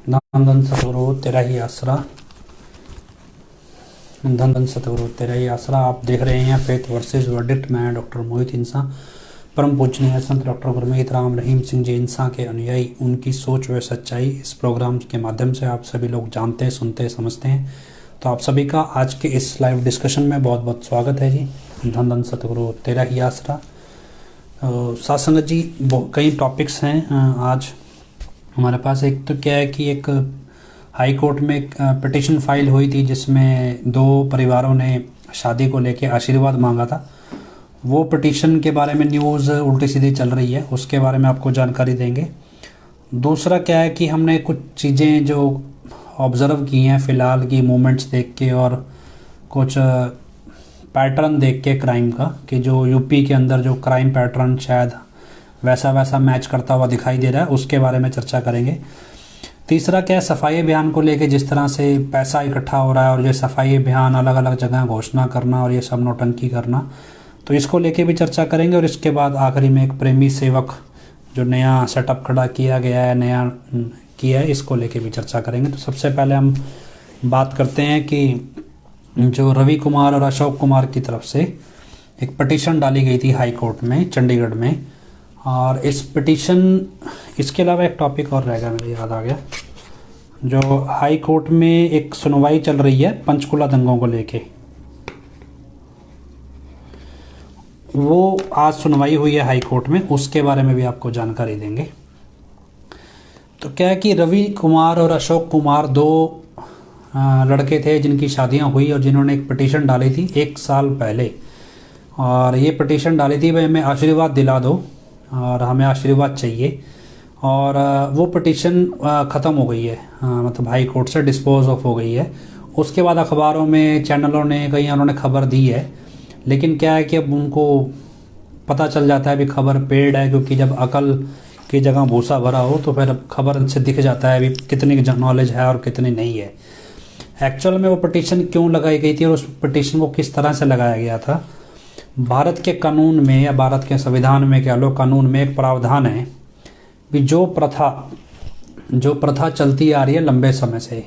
धन धन सतगुरु तेरा ही आसरा। धन धन सतगुरु तेरा ही आसरा। आप देख रहे हैं फेथ वर्सेस वर्डिक्ट। मैं डॉक्टर मोहित इंसा, परम पूजनीय संत डॉक्टर गुरमीत राम रहीम सिंह जी इंसा के अनुयायी, उनकी सोच व सच्चाई इस प्रोग्राम के माध्यम से आप सभी लोग जानते हैं, सुनते हैं, समझते हैं। तो आप सभी का आज के इस लाइव डिस्कशन में बहुत बहुत स्वागत है जी। धन धन सतगुरु तेरा ही आसरा। साथ संगत जी, कई टॉपिक्स हैं आज हमारे पास। एक तो क्या है कि एक हाई कोर्ट में एक पिटिशन फाइल हुई थी जिसमें दो परिवारों ने शादी को लेके आशीर्वाद मांगा था। वो पिटिशन के बारे में न्यूज़ उल्टी सीधी चल रही है, उसके बारे में आपको जानकारी देंगे। दूसरा क्या है कि हमने कुछ चीज़ें जो ऑब्ज़र्व की हैं फ़िलहाल की मूवमेंट्स देख के, और कुछ पैटर्न देख के क्राइम का, कि जो यूपी के अंदर जो क्राइम पैटर्न शायद वैसा मैच करता हुआ दिखाई दे रहा है, उसके बारे में चर्चा करेंगे। तीसरा क्या है, सफाई अभियान को लेके जिस तरह से पैसा इकट्ठा हो रहा है और ये सफाई अभियान अलग अलग जगह घोषणा करना और ये सब नौटंकी करना, तो इसको लेके भी चर्चा करेंगे। और इसके बाद आखिरी में एक प्रेमी सेवक जो नया सेटअप खड़ा किया गया है, नया किया है, इसको लेके भी चर्चा करेंगे। तो सबसे पहले हम बात करते हैं कि जो रवि कुमार और अशोक कुमार की तरफ से एक पिटीशन डाली गई थी हाई कोर्ट में चंडीगढ़ में। और इस पिटीशन, इसके अलावा एक टॉपिक और रहेगा, मुझे याद आ गया। जो हाई कोर्ट में एक सुनवाई चल रही है पंचकुला दंगों को लेके, वो आज सुनवाई हुई है हाई कोर्ट में, उसके बारे में भी आपको जानकारी देंगे। तो क्या है कि रवि कुमार और अशोक कुमार दो लड़के थे जिनकी शादियां हुई और जिन्होंने एक पिटीशन डाली थी 1 साल पहले। और ये पिटीशन डाली थी, भाई हमें आशीर्वाद दिला दो और हमें आशीर्वाद चाहिए। और वो पिटीशन ख़त्म हो गई है, मतलब हाई कोर्ट से डिस्पोज ऑफ हो गई है। उसके बाद अखबारों में, चैनलों ने, कई उन्होंने खबर दी है, लेकिन क्या है कि अब उनको पता चल जाता है अभी खबर पेड़ है, क्योंकि जब अकल की जगह भूसा भरा हो तो फिर खबर से दिख जाता है अभी कितनी नॉलेज है और कितनी नहीं है। एक्चुअल में वो पिटीशन क्यों लगाई गई थी और उस पिटीशन को किस तरह से लगाया गया था। भारत के कानून में, या भारत के संविधान में कह लो, कानून में एक प्रावधान है कि जो प्रथा चलती आ रही है लंबे समय से,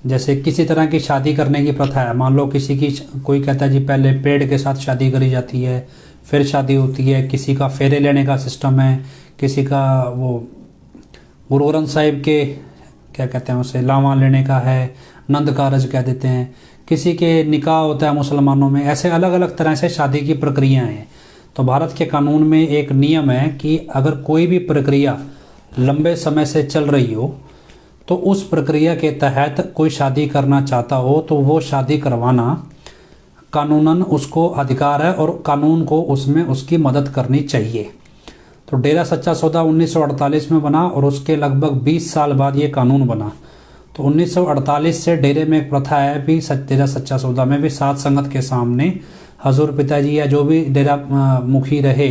जैसे किसी तरह की शादी करने की प्रथा है। मान लो किसी की, कोई कहता है जी पहले पेड़ के साथ शादी करी जाती है, फिर शादी होती है। किसी का फेरे लेने का सिस्टम है, किसी का वो गुरु ग्रंथ साहिब के क्या कहते हैं उसे, लावा लेने का है, नंद कारज कह देते हैं। किसी के निकाह होता है मुसलमानों में। ऐसे अलग अलग तरह से शादी की प्रक्रियाएं हैं। तो भारत के कानून में एक नियम है कि अगर कोई भी प्रक्रिया लंबे समय से चल रही हो तो उस प्रक्रिया के तहत कोई शादी करना चाहता हो तो वो शादी करवाना कानूनन उसको अधिकार है और कानून को उसमें उसकी मदद करनी चाहिए। तो डेरा सच्चा सौदा 1948 में बना और उसके लगभग 20 साल बाद ये कानून बना। तो 1948 से डेरे में एक प्रथा है भी, डेरा सच्चा सौदा में भी सात संगत के सामने हजूर पिताजी या जो भी डेरा मुखी रहे,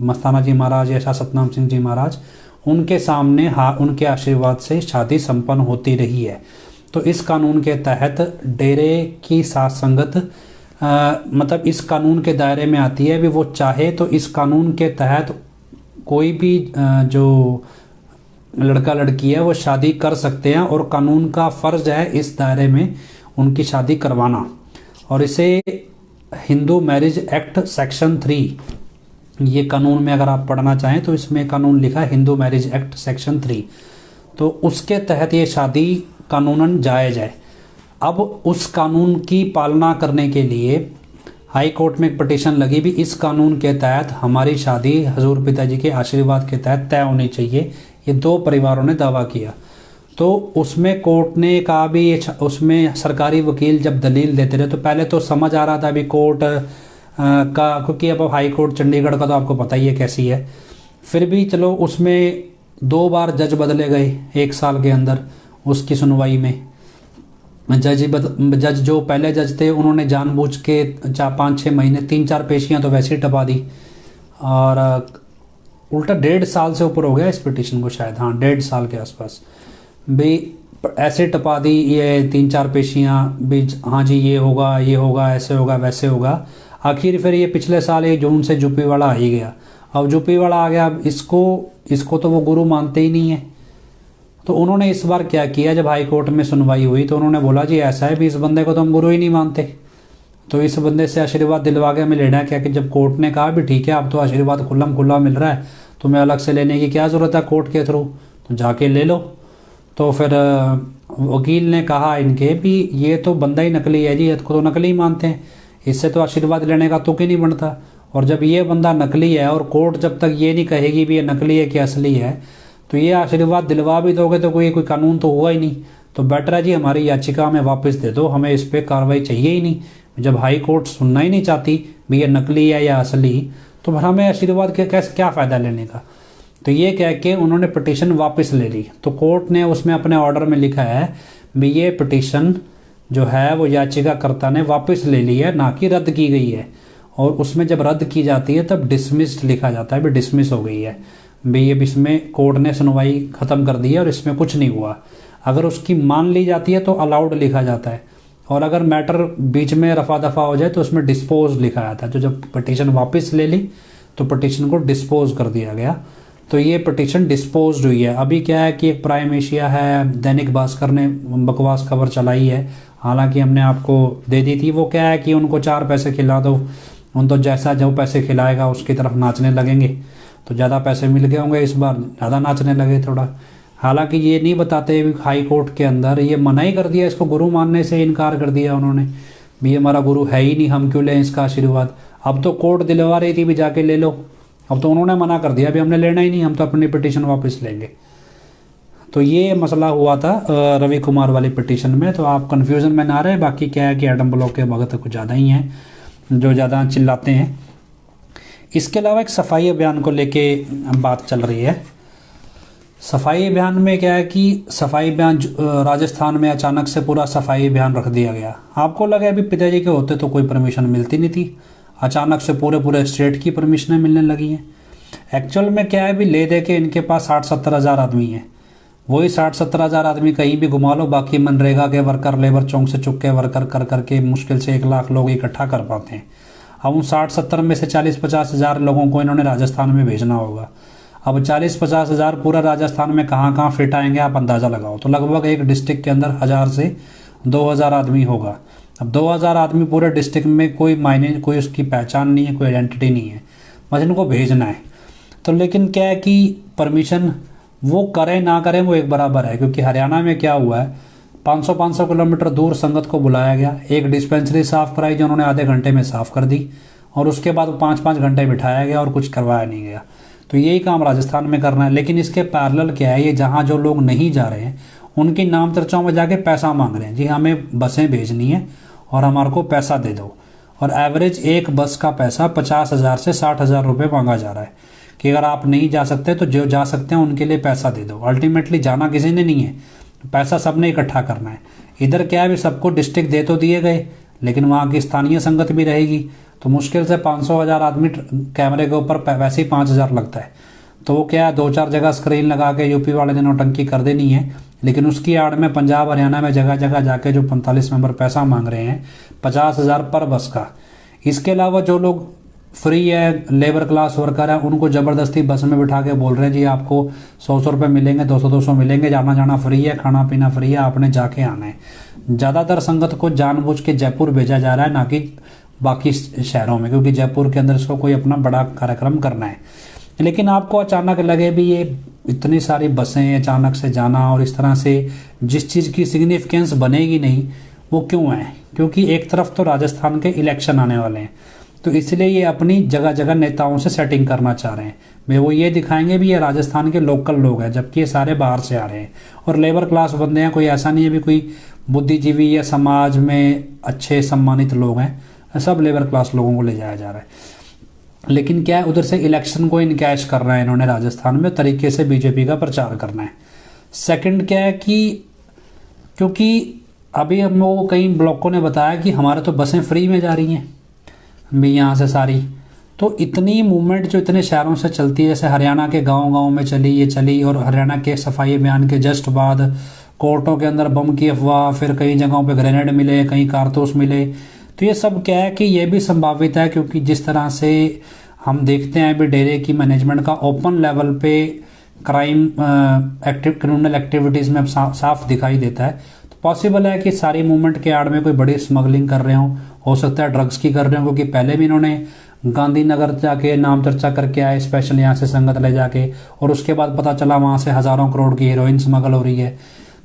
मस्ताना जी महाराज या शाह सतनाम सिंह जी महाराज, उनके सामने उनके आशीर्वाद से शादी संपन्न होती रही है। तो इस कानून के तहत डेरे की सात संगत मतलब इस कानून के दायरे में आती है। भी वो चाहे तो इस कानून के तहत कोई भी जो लड़का लड़की है वो शादी कर सकते हैं और कानून का फर्ज है इस दायरे में उनकी शादी करवाना। और इसे हिंदू मैरिज एक्ट सेक्शन 3, ये कानून में अगर आप पढ़ना चाहें तो इसमें कानून लिखा है हिंदू मैरिज एक्ट सेक्शन 3। तो उसके तहत ये शादी कानूनन जायज़ है। अब उस कानून की पालना करने के लिए हाई कोर्ट में एक पिटीशन लगी भी, इस कानून के तहत हमारी शादी हजूर पिताजी के आशीर्वाद के तहत तय होनी चाहिए। ये दो परिवारों ने दावा किया। तो उसमें कोर्ट ने कहा भी, उसमें सरकारी वकील जब दलील देते रहे तो पहले तो समझ आ रहा था भी कोर्ट का, क्योंकि अब हाई कोर्ट चंडीगढ़ का तो आपको पता ही है कैसी है। फिर भी चलो, उसमें 2 बार जज बदले गए 1 साल के अंदर उसकी सुनवाई में। जज जो पहले जज थे उन्होंने जानबूझ के 5-6 महीने, 3-4 पेशियां तो वैसे ही टपा दी। और उल्टा 1.5 साल से ऊपर हो गया इस पिटीशन को, शायद, हाँ 1.5 साल के आसपास भी ऐसे टपा दी। ये 3-4 पेशियां भी, हाँ जी ये होगा, ऐसे होगा, वैसे होगा। आखिर फिर ये पिछले साल 1 जून से यूपी वाला आ ही गया। अब यूपी वाला आ गया, अब इसको तो वो गुरु मानते ही नहीं है। तो उन्होंने इस बार क्या किया, जब हाई कोर्ट में सुनवाई हुई तो उन्होंने बोला जी ऐसा है भी इस बंदे को तो हम गुरु ही नहीं मानते, तो इस बंदे से आशीर्वाद दिलवा के हमें लेना क्या। कि जब कोर्ट ने कहा भी ठीक है अब तो आशीर्वाद खुल्लम खुल्ला मिल रहा है, तुम्हें अलग से लेने की क्या ज़रूरत है कोर्ट के थ्रू, तो जाके ले लो। तो फिर वकील ने कहा इनके भी ये तो बंदा ही नकली है जी, इसको तो नकली ही मानते हैं, इससे तो आशीर्वाद लेने का तुक ही नहीं बनता। और जब ये बंदा नकली है और कोर्ट जब तक ये नहीं कहेगी भी ये नकली है कि असली है, तो ये आशीर्वाद दिलवा भी दोगे तो कोई कानून तो हुआ ही नहीं। तो बेटर है जी हमारी याचिका हमें वापस दे दो, हमें इस पर कार्रवाई चाहिए ही नहीं। जब हाई कोर्ट सुनना ही नहीं चाहती भी ये नकली है या असली, तो फिर हमें आशीर्वाद के कैसे क्या फ़ायदा लेने का। तो ये कह के उन्होंने पिटीशन वापस ले ली। तो कोर्ट ने उसमें अपने ऑर्डर में लिखा है भी ये पिटीशन जो है वो याचिकाकर्ता ने वापस ले ली है, ना कि रद्द की गई है। और उसमें जब रद्द की जाती है तब डिसमिस्ड लिखा जाता है भी डिसमिस हो गई है, भी ये इसमें कोर्ट ने सुनवाई ख़त्म कर दी है और इसमें कुछ नहीं हुआ। अगर उसकी मान ली जाती है तो अलाउड लिखा जाता है, और अगर मैटर बीच में रफा दफा हो जाए तो उसमें डिस्पोज लिखा जाता है। तो जब पिटीशन वापस ले ली तो पिटीशन को डिस्पोज कर दिया गया। तो ये पिटीशन डिस्पोज हुई है। अभी क्या है कि एक प्राइम एशिया है, दैनिक भास्कर ने बकवास खबर चलाई है, हालांकि हमने आपको दे दी थी। वो क्या है कि उनको 4 पैसे खिला दो, उन तो जैसा जो पैसे खिलाएगा उसकी तरफ नाचने लगेंगे। तो ज़्यादा पैसे मिल गए होंगे इस बार, ज़्यादा नाचने लगे थोड़ा। हालांकि ये नहीं बताते हाई कोर्ट के अंदर ये मना ही कर दिया, इसको गुरु मानने से इनकार कर दिया उन्होंने भी ये हमारा गुरु है ही नहीं, हम क्यों लें इसका आशीर्वाद। अब तो कोर्ट दिलवा रही थी भी जाके ले लो, अब तो उन्होंने मना कर दिया भी हमने लेना ही नहीं, हम तो अपनी पिटीशन वापस लेंगे। तो ये मसला हुआ था रवि कुमार वाली पिटीशन में। तो आप कन्फ्यूज़न में ना रहे। बाकी क्या है कि एटम ब्लॉक के भगत कुछ ज़्यादा ही हैं जो ज़्यादा चिल्लाते हैं। इसके अलावा एक सफाई अभियान को लेके बात चल रही है। सफाई अभियान में क्या है कि सफाई अभियान राजस्थान में अचानक से पूरा सफाई अभियान रख दिया गया। आपको लगा अभी पिताजी के होते तो कोई परमिशन मिलती नहीं थी, अचानक से पूरे स्टेट की परमिशनें मिलने लगी हैं। एक्चुअल में क्या है भी ले दे के इनके पास 60-70 हज़ार आदमी हैं, वही 60-70 हज़ार आदमी कहीं भी घुमा लो। बाकी मनरेगा के वर्कर, लेबर चौक से चुप के वर्कर कर करके मुश्किल से 1 लाख लोग इकट्ठा कर पाते हैं। अब उन 60-70 में से 40-50 हज़ार लोगों को इन्होंने राजस्थान में भेजना होगा। अब 40-50 हज़ार पूरा राजस्थान में कहाँ कहाँ फिट आएंगे आप अंदाज़ा लगाओ। तो लगभग एक डिस्ट्रिक्ट के अंदर 1000 से 2000 आदमी होगा। अब 2000 आदमी पूरे डिस्ट्रिक्ट में कोई मायने, कोई उसकी पहचान नहीं है, कोई आइडेंटिटी नहीं है, बस इनको भेजना है। तो लेकिन क्या है कि परमिशन वो करें ना करें वो एक बराबर है, क्योंकि हरियाणा में क्या हुआ है 500-500 किलोमीटर दूर संगत को बुलाया गया, एक डिस्पेंसरी साफ़ कराई जो उन्होंने आधे घंटे में साफ़ कर दी, और उसके बाद 5-5 घंटे बिठाया गया और कुछ करवाया नहीं गया। तो यही काम राजस्थान में करना है। लेकिन इसके पैरेलल क्या है, ये जहाँ जो लोग नहीं जा रहे हैं उनकी नाम चर्चाओं में जाके पैसा मांग रहे हैं, जी हमें बसें भेजनी है और हमारे को पैसा दे दो। और एवरेज एक बस का पैसा 50,000 से 60,000 रुपये मांगा जा रहा है कि अगर आप नहीं जा सकते तो जो जा सकते हैं उनके लिए पैसा दे दो। अल्टीमेटली जाना किसी ने नहीं है, पैसा सबने इकट्ठा करना है। इधर क्या है भी सबको डिस्ट्रिक्ट दे तो दिए गए, लेकिन वहाँ की स्थानीय संगत भी रहेगी, तो मुश्किल से 500,000 आदमी कैमरे के ऊपर वैसे ही 5,000 लगता है। तो वो क्या है 2-4 जगह स्क्रीन लगा के यूपी वाले ने नौटंकी कर देनी है, लेकिन उसकी आड़ में पंजाब हरियाणा में जगह जगह जाके जो 45 मेंबर पैसा मांग रहे हैं 50,000 पर बस का। इसके अलावा जो लोग फ्री है, लेबर क्लास वर्कर है, उनको ज़बरदस्ती बस में बिठा के बोल रहे हैं जी आपको 100 रुपये मिलेंगे, 200 मिलेंगे, जाना जाना फ्री है, खाना पीना फ्री है, आपने जाके आना है। ज़्यादातर संगत को जानबूझ के जयपुर भेजा जा रहा है, ना कि बाकी शहरों में, क्योंकि जयपुर के अंदर इसको कोई अपना बड़ा कार्यक्रम करना है। लेकिन आपको अचानक लगे भी ये इतनी सारी बसें अचानक से जाना और इस तरह से जिस चीज़ की सिग्निफिकेंस बनेगी नहीं, वो क्यों है? क्योंकि एक तरफ तो राजस्थान के इलेक्शन आने वाले हैं, तो इसलिए ये अपनी जगह जगह नेताओं से सेटिंग करना चाह रहे हैं। वे वो ये दिखाएंगे भी ये राजस्थान के लोकल लोग हैं, जबकि ये सारे बाहर से आ रहे हैं और लेबर क्लास बंदे हैं। कोई ऐसा नहीं है भी कोई बुद्धिजीवी या समाज में अच्छे सम्मानित लोग हैं, सब लेबर क्लास लोगों को ले जाया जा रहा है। लेकिन क्या है उधर से इलेक्शन को इनकैश करना है इन्होंने राजस्थान में, तरीके से बीजेपी का प्रचार करना है। सेकंड क्या है कि क्योंकि अभी हम लोग कई ब्लॉकों ने बताया कि हमारे तो बसें फ्री में जा रही हैं भी यहाँ से सारी, तो इतनी मूवमेंट जो इतने शहरों से चलती है, जैसे हरियाणा के गांव-गांव में ये चली और हरियाणा के सफाई अभियान के जस्ट बाद कोर्टों के अंदर बम की अफवाह, फिर कई जगहों पे ग्रेनेड मिले, कहीं कारतूस मिले। तो ये सब क्या है कि ये भी संभावित है, क्योंकि जिस तरह से हम देखते हैं भी डेरे की मैनेजमेंट का ओपन लेवल पे क्राइम क्रिमिनल एक्टिविटीज़ में अब साफ दिखाई देता है। तो पॉसिबल है कि सारी मूवमेंट के आड़ में कोई बड़ी स्मगलिंग कर रहे हो सकता है ड्रग्स की कर रहे हो, क्योंकि पहले भी इन्होंने गांधीनगर जाके नाम चर्चा करके आए स्पेशल यहाँ से संगत ले जाके, और उसके बाद पता चला वहाँ से हज़ारों करोड़ की हीरोइन स्मगल हो रही है।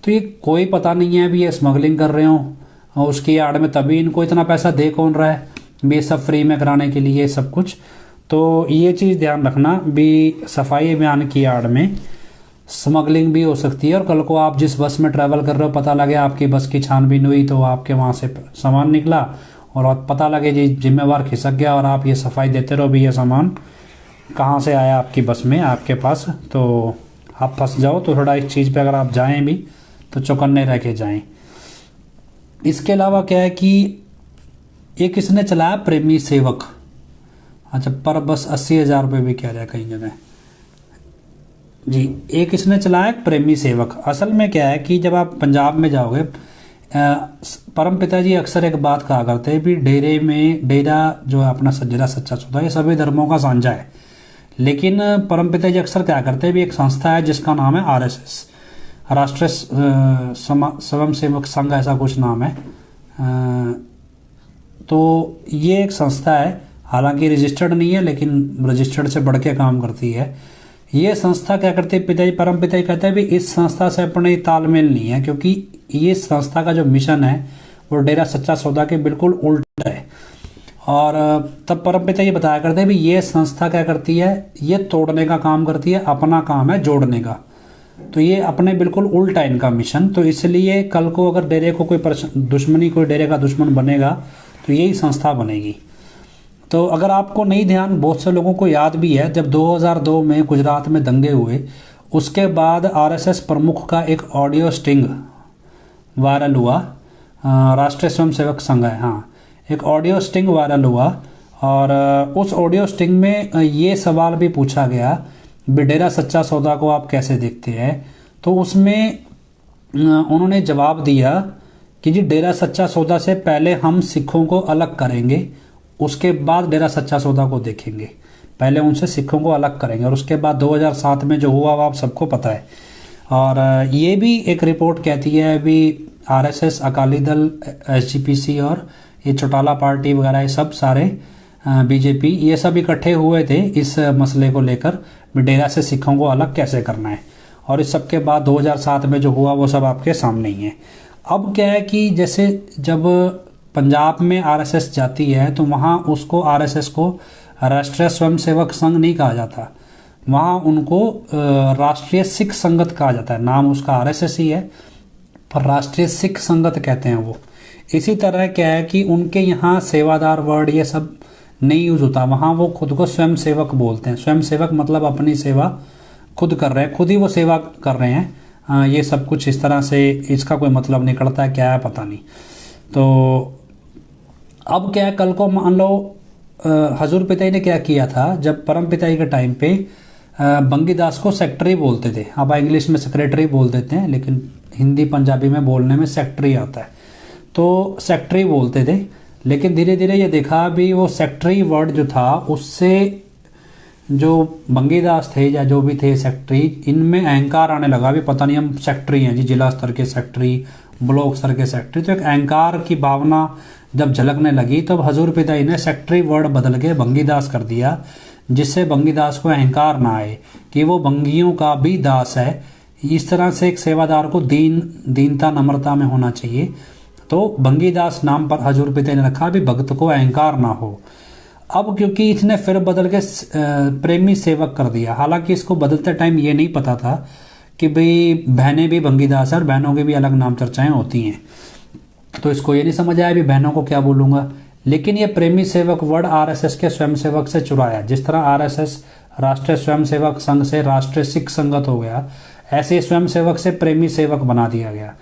तो ये कोई पता नहीं है भी ये स्मगलिंग कर रहे हो, और उसकी आड़ में तभी इनको इतना पैसा दे कौन रहा है भी ये सब फ्री में कराने के लिए सब कुछ। तो ये चीज़ ध्यान रखना भी सफाई अभियान की आड़ में स्मगलिंग भी हो सकती है, और कल को आप जिस बस में ट्रैवल कर रहे हो पता लगे आपकी बस की छानबीन हुई तो आपके वहाँ से सामान निकला और पता लगे जी जिम्मेवार खिसक गया, और आप ये सफाई देते रहो भी ये सामान कहाँ से आया आपकी बस में आपके पास, तो आप फंस जाओ। तो थोड़ा इस चीज़ पे अगर आप जाएं भी तो चौकन्ने रह के जाएं। इसके अलावा क्या है कि ये किसने चलाया, प्रेमी सेवक। अच्छा, पर बस 80,000 रुपये भी कह रहा है कई जगह जी। ये किसने चलाया, प्रेमी सेवक। असल में क्या है कि जब आप पंजाब में जाओगे, परम पिताजी अक्सर एक बात कहा करते हैं भी डेरा जो है अपना सज्जरा सच्चा सौदा ये सभी धर्मों का साझा है, लेकिन परम पिताजी अक्सर क्या करते हैं भी एक संस्था है जिसका नाम है आरएसएस, राष्ट्रीय स्वयं सेवक संघ, ऐसा कुछ नाम है। तो ये एक संस्था है, हालांकि रजिस्टर्ड नहीं है लेकिन रजिस्टर्ड से बढ़ के काम करती है। ये संस्था क्या करती है, पिताजी परम पिताजी कहते हैं भी इस संस्था से अपने तालमेल नहीं है, क्योंकि ये संस्था का जो मिशन है वो डेरा सच्चा सौदा के बिल्कुल उल्टा है। और तब परम पिताजी बताया करते हैं भी ये संस्था क्या करती है, ये तोड़ने का काम करती है, अपना काम है जोड़ने का। तो ये अपने बिल्कुल उल्टा इनका मिशन। तो इसलिए कल को अगर डेरे को कोई दुश्मनी, कोई डेरे का दुश्मन बनेगा तो यही संस्था बनेगी। तो अगर आपको नहीं ध्यान, बहुत से लोगों को याद भी है, जब 2002 में गुजरात में दंगे हुए उसके बाद आरएसएस प्रमुख का एक ऑडियो स्टिंग वायरल हुआ, राष्ट्रीय स्वयंसेवक संघ है, हाँ, एक ऑडियो स्टिंग वायरल हुआ। और उस ऑडियो स्टिंग में ये सवाल भी पूछा गया भी डेरा सच्चा सौदा को आप कैसे देखते हैं। तो उसमें उन्होंने जवाब दिया कि जी डेरा सच्चा सौदा से पहले हम सिखों को अलग करेंगे, उसके बाद डेरा सच्चा सौदा को देखेंगे। पहले उनसे सिखों को अलग करेंगे, और उसके बाद 2007 में जो हुआ वो आप सबको पता है। और ये भी एक रिपोर्ट कहती है अभी आरएसएस, अकाली दल, एसजीपीसी और ये चौटाला पार्टी वगैरह, ये सब सारे बीजेपी, ये सब इकट्ठे हुए थे इस मसले को लेकर, डेरा से सिखों को अलग कैसे करना है। और इस सब के बाद 2007 में जो हुआ वो सब आपके सामने ही है। अब क्या है कि जैसे जब पंजाब में आरएसएस जाती है तो वहाँ उसको, आरएसएस को राष्ट्रीय स्वयंसेवक संघ नहीं कहा जाता, वहाँ उनको राष्ट्रीय सिख संगत कहा जाता है। नाम उसका आरएसएस ही है पर राष्ट्रीय सिख संगत कहते हैं वो। इसी तरह क्या है कि उनके यहाँ सेवादार वर्ड ये सब नहीं यूज होता, वहाँ वो खुद को स्वयं सेवक बोलते हैं। स्वयं सेवक मतलब अपनी सेवा खुद कर रहे हैं, खुद ही वो सेवा कर रहे हैं। ये सब कुछ इस तरह से, इसका कोई मतलब निकलता है क्या है पता नहीं। तो अब क्या है, कल को मान लो हजूर पिताजी ने क्या किया था, जब परम पिताजी के टाइम पे बंगीदास को सेक्रेटरी बोलते थे। अब इंग्लिश में सेक्रेटरी बोल देते हैं लेकिन हिंदी पंजाबी में बोलने में सेक्रेटरी आता है, तो सेक्रेटरी बोलते थे। लेकिन धीरे धीरे ये देखा भी वो सेक्रेटरी वर्ड जो था उससे जो बंगीदास थे या जो भी थे सेक्रेटरी, इनमें अहंकार आने लगा भी पता नहीं हम सेक्रेटरी हैं जी, जिला स्तर के सेक्रेटरी, ब्लॉक स्तर के सेक्रेटरी। तो एक अहंकार की भावना जब झलकने लगी तब हजूर पिताजी ने सेक्रेटरी वर्ड बदल के बंगीदास कर दिया, जिससे बंगीदास को अहंकार ना आए कि वो बंगियों का भी दास है। इस तरह से एक सेवादार को दीनता नम्रता में होना चाहिए। तो बंगीदास नाम पर हजूर पिताजी ने रखा भी भक्त को अहंकार ना हो। अब क्योंकि इसने फिर बदल के प्रेमी सेवक कर दिया, हालांकि इसको बदलते टाइम ये नहीं पता था कि भाई बहनें भी बंगीदास है और बहनों की भी अलग नाम चर्चाएं होती हैं, तो इसको ये नहीं समझ आया भी बहनों को क्या बोलूँगा। लेकिन ये प्रेमी सेवक वर्ड आरएसएस के स्वयंसेवक से चुराया। जिस तरह आरएसएस राष्ट्रीय स्वयंसेवक संघ से राष्ट्रीय सिख संगत हो गया, ऐसे स्वयंसेवक से प्रेमी सेवक बना दिया गया।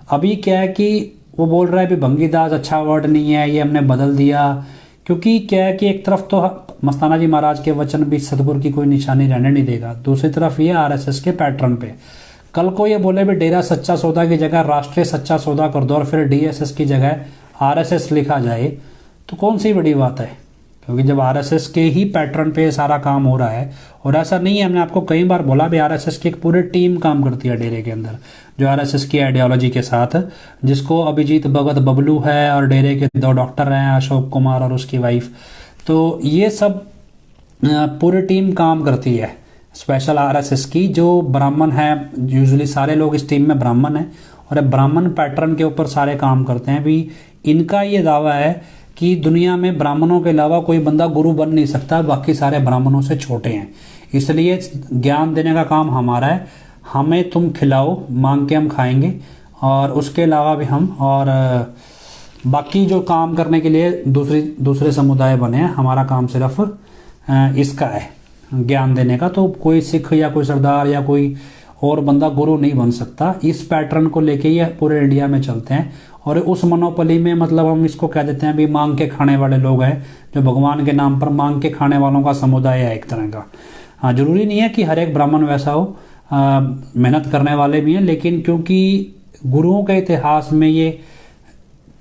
अभी क्या है कि वो बोल रहा है भी बंगीदास अच्छा वर्ड नहीं है, ये हमने बदल दिया। क्योंकि क्या है कि एक तरफ तो मस्ताना जी महाराज के वचन भी सतगुरु की कोई निशानी रहने नहीं देगा, दूसरी तरफ ये आरएसएस के पैटर्न पे कल को ये बोले भी डेरा सच्चा सौदा की जगह राष्ट्रीय सच्चा सौदा कर दो और फिर डीएसएस की जगह आरएसएस लिखा जाए, तो कौन सी बड़ी बात है। क्योंकि जब आरएसएस के ही पैटर्न पे सारा काम हो रहा है, और ऐसा नहीं है, हमने आपको कई बार बोला भी आरएसएस की एक पूरी टीम काम करती है डेरे के अंदर, जो आरएसएस की आइडियोलॉजी के साथ, जिसको अभिजीत भगत बबलू है और डेरे के 2 डॉक्टर हैं, अशोक कुमार और उसकी वाइफ। तो ये सब पूरी टीम काम करती है स्पेशल आरएसएस की, जो ब्राह्मण है, यूजुअली सारे लोग इस टीम में ब्राह्मण हैं और ब्राह्मण पैटर्न के ऊपर सारे काम करते हैं। भी इनका ये दावा है कि दुनिया में ब्राह्मणों के अलावा कोई बंदा गुरु बन नहीं सकता, बाकी सारे ब्राह्मणों से छोटे हैं, इसलिए ज्ञान देने का काम हमारा है, हमें तुम खिलाओ, मांग के हम खाएंगे, और उसके अलावा भी हम, और बाकी जो काम करने के लिए दूसरे समुदाय बने हैं, हमारा काम सिर्फ इसका है, ज्ञान देने का। तो कोई सिख या कोई सरदार या कोई और बंदा गुरु नहीं बन सकता। इस पैटर्न को लेके ये पूरे इंडिया में चलते हैं, और उस मनोपली में, मतलब हम इसको कह देते हैं भी मांग के खाने वाले लोग हैं, जो भगवान के नाम पर मांग के खाने वालों का समुदाय है एक तरह का। हाँ, जरूरी नहीं है कि हर एक ब्राह्मण वैसा हो, मेहनत करने वाले भी हैं, लेकिन क्योंकि गुरुओं के इतिहास में ये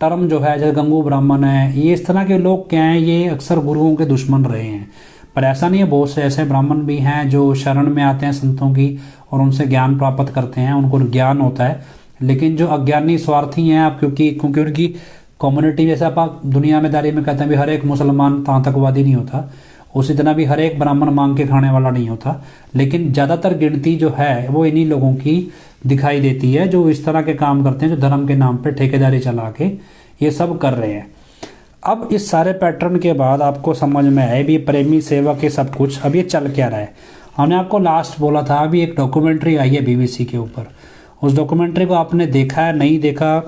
टर्म जो है, जैसे गंगू ब्राह्मण है, ये इस तरह के लोग क्या हैं, ये अक्सर गुरुओं के दुश्मन रहे हैं। पर ऐसा नहीं है, बहुत से ऐसे ब्राह्मण भी हैं जो शरण में आते हैं संतों की और उनसे ज्ञान प्राप्त करते हैं, उनको ज्ञान होता है। लेकिन जो अज्ञानी स्वार्थी हैं आप, क्योंकि उनकी कम्युनिटी, जैसे आप दुनिया में दारी में कहते हैं भी हर एक मुसलमान आतंकवादी नहीं होता, उसी तरह भी हर एक ब्राह्मण मांग के खाने वाला नहीं होता, लेकिन ज़्यादातर गिनती जो है वो इन्हीं लोगों की दिखाई देती है, जो इस तरह के काम करते हैं, जो धर्म के नाम पे ठेकेदारी चला के ये सब कर रहे हैं। अब इस सारे पैटर्न के बाद आपको समझ में आए भी प्रेमी सेवक के सब कुछ, अब ये चल क्या रहा है। हमने आपको लास्ट बोला था अभी एक डॉक्यूमेंट्री आई है बीबीसी के ऊपर, उस डॉक्यूमेंट्री को आपने देखा है नहीं देखा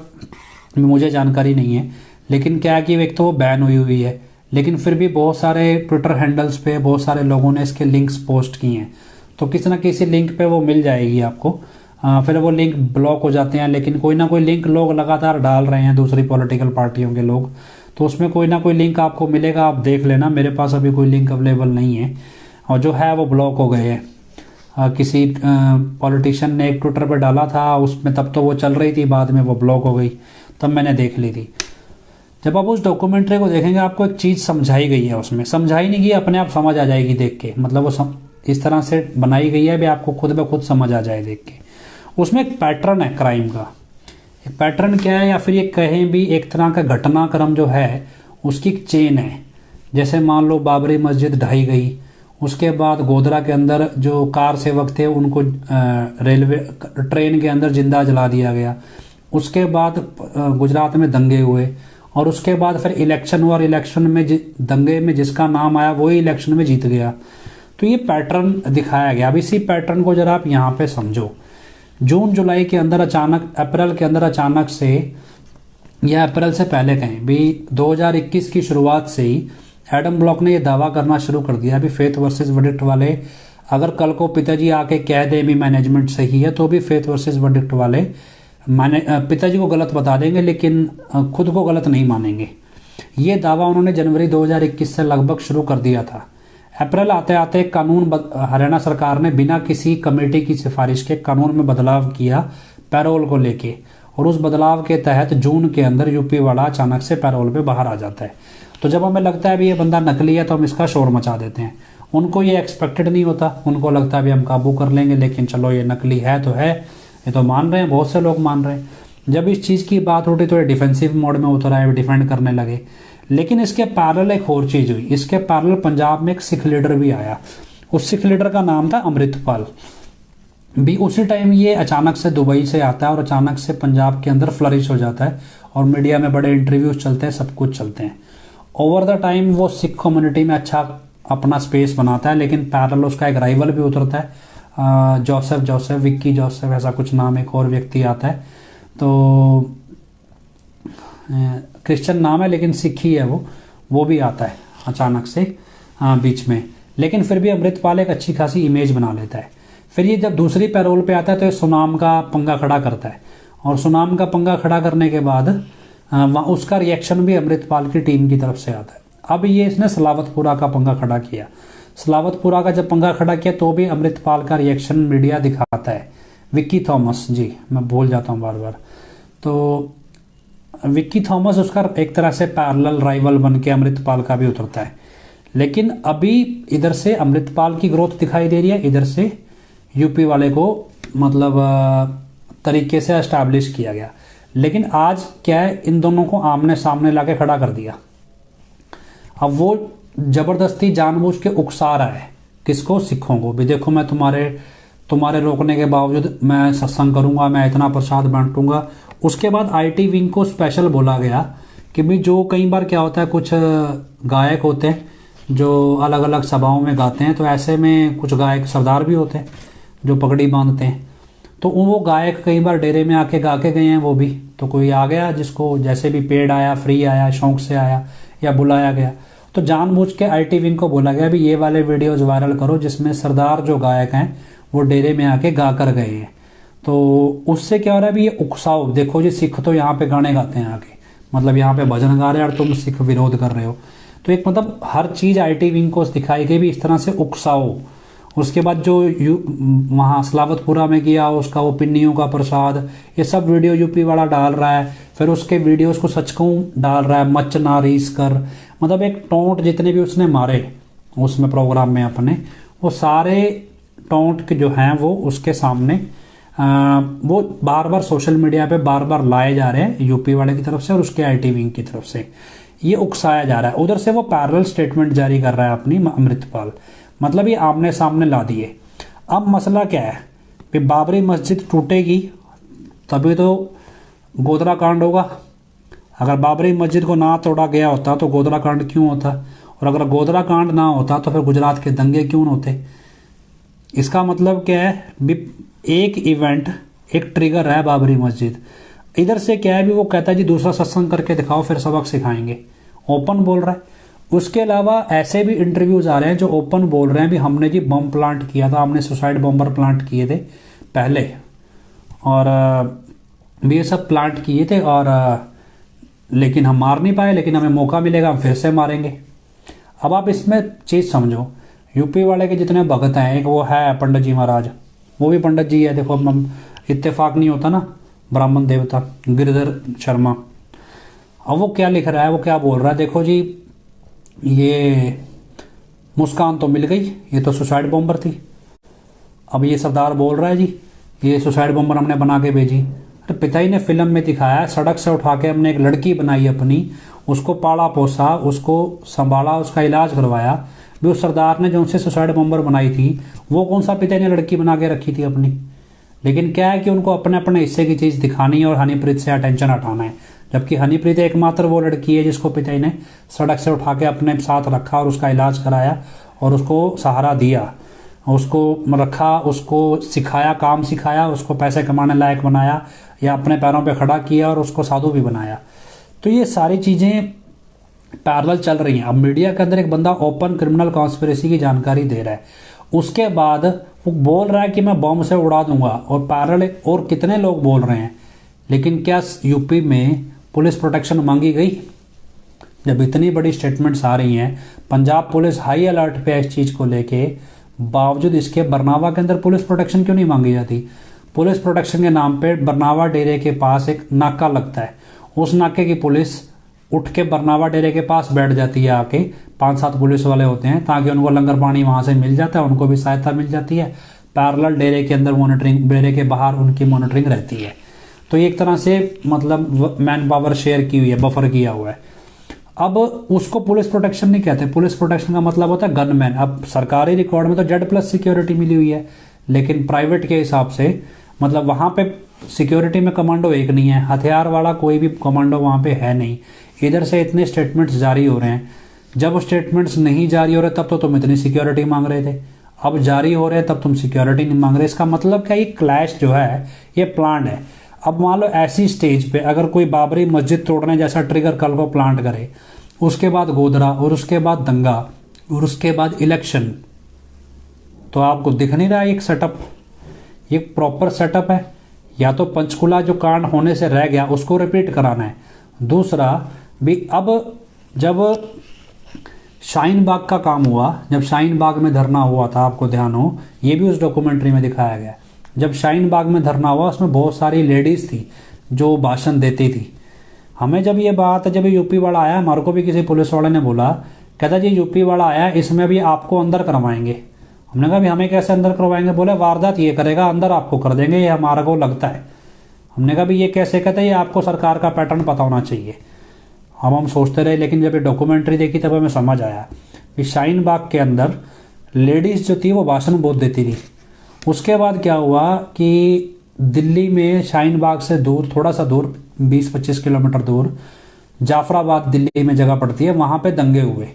मुझे जानकारी नहीं है, लेकिन क्या है कि एक तो वो बैन हुई है, लेकिन फिर भी बहुत सारे ट्विटर हैंडल्स पे बहुत सारे लोगों ने इसके लिंक्स पोस्ट किए हैं, तो किसी ना किसी लिंक पे वो मिल जाएगी आपको। फिर वो लिंक ब्लॉक हो जाते हैं, लेकिन कोई ना कोई लिंक लोग लगातार डाल रहे हैं, दूसरी पॉलिटिकल पार्टियों के लोग, तो उसमें कोई ना कोई लिंक आपको मिलेगा, आप देख लेना। मेरे पास अभी कोई लिंक अवेलेबल नहीं है, और जो है वो ब्लॉक हो गए हैं। किसी पॉलिटिशियन ने एक ट्विटर पर डाला था उसमें, तब तो वो चल रही थी, बाद में वो ब्लॉक हो गई, तब मैंने देख ली थी। जब आप उस डॉक्यूमेंट्री को देखेंगे आपको एक चीज़ समझाई गई है, उसमें समझाई नहीं गई, अपने आप समझ आ जाएगी देख के, मतलब वो इस तरह से बनाई गई है भी आपको खुद ब खुद समझ आ जाए देख के। उसमें एक पैटर्न है क्राइम का, एक पैटर्न क्या है, या फिर ये कहें भी एक तरह का घटनाक्रम जो है उसकी एक चेन है। जैसे मान लो बाबरी मस्जिद ढाई गई, उसके बाद गोधरा के अंदर जो कार सेवक थे उनको रेलवे ट्रेन के अंदर जिंदा जला दिया गया, उसके बाद गुजरात में दंगे हुए, और उसके बाद फिर इलेक्शन हुआ, और इलेक्शन में दंगे में जिसका नाम आया वही इलेक्शन में जीत गया। तो ये पैटर्न दिखाया गया। अब इसी पैटर्न को जरा आप यहाँ पे समझो। जून जुलाई के अंदर अचानक, अप्रैल के अंदर अचानक से, या अप्रैल से पहले कहें भी 2021 की शुरुआत से ही एडम ब्लॉक ने यह दावा करना शुरू कर दिया भी फेथ वर्सेस वर्डिक्ट वाले, अगर कल को पिताजी आके कह दे भी मैनेजमेंट सही है, तो भी फेथ वर्सेस वर्डिक्ट वाले पिताजी को गलत बता देंगे, लेकिन खुद को गलत नहीं मानेंगे। ये दावा उन्होंने जनवरी 2021 से लगभग शुरू कर दिया था। अप्रैल आते आते कानून हरियाणा सरकार ने बिना किसी कमेटी की सिफारिश के कानून में बदलाव किया पैरोल को लेके, और उस बदलाव के तहत जून के अंदर यूपी वाला अचानक से पैरोल पे बाहर आ जाता है। तो जब हमें लगता है भी ये बंदा नकली है तो हम इसका शोर मचा देते हैं। उनको ये एक्सपेक्टेड नहीं होता, उनको लगता है भी हम काबू कर लेंगे, लेकिन चलो ये नकली है तो है, ये तो मान रहे हैं, बहुत से लोग मान रहे हैं। जब इस चीज़ की बात उठी तो ये डिफेंसिव मोड में उतर आए, डिफेंड करने लगे। लेकिन इसके पैरेलल एक और चीज़ हुई, इसके पैरेलल पंजाब में एक सिख लीडर भी आया। उस सिख लीडर का नाम था अमृतपाल। भी उसी टाइम ये अचानक से दुबई से आता है और अचानक से पंजाब के अंदर फ्लरिश हो जाता है, और मीडिया में बड़े इंटरव्यूज चलते हैं, सब कुछ चलते हैं। ओवर द टाइम वो सिख कम्युनिटी में अच्छा अपना स्पेस बनाता है, लेकिन पैरेलल उसका एक राइवल भी उतरता है, विक्की जोसेफ ऐसा कुछ नाम, एक और व्यक्ति आता है, तो क्रिश्चियन नाम है लेकिन सिख ही है वो भी आता है अचानक से बीच में। लेकिन फिर भी अमृतपाल एक अच्छी खासी इमेज बना लेता है। फिर ये जब दूसरी पैरोल पे आता है तो ये सुनाम का पंगा खड़ा करता है, और सुनाम का पंगा खड़ा करने के बाद उसका रिएक्शन भी अमृतपाल की टीम की तरफ से आता है। अब ये इसने सलावतपुरा का पंगा खड़ा किया। सलावतपुरा का जब पंगा खड़ा किया तो भी अमृतपाल का रिएक्शन मीडिया दिखाता है। विक्की थॉमस, जी मैं भूल जाता हूँ बार बार, तो विक्की थॉमस उसका एक तरह से पैरेलल राइवल बन के अमृतपाल का भी उतरता है। लेकिन अभी इधर से अमृतपाल की ग्रोथ दिखाई दे रही है, इधर से यूपी वाले को मतलब तरीके से एस्टैब्लिश किया गया। लेकिन आज क्या है, इन दोनों को आमने सामने लाके खड़ा कर दिया। अब वो जबरदस्ती जानबूझ के उकसा रहा है किसको, सिखों को भी। देखो मैं तुम्हारे रोकने के बावजूद मैं सत्संग करूंगा, मैं इतना प्रसाद बांटूंगा। उसके बाद आईटी विंग को स्पेशल बोला गया कि भाई जो कई बार क्या होता है, कुछ गायक होते हैं जो अलग अलग सभाओं में गाते हैं, तो ऐसे में कुछ गायक सरदार भी होते हैं जो पगड़ी बांधते हैं। तो वो गायक कई बार डेरे में आके गा के गए हैं वो भी। तो कोई आ गया जिसको जैसे भी पेड आया, फ्री आया, शौक से आया या बुलाया गया, तो जानबूझ के आईटी विंग को बोला गया भी ये वाले वीडियोज वायरल करो जिसमें सरदार जो गायक हैं वो डेरे में आके गा कर गए हैं। तो उससे क्या हो रहा है भी ये उकसाओ, देखो जी सिख तो यहाँ पे गाने गाते हैं आके, मतलब यहाँ पे भजन गा रहे हैं और तुम सिख विरोध कर रहे हो। तो एक मतलब हर चीज आईटी विंग को दिखाई गई भी इस तरह से उकसाओ। उसके बाद जो वहाँ सलावतपुरा में किया उसका वो पिन्नियों का प्रसाद, ये सब वीडियो यूपी वाला डाल रहा है। फिर उसके वीडियोस को सचकों डाल रहा है, मच ना रीस कर, मतलब एक टोंट जितने भी उसने मारे उसमें प्रोग्राम में अपने, वो सारे टोंट के जो हैं वो उसके सामने वो बार बार सोशल मीडिया पे बार बार लाए जा रहे हैं यूपी वाले की तरफ से और उसके आईटी विंग की तरफ से। ये उकसाया जा रहा है। उधर से वो पैरेलल स्टेटमेंट जारी कर रहा है अपनी अमृतपाल, मतलब ये आमने सामने ला दिए। अब मसला क्या है कि बाबरी मस्जिद टूटेगी तभी तो गोधरा कांड होगा। अगर बाबरी मस्जिद को ना तोड़ा गया होता तो गोधरा कांड क्यों होता, और अगर गोधरा कांड ना होता तो फिर गुजरात के दंगे क्यों होते। इसका मतलब क्या है, एक इवेंट एक ट्रिगर है बाबरी मस्जिद। इधर से क्या है भी वो कहता है जी दूसरा सत्संग करके दिखाओ फिर सबक सिखाएंगे, ओपन बोल रहा है। उसके अलावा ऐसे भी इंटरव्यूज आ रहे हैं जो ओपन बोल रहे हैं भी हमने जी बम प्लांट किया था, हमने सुसाइड बॉम्बर प्लांट किए थे पहले, और ये सब प्लांट किए थे और लेकिन हम मार नहीं पाए, लेकिन हमें मौका मिलेगा हम फिर से मारेंगे। अब आप इसमें चीज़ समझो, यूपी वाले के जितने भगत हैं, एक वो है पंडित जी महाराज, वो भी पंडित जी है, देखो हम इत्तेफाक नहीं होता ना, ब्राह्मण देवता गिरिधर शर्मा। अब वो क्या लिख रहा है, वो क्या बोल रहा है, देखो जी ये मुस्कान तो मिल गई, ये तो सुसाइड बॉम्बर थी। अब ये सरदार बोल रहा है जी ये सुसाइड बॉम्बर हमने बना के भेजी। अरे पिताजी ने फिल्म में दिखाया, सड़क से उठा के हमने एक लड़की बनाई अपनी, उसको पाला पोसा, उसको संभाला, उसका इलाज करवाया। भी उस सरदार ने जो उनसे सुसाइड बॉम्बर बनाई थी वो कौन सा पिता ने लड़की बना के रखी थी अपनी। लेकिन क्या है कि उनको अपने अपने हिस्से की चीज़ दिखानी है और हनीप्रीत से अटेंशन हटाना है, जबकि हनीप्रीत एकमात्र वो लड़की है जिसको पिताजी ने सड़क से उठा के अपने साथ रखा और उसका इलाज कराया और उसको सहारा दिया, उसको रखा, उसको सिखाया, काम सिखाया, उसको पैसे कमाने लायक बनाया या अपने पैरों पे खड़ा किया और उसको साधु भी बनाया। तो ये सारी चीज़ें पैरेलल चल रही हैं। अब मीडिया के अंदर एक बंदा ओपन क्रिमिनल कॉन्स्पिरेसी की जानकारी दे रहा है, उसके बाद वो बोल रहा है कि मैं बॉम्ब से उड़ा दूंगा, और पैरेलल और कितने लोग बोल रहे हैं। लेकिन क्या यूपी में पुलिस प्रोटेक्शन मांगी गई? जब इतनी बड़ी स्टेटमेंट्स आ रही हैं, पंजाब पुलिस हाई अलर्ट पे है इस चीज़ को लेके, बावजूद इसके बरनावा के अंदर पुलिस प्रोटेक्शन क्यों नहीं मांगी जाती? पुलिस प्रोटेक्शन के नाम पे बरनावा डेरे के पास एक नाका लगता है, उस नाके की पुलिस उठ के बरनावा डेरे के पास बैठ जाती है आके, 5-7 पुलिस वाले होते हैं ताकि उनको लंगर पानी वहां से मिल जाता है, उनको भी सहायता मिल जाती है। पैरेलल डेरे के अंदर मॉनिटरिंग, डेरे के बाहर उनकी मॉनिटरिंग रहती है। तो एक तरह से मतलब मैन पावर शेयर की हुई है, बफर किया हुआ है। अब उसको पुलिस प्रोटेक्शन नहीं कहते, पुलिस प्रोटेक्शन का मतलब होता है गनमैन। अब सरकारी रिकॉर्ड में तो Z+ सिक्योरिटी मिली हुई है, लेकिन प्राइवेट के हिसाब से मतलब वहां पे सिक्योरिटी में कमांडो एक नहीं है, हथियार वाला कोई भी कमांडो वहां पे है नहीं। इधर से इतने स्टेटमेंट्स जारी हो रहे हैं, जब स्टेटमेंट्स नहीं जारी हो रहे तब तो तुम इतनी सिक्योरिटी मांग रहे थे, अब जारी हो रहे हैं तब तुम सिक्योरिटी नहीं मांग रहे। इसका मतलब क्या, ये क्लैश जो है ये प्लान है। अब मान लो ऐसी स्टेज पे अगर कोई बाबरी मस्जिद तोड़ने जैसा ट्रिगर कल को प्लांट करे, उसके बाद गोधरा और उसके बाद दंगा और उसके बाद इलेक्शन, तो आपको दिख नहीं रहा एक सेटअप, ये प्रॉपर सेटअप है। या तो पंचकुला जो कांड होने से रह गया उसको रिपीट कराना है, दूसरा भी अब जब शाहीन बाग का काम हुआ, जब शाहीन बाग में धरना हुआ था, आपको ध्यान हो, ये भी उस डॉक्यूमेंट्री में दिखाया गया। जब शाहीन बाग में धरना हुआ उसमें बहुत सारी लेडीज थी जो भाषण देती थी। हमें जब ये बात, जब यूपी वाला आया, हमारे को भी किसी पुलिस वाले ने बोला कहता जी यूपी वाला आया, इसमें भी आपको अंदर करवाएंगे। हमने कहा भी हमें कैसे अंदर करवाएंगे? बोले वारदात ये करेगा, अंदर आपको कर देंगे, ये हमारा को लगता है। हमने कहा भी ये कैसे? कहते ये आपको सरकार का पैटर्न पता होना चाहिए। हम सोचते रहे, लेकिन जब ये डॉक्यूमेंट्री देखी तब हमें समझ आया कि शाहीन बाग के अंदर लेडीज़ जो थी वो भाषण बहुत देती थी। उसके बाद क्या हुआ कि दिल्ली में शाहीन बाग से दूर, थोड़ा सा दूर, 20-25 किलोमीटर दूर, जाफराबाद दिल्ली में जगह पड़ती है, वहाँ पे दंगे हुए।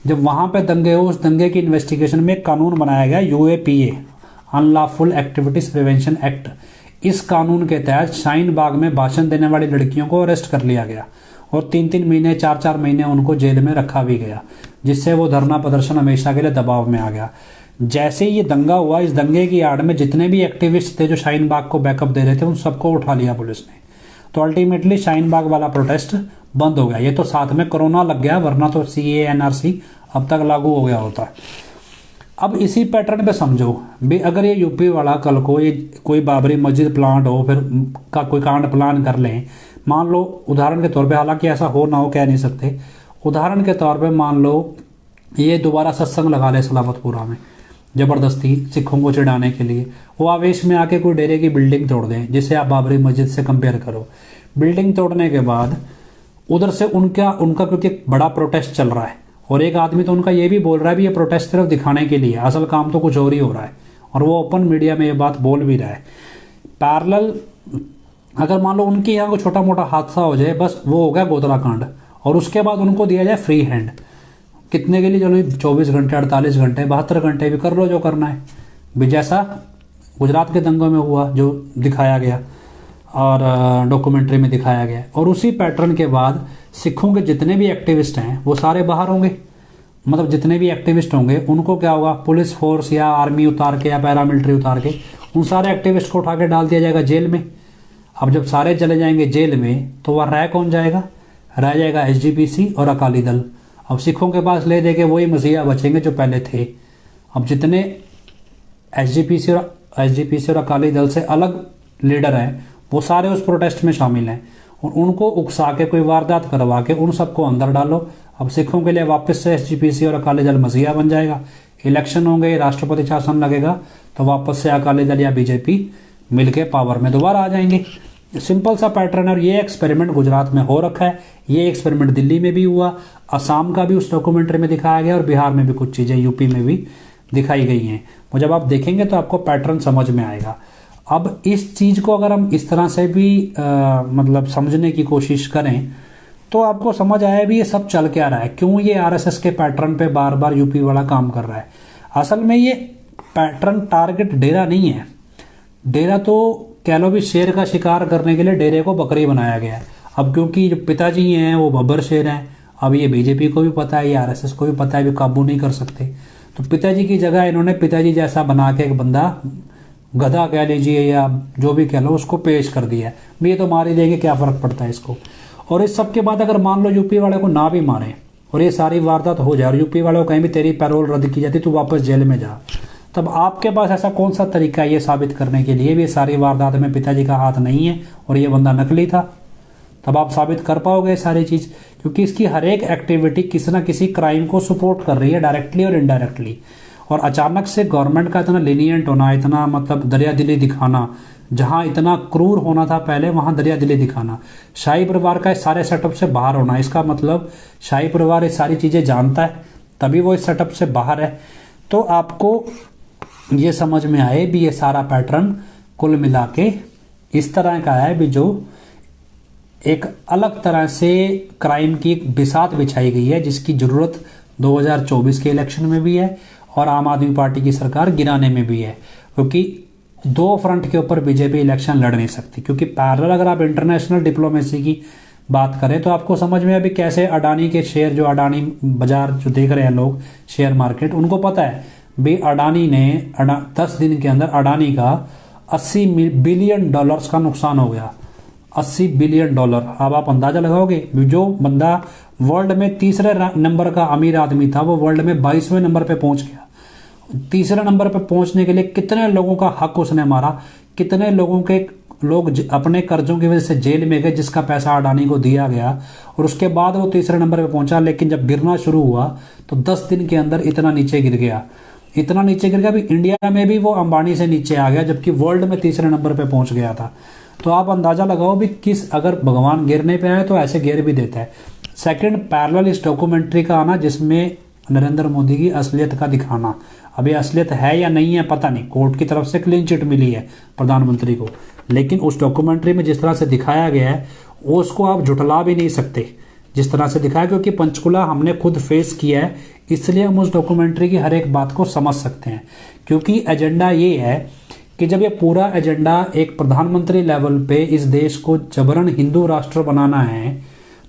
जब वहाँ पे दंगे हुए, उस दंगे की इन्वेस्टिगेशन में एक कानून बनाया गया, UAPA, unlawful activities prevention act. इस कानून के तहत शाहीन बाग में भाषण देने वाली लड़कियों को अरेस्ट कर लिया गया और 3-3 महीने, 4-4 महीने उनको जेल में रखा भी गया, जिससे वो धरना प्रदर्शन हमेशा के लिए दबाव में आ गया। जैसे ये दंगा हुआ, इस दंगे की आड़ में जितने भी एक्टिविस्ट थे जो शाहीन बाग को बैकअप दे रहे थे, उन सबको उठा लिया पुलिस ने। तो अल्टीमेटली शाहीन बाग वाला प्रोटेस्ट बंद हो गया। ये तो साथ में कोरोना लग गया, वरना तो CAA NRC अब तक लागू हो गया होता। अब इसी पैटर्न पे समझो भी, अगर ये यूपी वाला कल को ये कोई बाबरी मस्जिद प्लांट हो, फिर का कोई कांड प्लान कर लें, मान लो उदाहरण के तौर पे, हालांकि ऐसा हो ना हो कह नहीं सकते, उदाहरण के तौर पे मान लो ये दोबारा सत्संग लगा ले सलामतपुरा में जबरदस्ती सिखों को चिढ़ाने के लिए, वो आवेश में आके कोई डेरे की बिल्डिंग तोड़ दें, जिसे आप बाबरी मस्जिद से कंपेयर करो। बिल्डिंग तोड़ने के बाद उधर से उनका क्योंकि एक बड़ा प्रोटेस्ट चल रहा है, और एक आदमी तो उनका ये भी बोल रहा है भी ये प्रोटेस्ट सिर्फ दिखाने के लिए, असल काम तो कुछ और ही हो रहा है, और वो ओपन मीडिया में ये बात बोल भी रहा है। पैरेलल अगर मान लो उनके यहाँ कोई छोटा मोटा हादसा हो जाए, बस वो हो गया गोधरा कांड, और उसके बाद उनको दिया जाए फ्री हैंड। कितने के लिए? चलो 24 घंटे, 48 घंटे, 72 घंटे भी कर लो जो करना है भी, जैसा गुजरात के दंगों में हुआ जो दिखाया गया और डॉक्यूमेंट्री में दिखाया गया। और उसी पैटर्न के बाद सिखों के जितने भी एक्टिविस्ट हैं वो सारे बाहर होंगे, मतलब जितने भी एक्टिविस्ट होंगे उनको क्या होगा, पुलिस फोर्स या आर्मी उतार के या पैरामिलिट्री उतार के उन सारे एक्टिविस्ट को उठा के डाल दिया जाएगा जेल में। अब जब सारे चले जाएंगे जेल में तो वह रह कौन जाएगा? रह जाएगा SGPC और अकाली दल। अब सिखों के पास ले दे के वही मसीहा बचेंगे जो पहले थे। अब जितने SGPC और अकाली दल से अलग लीडर हैं वो सारे उस प्रोटेस्ट में शामिल हैं, और उनको उकसा के कोई वारदात करवा के उन सबको अंदर डालो। अब सिखों के लिए वापस से SGPC और अकाली दल मसीहा बन जाएगा। इलेक्शन होंगे, राष्ट्रपति शासन लगेगा, तो वापस से अकाली दल या BJP मिलके पावर में दोबारा आ जाएंगे। सिंपल सा पैटर्न है, और ये एक्सपेरिमेंट गुजरात में हो रखा है, ये एक्सपेरिमेंट दिल्ली में भी हुआ, असम का भी उस डॉक्यूमेंट्री में दिखाया गया, और बिहार में भी कुछ चीज़ें यूपी में भी दिखाई गई हैं। वो जब आप देखेंगे तो आपको पैटर्न समझ में आएगा। अब इस चीज़ को अगर हम इस तरह से भी मतलब समझने की कोशिश करें तो आपको समझ आया भी ये सब चल क्या रहा है, क्यों ये RSS के पैटर्न पे बार बार यूपी वाला काम कर रहा है। असल में ये पैटर्न टारगेट डेरा नहीं है। डेरा तो कह लो भी शेर का शिकार करने के लिए डेरे को बकरी बनाया गया है। अब क्योंकि जो पिताजी हैं वो बब्बर शेर हैं, अब ये BJP को भी पता है, ये RSS को भी पता है, भी काबू नहीं कर सकते, तो पिताजी की जगह इन्होंने पिताजी जैसा बना के एक बंदा, गधा कह लीजिए या जो भी कह लो, उसको पेश कर दिया है भी ये तो मार ही देंगे, क्या फ़र्क पड़ता है इसको। और इस सब के बाद अगर मान लो यूपी वाले को ना भी मारें और ये सारी वारदात हो जाए और यूपी वालों को कहीं भी तेरी पैरोल रद्द की जाती तो वापस जेल में जा, तब आपके पास ऐसा कौन सा तरीका है ये साबित करने के लिए भी सारी वारदात में पिताजी का हाथ नहीं है और ये बंदा नकली था? तब आप साबित कर पाओगे सारी चीज़, क्योंकि इसकी हर एक एक्टिविटी किसी ना किसी क्राइम को सपोर्ट कर रही है, डायरेक्टली और इनडायरेक्टली। और अचानक से गवर्नमेंट का इतना लीनियंट होना, इतना मतलब दरियादिली दिखाना, जहां इतना क्रूर होना था पहले वहां दरियादिली दिखाना, शाही परिवार का इस सारे सेटअप से बाहर होना, इसका मतलब शाही परिवार ये सारी चीज़ें जानता है तभी वो इस सेटअप से बाहर है। तो आपको ये समझ में आए भी ये सारा पैटर्न कुल मिला के इस तरह का है भी जो एक अलग तरह से क्राइम की एक बिसात बिछाई गई है, जिसकी जरूरत 2024 के इलेक्शन में भी है और आम आदमी पार्टी की सरकार गिराने में भी है, क्योंकि दो फ्रंट के ऊपर बीजेपी इलेक्शन लड़ नहीं सकती। क्योंकि पैरेलल अगर आप इंटरनेशनल डिप्लोमेसी की बात करें तो आपको समझ में अभी कैसे अडानी के शेयर, जो अडानी बाजार जो देख रहे हैं लोग शेयर मार्केट, उनको पता है भी अडानी ने 10 दिन के अंदर अडानी का $80 बिलियन का नुकसान हो गया। $80 बिलियन। अब आप अंदाजा लगाओगे जो बंदा वर्ल्ड में तीसरे नंबर का अमीर आदमी था वो वर्ल्ड में 22वें नंबर पे पहुंच गया। तीसरे नंबर पे पहुंचने के लिए कितने लोगों का हक उसने मारा, कितने लोगों के लोग अपने कर्जों की वजह से जेल में गए, जिसका पैसा अडानी को दिया गया, और उसके बाद वो तीसरे नंबर पे पहुंचा। लेकिन जब गिरना शुरू हुआ तो 10 दिन के अंदर इतना नीचे गिर गया, इतना नीचे गिर गया भी इंडिया में भी वो अंबानी से नीचे आ गया, जबकि वर्ल्ड में तीसरे नंबर पे पहुंच गया था। तो आप अंदाजा लगाओ भी किस, अगर भगवान गिरने पे आए तो ऐसे गिर भी देता है। सेकंड, पैरेलल इस डॉक्यूमेंट्री का आना जिसमें नरेंद्र मोदी की असलियत का दिखाना। अब ये असलियत है या नहीं है पता नहीं, कोर्ट की तरफ से क्लीन चिट मिली है प्रधानमंत्री को, लेकिन उस डॉक्यूमेंट्री में जिस तरह से दिखाया गया है वो उसको आप झुठला भी नहीं सकते जिस तरह से दिखाया, क्योंकि पंचकुला हमने खुद फेस किया है, इसलिए हम उस डॉक्यूमेंट्री की हर एक बात को समझ सकते हैं। क्योंकि एजेंडा ये है कि जब ये पूरा एजेंडा एक प्रधानमंत्री लेवल पे इस देश को जबरन हिंदू राष्ट्र बनाना है,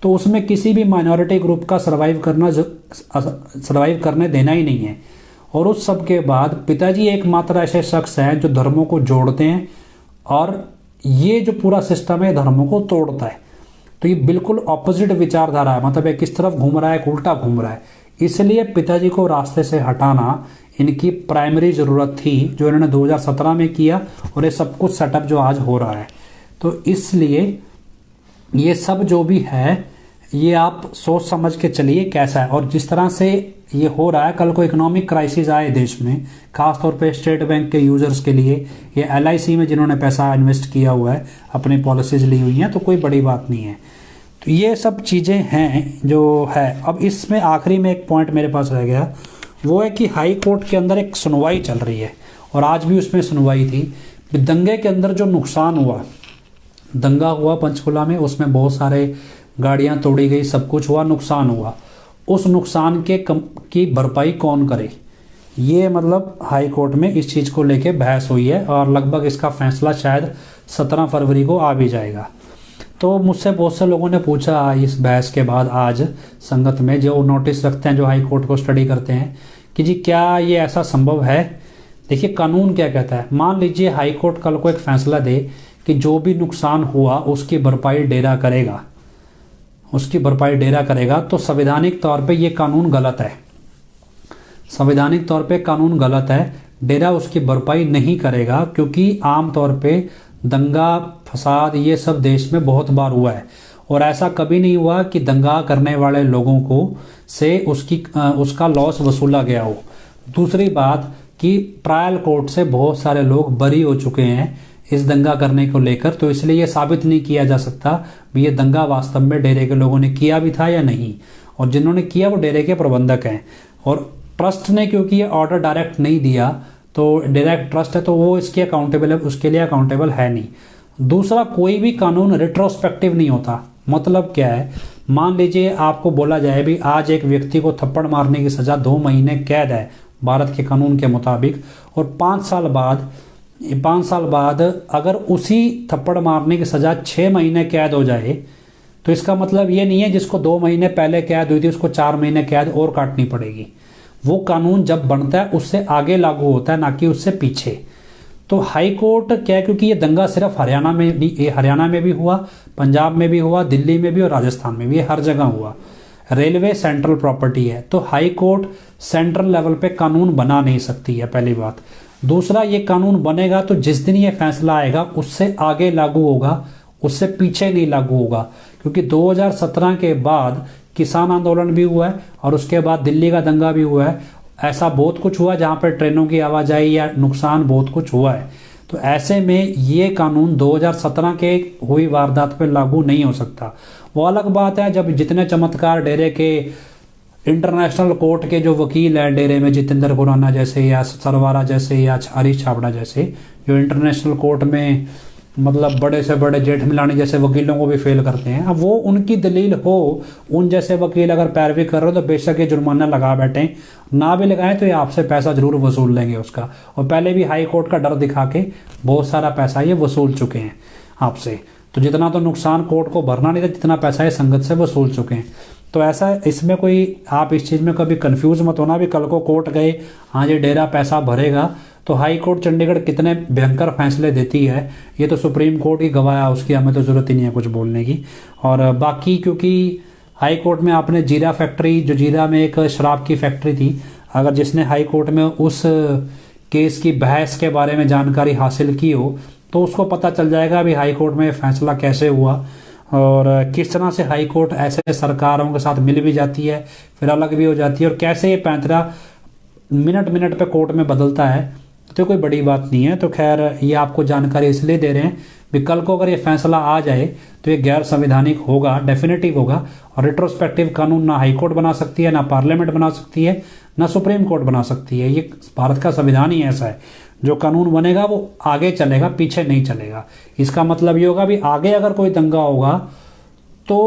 तो उसमें किसी भी माइनॉरिटी ग्रुप का सर्वाइव करने देना ही नहीं है। और उस सब के बाद पिताजी एकमात्र ऐसे शख्स हैं जो धर्मों को जोड़ते हैं, और ये जो पूरा सिस्टम है धर्मों को तोड़ता है। तो ये बिल्कुल ऑपोजिट विचारधारा है, मतलब एक किस तरफ घूम रहा है, एक उल्टा घूम रहा है। इसलिए पिताजी को रास्ते से हटाना इनकी प्राइमरी जरूरत थी, जो इन्होंने 2017 में किया, और ये सब कुछ सेटअप जो आज हो रहा है। तो इसलिए ये सब जो भी है ये आप सोच समझ के चलिए कैसा है। और जिस तरह से ये हो रहा है, कल को इकोनॉमिक क्राइसिस आए देश में, खासतौर पे स्टेट बैंक के यूजर्स के लिए, ये LIC में जिन्होंने पैसा इन्वेस्ट किया हुआ है, अपनी पॉलिसीज ली हुई हैं, तो कोई बड़ी बात नहीं है। तो ये सब चीज़ें हैं जो है। अब इसमें आखिरी में एक पॉइंट मेरे पास रह गया, वो है कि हाई कोर्ट के अंदर एक सुनवाई चल रही है, और आज भी उसमें सुनवाई थी। दंगे के अंदर जो नुकसान हुआ, दंगा हुआ पंचकुला में, उसमें बहुत सारे गाड़ियां तोड़ी गई, सब कुछ हुआ, नुकसान हुआ, उस नुकसान की भरपाई कौन करे, ये मतलब हाई कोर्ट में इस चीज़ को लेके बहस हुई है, और लगभग इसका फैसला शायद 17 फरवरी को आ भी जाएगा। तो मुझसे बहुत से लोगों ने पूछा इस बहस के बाद आज संगत में, जो नोटिस रखते हैं, जो हाई कोर्ट को स्टडी करते हैं, कि जी क्या ये ऐसा संभव है। देखिए कानून क्या कहता है, मान लीजिए हाई कोर्ट कल को एक फैसला दे कि जो भी नुकसान हुआ उसकी भरपाई डेरा करेगा, उसकी भरपाई डेरा करेगा, तो संवैधानिक तौर पे ये कानून गलत है, संवैधानिक तौर पे कानून गलत है। डेरा उसकी भरपाई नहीं करेगा, क्योंकि आमतौर पे दंगा फसाद ये सब देश में बहुत बार हुआ है, और ऐसा कभी नहीं हुआ कि दंगा करने वाले लोगों को से उसका लॉस वसूला गया हो। दूसरी बात कि ट्रायल कोर्ट से बहुत सारे लोग बरी हो चुके हैं इस दंगा करने को लेकर, तो इसलिए ये साबित नहीं किया जा सकता भी ये दंगा वास्तव में डेरे के लोगों ने किया भी था या नहीं, और जिन्होंने किया वो डेरे के प्रबंधक हैं। और ट्रस्ट ने क्योंकि ये ऑर्डर डायरेक्ट नहीं दिया, तो डायरेक्ट ट्रस्ट है, तो वो इसके अकाउंटेबल है, उसके लिए अकाउंटेबल है नहीं। दूसरा, कोई भी कानून रिट्रोस्पेक्टिव नहीं होता। मतलब क्या है, मान लीजिए आपको बोला जाए भी आज एक व्यक्ति को थप्पड़ मारने की सजा 2 महीने कैद है भारत के कानून के मुताबिक, और 5 साल बाद अगर उसी थप्पड़ मारने की सजा 6 महीने कैद हो जाए, तो इसका मतलब ये नहीं है जिसको 2 महीने पहले कैद हुई थी उसको 4 महीने कैद और काटनी पड़ेगी। वो कानून जब बनता है उससे आगे लागू होता है, ना कि उससे पीछे। तो हाई कोर्ट क्या है, क्योंकि ये दंगा सिर्फ हरियाणा में भी हुआ, पंजाब में भी हुआ, दिल्ली में भी और राजस्थान में भी, हर जगह हुआ। रेलवे सेंट्रल प्रॉपर्टी है, तो हाई कोर्ट सेंट्रल लेवल पे कानून बना नहीं सकती है, पहली बात। दूसरा, ये कानून बनेगा तो जिस दिन ये फैसला आएगा उससे आगे लागू होगा, उससे पीछे नहीं लागू होगा। क्योंकि 2017 के बाद किसान आंदोलन भी हुआ है, और उसके बाद दिल्ली का दंगा भी हुआ है, ऐसा बहुत कुछ हुआ जहां पर ट्रेनों की आवाजाही या नुकसान बहुत कुछ हुआ है। तो ऐसे में ये कानून 2017 के हुई वारदात पर लागू नहीं हो सकता। वो अलग बात है जब जितने चमत्कार डेरे के इंटरनेशनल कोर्ट के जो वकील हैं डेरे में, जितेंद्र खुराना जैसे या सरवारा जैसे या हरीश छाबड़ा जैसे, जो इंटरनेशनल कोर्ट में मतलब बड़े से बड़े जेठ मिलानी जैसे वकीलों को भी फेल करते हैं, अब वो उनकी दलील हो, उन जैसे वकील अगर पैरवी कर रहे हो तो बेशक ये जुर्माना लगा बैठे, ना भी लगाएं तो ये आपसे पैसा जरूर वसूल लेंगे उसका। और पहले भी हाई कोर्ट का डर दिखा के बहुत सारा पैसा ये वसूल चुके हैं आपसे। तो जितना तो नुकसान कोर्ट को भरना नहीं था, जितना पैसा ये संगत से वसूल चुके हैं। तो ऐसा इसमें कोई, आप इस चीज़ में कभी कंफ्यूज मत होना भी कल को कोर्ट गए, हाँ ये डेरा पैसा भरेगा, तो हाई कोर्ट चंडीगढ़ कितने भयंकर फैसले देती है ये तो सुप्रीम कोर्ट की गवाह है, उसकी हमें तो ज़रूरत ही नहीं है कुछ बोलने की। और बाकी क्योंकि हाई कोर्ट में आपने जीरा फैक्ट्री, जो जीरा में एक शराब की फैक्ट्री थी, अगर जिसने हाई कोर्ट में उस केस की बहस के बारे में जानकारी हासिल की हो, तो उसको पता चल जाएगा अभी हाई कोर्ट में फैसला कैसे हुआ और किस तरह से हाई कोर्ट ऐसे सरकारों के साथ मिल भी जाती है फिर अलग भी हो जाती है, और कैसे ये पैंतरा मिनट मिनट पे कोर्ट में बदलता है। तो कोई बड़ी बात नहीं है। तो खैर ये आपको जानकारी इसलिए दे रहे हैं भी कल को अगर ये फैसला आ जाए तो ये गैर संवैधानिक होगा, डेफिनेटिव होगा। और रिट्रोस्पेक्टिव कानून ना हाई कोर्ट बना सकती है, ना पार्लियामेंट बना सकती है, ना सुप्रीम कोर्ट बना सकती है। ये भारत का संविधान ही ऐसा है, जो कानून बनेगा वो आगे चलेगा, पीछे नहीं चलेगा। इसका मतलब ये होगा भी आगे अगर कोई दंगा होगा तो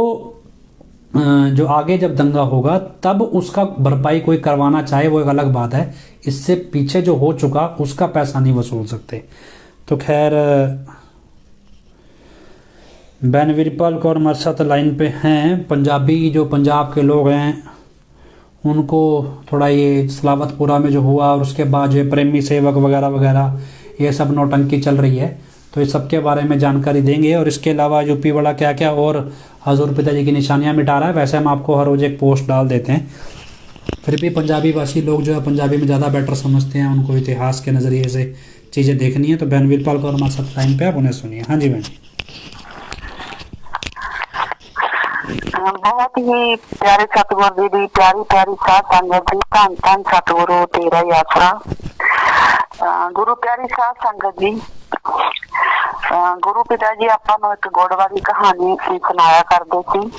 जो आगे जब दंगा होगा तब उसका भरपाई कोई करवाना चाहे वो एक अलग बात है, इससे पीछे जो हो चुका उसका पैसा नहीं वसूल सकते। तो खैर बैन वीरपाल कौर हमारे साथ लाइन पे हैं। पंजाबी जो पंजाब के लोग हैं उनको थोड़ा ये सलावतपुरा में जो हुआ और उसके बाद जो प्रेमी सेवक वगैरह वगैरह ये सब नौटंकी चल रही है, तो इस सब के बारे में जानकारी देंगे। और इसके अलावा यूपी वाला क्या क्या और हजूर पिताजी की निशानियां मिटा रहा है, वैसे हम आपको हर रोज एक पोस्ट डाल देते हैं। फिर भी पंजाबी भाषी लोग जो है पंजाबी में ज़्यादा बेटर समझते हैं, उनको इतिहास के नज़रिए से चीज़ें देखनी है। तो बहन वीरपाल कौर हमारे साथ टाइम पे आप उन्हें सुनिए। हाँ जी बहन जी। बहुत ही प्यारे सतगुरु जी की प्यारी प्यारी साध संगत जी, धन धन सतगुरु तेरा ही आसरा। गुरु प्यारी साध संगत जी, गुरु पिता जी ਆਪਾਂ ਨੂੰ ਇੱਕ ਗੁੜ ਵਾਲੀ ਕਹਾਣੀ ਸੁਣਾਇਆ ਕਰਦੇ ਸੀ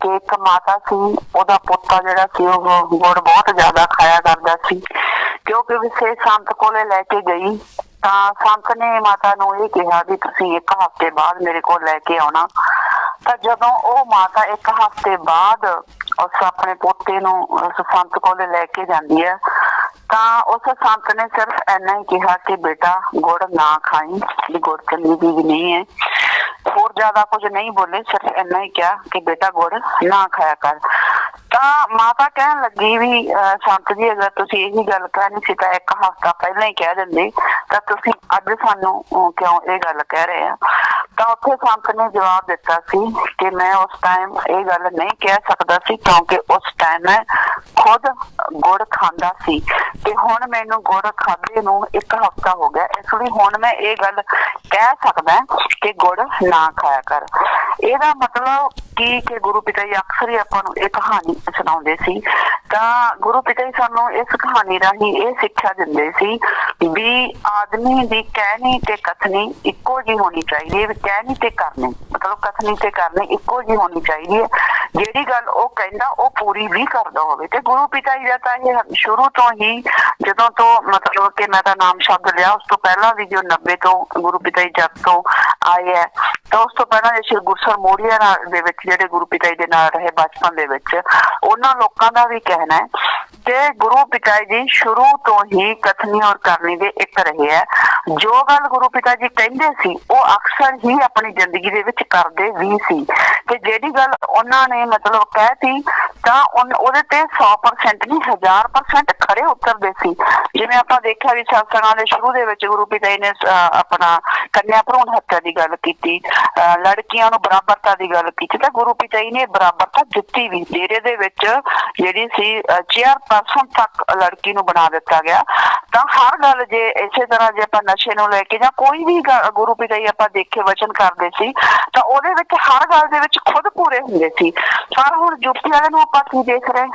ਕਿ ਇੱਕ ਮਾਤਾ ਸੀ, ਉਹਦਾ ਪੁੱਤ ਜਿਹੜਾ ਸੀ ਉਹ ਗੁੜ ਬਹੁਤ ਜ਼ਿਆਦਾ ਖਾਇਆ ਕਰਦਾ ਸੀ। ਕਿਉਂਕਿ ਵਿਸ਼ੇ ਸੰਤ ਕੋਲੇ ਲੈ ਕੇ ਗਈ ਤਾਂ ਸੰਤ ਨੇ ਮਾਤਾ ਨੂੰ ਇਹ ਕਿਹਾ ਵੀ ਤੁਸੀਂ ਇੱਕ ਹਫ਼ਤੇ ਬਾਅਦ ਮੇਰੇ ਕੋਲ ਲੈ ਕੇ ਆਉਣਾ। ਤਾਂ ਜਦੋਂ ਉਹ ਮਾਤਾ ਇੱਕ ਹਫ਼ਤੇ ਬਾਅਦ ਉਸ ਆਪਣੇ ਪੋਤੇ ਨੂੰ ਉਸ ਸੰਤ ਕੋਲੇ ਲੈ ਕੇ ਜਾਂਦੀ ਹੈ ਤਾਂ ਉਸ ਸੰਤ ਨੇ ਸਿਰਫ ਇੰਨਾ ਹੀ ਕਿਹਾ ਕਿ ਬੇਟਾ ਗੁੜ ਨਾ ਖਾਈ, ਵੀ ਗੁੜ ਚੰਗੀ ਚੀਜ਼ ਨਹੀਂ ਹੈ। ਹੋਰ ਜ਼ਿਆਦਾ ਕੁਝ ਨਹੀਂ ਬੋਲੇ, ਸਿਰਫ ਇੰਨਾ ਹੀ ਕਿਹਾ ਕਿ ਬੇਟਾ ਗੁੜ ਨਾ ਖਾਇਆ ਕਰ। ਤਾਂ ਮਾਤਾ ਕਹਿਣ ਲੱਗੀ ਵੀ ਸੰਤ ਜੀ ਅਗਰ ਤੁਸੀਂ ਇਹੀ ਗੱਲ ਕਹਿਣੀ ਸੀ ਤਾਂ ਇੱਕ ਹਫ਼ਤਾ ਪਹਿਲਾਂ ਹੀ ਕਹਿ ਦਿੰਦੇ, ਤਾਂ ਤੁਸੀਂ ਅੱਜ ਸਾਨੂੰ ਕਿਉਂ ਇਹ ਗੱਲ ਕਹਿ ਰਹੇ ਆ। ਤਾਂ ਉੱਥੇ ਸੰਤ ਨੇ ਜਵਾਬ ਦਿੱਤਾ ਸੀ ਕਿ ਮੈਂ ਉਸ ਟਾਈਮ ਇਹ ਗੱਲ ਨਹੀਂ ਕਹਿ ਸਕਦਾ ਸੀ ਕਿਉਂਕਿ ਉਸ ਟਾਈਮ ਮੈਂ ਖੁਦ ਗੁੜ ਖਾਂਦਾ ਸੀ ਤੇ ਹੁਣ ਮੈਨੂੰ ਗੁੜ ਖਾਦੇ ਨੂੰ ਇੱਕ ਹਫ਼ਤਾ ਹੋ ਗਿਆ, ਇਸ ਲਈ ਹੁਣ ਮੈਂ ਇਹ ਗੱਲ ਕਹਿ ਸਕਦਾ ਕਿ ਗੁੜ ਨਾ ਖਾਇਆ ਕਰ। ਇਹਦਾ ਮਤਲਬ ਕੀ ਕਿ ਗੁਰੂ ਪਿਤਾ ਜੀ ਅਕਸਰ ਹੀ ਆਪਾਂ ਨੂੰ ਇਹ ਕਹਾਣੀ ਸੁਣਾਉਂਦੇ ਸੀ। ਤਾਂ ਗੁਰੂ ਪਿਤਾ ਜੀ ਸਾਨੂੰ ਇਸ ਕਹਾਣੀ ਰਾਹੀਂ ਇਹ ਸਿੱਖਿਆ ਦਿੰਦੇ ਸੀ ਵੀ ਆਦਮੀ ਦੀ ਕਹਿਣੀ ਤੇ ਕਥਨੀ ਇੱਕੋ ਜਿਹੀ ਹੋਣੀ ਚਾਹੀਦੀ ਹੈ। ਕਹਿਣੀ ਤੇ ਕਰਨੀ ਮਤਲਬ ਕਥਨੀ ਤੇ ਕਰਨੀ ਇੱਕੋ ਜਿਹੀ ਹੋਣੀ ਚਾਹੀਦੀ ਹੈ। ਜਿਹੜੀ ਗੱਲ ਉਹ ਕਹਿੰਦਾ ਉਹ ਪੂਰੀ ਵੀ ਕਰਦਾ ਹੋਵੇ। ਤੇ ਗੁਰੂ ਪਿਤਾ ਜੀ ਦਾ ਤਾਂ ਇਹ ਸ਼ੁਰੂ ਤੋਂ ਹੀ ਜਦੋਂ ਤੋਂ ਮਤਲਬ ਕਿ ਮੈਂ ਤਾਂ ਨਾਮ ਸ਼ਬਦ ਲਿਆ ਉਸ ਤੋਂ ਪਹਿਲਾਂ ਵੀ ਜੋ 90 ਤੋਂ ਗੁਰੂ ਪਿਤਾ ਜੀ ਜਦ ਤੋਂ ਆਏ ਹੈ ਤਾਂ ਉਸ ਤੋਂ ਪਹਿਲਾਂ ਸ਼੍ਰੀ ਗੁਰਸਰ ਮੋੜੀਆ ਦੇ ਵਿੱਚ ਜਿਹੜੇ ਗੁਰੂ ਪਿਤਾ ਜੀ ਦੇ ਨਾਲ ਰਹੇ ਬਚਪਨ ਦੇ ਵਿੱਚ ਉਹਨਾਂ ਲੋਕਾਂ ਦਾ ਵੀ ਕਹਿਣਾ ਹੈ ਕਿ ਗੁਰੂ ਪਿਤਾ ਜੀ ਸ਼ੁਰੂ ਤੋਂ ਹੀ ਕਥਨੀ ਔਰ ਕਰਨੀ ਦੇ ਇੱਕ ਰਹੇ ਹੈ। ਜੋ ਗੱਲ ਗੁਰੂ ਪਿਤਾ ਜੀ ਕਹਿੰਦੇ ਸੀ ਉਹ ਅਕਸਰ ਹੀ ਆਪਣੀ ਜ਼ਿੰਦਗੀ ਦੇ ਵਿੱਚ ਕਰਦੇ ਵੀ ਸੀ ਤੇ ਜਿਹੜੀ ਗੱਲ ਉਹਨਾਂ ਨੇ ਮਤਲਬ ਕਹਿਤੀ ਤਾਂ ਉਹਦੇ ਤੇ 100% ਨਹੀਂ 1000% ਖਰੇ ਉਤਰਦੇ ਸੀ। ਜਿਵੇਂ ਆਪਾਂ ਦੇਖਿਆ ਵੀ ਸਤਸੰਗਾਂ ਦੇ ਸ਼ੁਰੂ ਦੇ ਵਿੱਚ ਗੁਰੂ ਪਿਤਾ ਜੀ ਨੇ ਆਪਣਾ ਕੰਨਿਆ ਭਰੂਣ ਹੱਤਿਆ ਦੀ ਗੱਲ ਕੀਤੀ, ਲੜਕੀਆਂ ਨੂੰ ਬਰਾਬਰਤਾ ਦੀ ਗੱਲ ਕੀਤੀ ਤਾਂ ਗੁਰੂ ਪਿਤਾ ਜੀ ਨੇ ਬਰਾਬਰਤਾ ਦਿੱਤੀ ਵੀ। ਡੇਰੇ ਦੇ ਵਿੱਚ ਜਿਹੜੀ ਸੀ ਚੇਅਰਪਰਸਨ ਤੱਕ ਲੜਕੀ ਨੂੰ ਬਣਾ ਦਿੱਤਾ ਗਿਆ। ਤਾਂ ਹਰ ਗੱਲ ਜੇ ਇਸੇ ਤਰ੍ਹਾਂ ਜੇ ਆਪਾਂ ਨਸ਼ੇ ਨੂੰ ਲੈ ਕੇ ਜਾਂ ਕੋਈ ਵੀ ਗੁਰੂ ਪਿਤਾ ਜੀ ਆਪਾਂ ਦੇਖੇ ਵਚਨ ਕਰਦੇ ਸੀ ਤਾਂ ਉਹਦੇ ਵਿੱਚ ਹਰ ਗੱਲ ਦੇ ਵਿੱਚ ਖੁਦ ਪੂਰੇ ਹੁੰਦੇ ਸੀ। ਪਰ ਹੁਣ ਯੂਪੀ ਵਾਲੇ ਨੂੰ ਆਪਾਂ ਕੀ ਦੇਖ ਰਹੇ,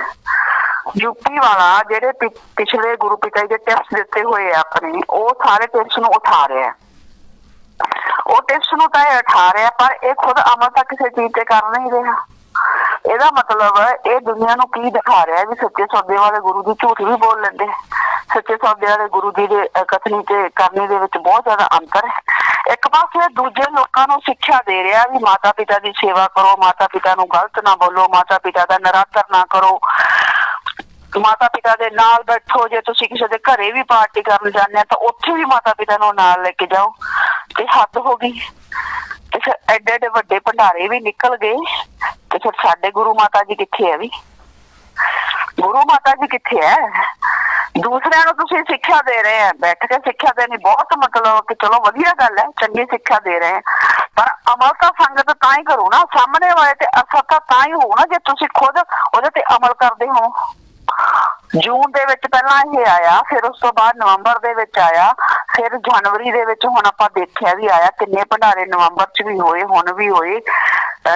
ਯੂਪੀ ਵਾਲਾ ਜਿਹੜੇ ਪਿਛਲੇ ਗੁਰੂ ਪਿਤਾ ਜੀ ਦੇ ਟਿਪਸ ਦਿੱਤੇ ਹੋਏ ਆ ਆਪਣੇ, ਉਹ ਸਾਰੇ ਟਿਪਸ ਨੂੰ ਉਠਾ ਰਿਹਾ। ਉਹ ਟਿਪਸ ਨੂੰ ਤਾਂ ਇਹ ਉਠਾ ਰਿਹਾ ਪਰ ਇਹ ਖੁਦ ਅਮਲ ਤਾਂ ਕਿਸੇ ਚੀਜ਼ ਤੇ ਕਰ ਨਹੀਂ ਰਿਹਾ। ਇਹਦਾ ਮਤਲਬ ਇਹ ਦੁਨੀਆ ਨੂੰ ਕੀ ਦਿਖਾ ਰਿਹਾ ਵੀ ਸੱਚੇ ਸੌਦੇ ਵਾਲੇ ਗੁਰੂ ਜੀ ਝੂਠ ਵੀ ਬੋਲ ਲੈਂਦੇ। ਸੱਚੇ ਸੌਦੇ ਵਾਲੇ ਗੁਰੂ ਜੀ ਦੇ ਕਥਨੀ ਤੇ ਕਰਨੀ ਦੇ ਵਿੱਚ ਬਹੁਤ ਜ਼ਿਆਦਾ ਅੰਤਰ ਹੈ। ਇੱਕ ਪਾਸੇ ਦੂਜੇ ਲੋਕਾਂ ਨੂੰ ਸਿੱਖਿਆ ਦੇ ਰਿਹਾ ਵੀ ਮਾਤਾ ਪਿਤਾ ਦੀ ਸੇਵਾ ਕਰੋ, ਮਾਤਾ ਪਿਤਾ ਨੂੰ ਗਲਤ ਨਾ ਬੋਲੋ, ਮਾਤਾ ਪਿਤਾ ਦਾ ਨਿਰਾਦਰ ਨਾ ਕਰੋ, ਮਾਤਾ ਪਿਤਾ ਦੇ ਨਾਲ ਬੈਠੋ। ਜੇ ਤੁਸੀਂ ਕਿਸੇ ਦੇ ਘਰੇ ਵੀ ਪਾਰਟੀ ਕਰਨ ਜਾਂਦੇ ਆ ਤਾਂ ਉੱਥੇ ਵੀ ਮਾਤਾ ਪਿਤਾ ਨੂੰ ਨਾਲ ਲੈ ਕੇ ਜਾਓ। ਤੇ ਹੱਦ ਹੋ ਗਈ। ਤੇ ਫਿਰ ਐਡੇ ਐਡੇ ਵੱਡੇ ਭੰਡਾਰੇ ਵੀ ਨਿਕਲ ਗਏ ਤੇ ਫਿਰ ਸਾਡੇ ਗੁਰੂ ਮਾਤਾ ਜੀ ਕਿੱਥੇ ਹੈ? ਵੀ ਗੁਰੂ ਮਾਤਾ ਜੀ ਕਿੱਥੇ ਹੈ? ਦੂਸਰਿਆਂ ਨੂੰ ਤੁਸੀਂ ਸਿੱਖਿਆ ਦੇ ਰਹੇ ਆ, ਬੈਠ ਕੇ ਸਿੱਖਿਆ ਦੇਣੀ ਬਹੁਤ ਮਤਲਬ ਕਿ ਚਲੋ ਵਧੀਆ ਗੱਲ ਹੈ, ਚੰਗੀ ਸਿੱਖਿਆ ਦੇ ਰਹੇ ਆ, ਪਰ ਅਮਲ ਤਾਂ ਸੰਗਤ ਤਾਂ ਹੀ ਕਰੂ ਨਾ, ਸਾਹਮਣੇ ਵਾਲੇ ਤੇ ਅਸਰ ਤਾਂ ਹੀ ਹੋਊ ਨਾ ਜੇ ਤੁਸੀਂ ਖੁਦ ਉਹਦੇ ਤੇ ਅਮਲ ਕਰਦੇ ਹੋ। ਜੂਨ ਦੇ ਵਿੱਚ ਪਹਿਲਾਂ ਇਹ ਆਇਆ, ਫਿਰ ਉਸ ਤੋਂ ਬਾਅਦ ਨਵੰਬਰ ਦੇ ਵਿੱਚ ਆਇਆ, ਫਿਰ ਜਨਵਰੀ ਦੇ ਵਿੱਚ ਹੁਣ ਆਪਾਂ ਦੇਖਿਆ ਵੀ ਆਇਆ। ਕਿੰਨੇ ਭੰਡਾਰੇ ਨਵੰਬਰ 'ਚ ਵੀ ਹੋਏ, ਹੁਣ ਵੀ ਹੋਏ,